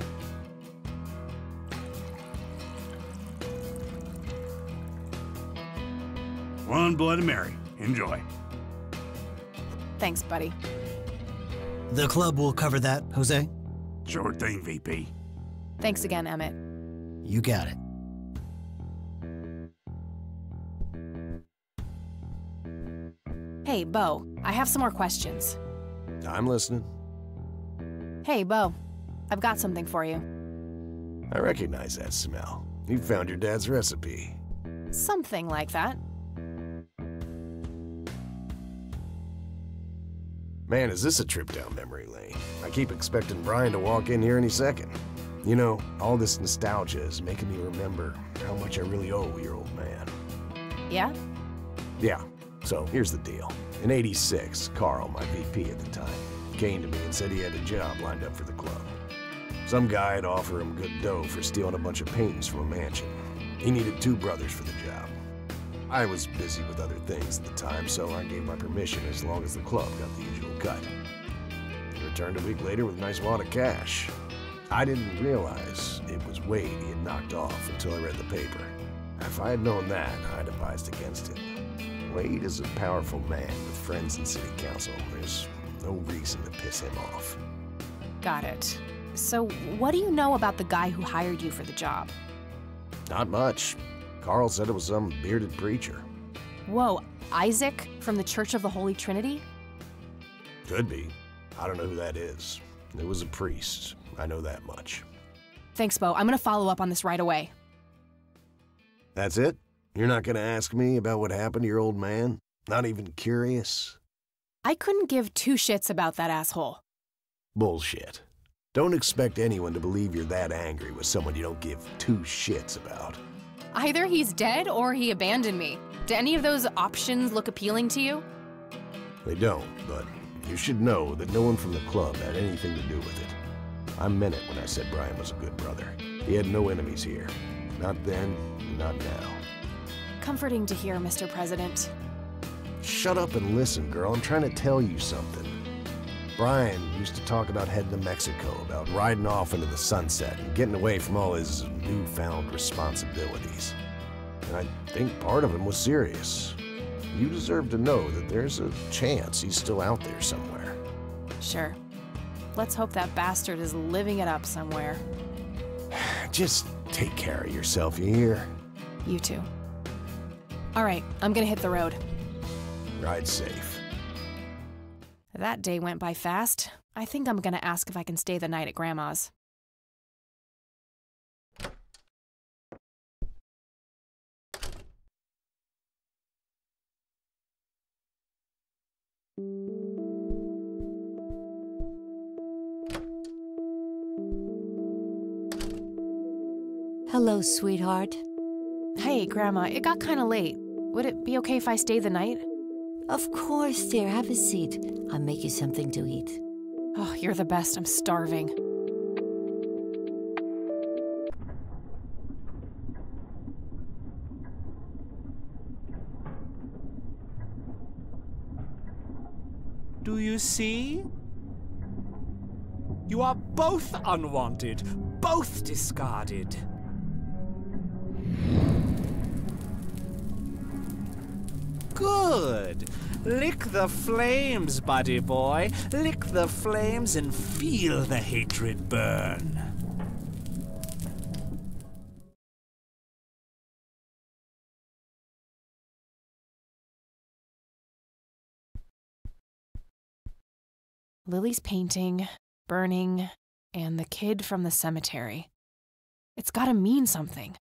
One Bloody Mary. Enjoy. Thanks, buddy. The club will cover that, Jose? Sure thing, VP. Thanks again, Emmett. You got it. Hey, Bo, I have some more questions. I'm listening. Hey, Bo, I've got something for you. I recognize that smell. You found your dad's recipe. Something like that. Man, is this a trip down memory lane? I keep expecting Brian to walk in here any second. You know, all this nostalgia is making me remember how much I really owe your old man. Yeah? Yeah, so here's the deal. In '86, Carl, my VP at the time, came to me and said he had a job lined up for the club. Some guy had offered him good dough for stealing a bunch of paintings from a mansion. He needed 2 brothers for the job. I was busy with other things at the time, so I gave my permission as long as the club got the usual cut. He returned a week later with a nice wad of cash. I didn't realize it was Wade he had knocked off until I read the paper. If I had known that, I'd advised against it. Wade is a powerful man with friends in city council. There's no reason to piss him off. Got it. So, what do you know about the guy who hired you for the job? Not much. Carl said it was some bearded preacher. Whoa, Isaac from the Church of the Holy Trinity? Could be. I don't know who that is. It was a priest. I know that much. Thanks, Bo. I'm gonna follow up on this right away. That's it? You're not gonna ask me about what happened to your old man? Not even curious? I couldn't give 2 shits about that asshole. Bullshit. Don't expect anyone to believe you're that angry with someone you don't give 2 shits about. Either he's dead or he abandoned me. Do any of those options look appealing to you? They don't, but you should know that no one from the club had anything to do with it. I meant it when I said Brian was a good brother. He had no enemies here. Not then, not now. Comforting to hear, Mr. President. Shut up and listen, girl. I'm trying to tell you something. Brian used to talk about heading to Mexico, about riding off into the sunset and getting away from all his newfound responsibilities. And I think part of him was serious. You deserve to know that there's a chance he's still out there somewhere. Sure. Let's hope that bastard is living it up somewhere. Just take care of yourself, you hear? You too. All right, I'm gonna hit the road. Ride safe. That day went by fast. I think I'm gonna ask if I can stay the night at Grandma's. Hello, sweetheart. Hey, Grandma, it got kind of late. Would it be okay if I stay the night? Of course, dear. Have a seat. I'll make you something to eat. Oh, you're the best. I'm starving. Do you see? You are both unwanted, both discarded. Good. Lick the flames, buddy boy. Lick the flames and feel the hatred burn. Lily's painting, burning, and the kid from the cemetery. It's gotta mean something.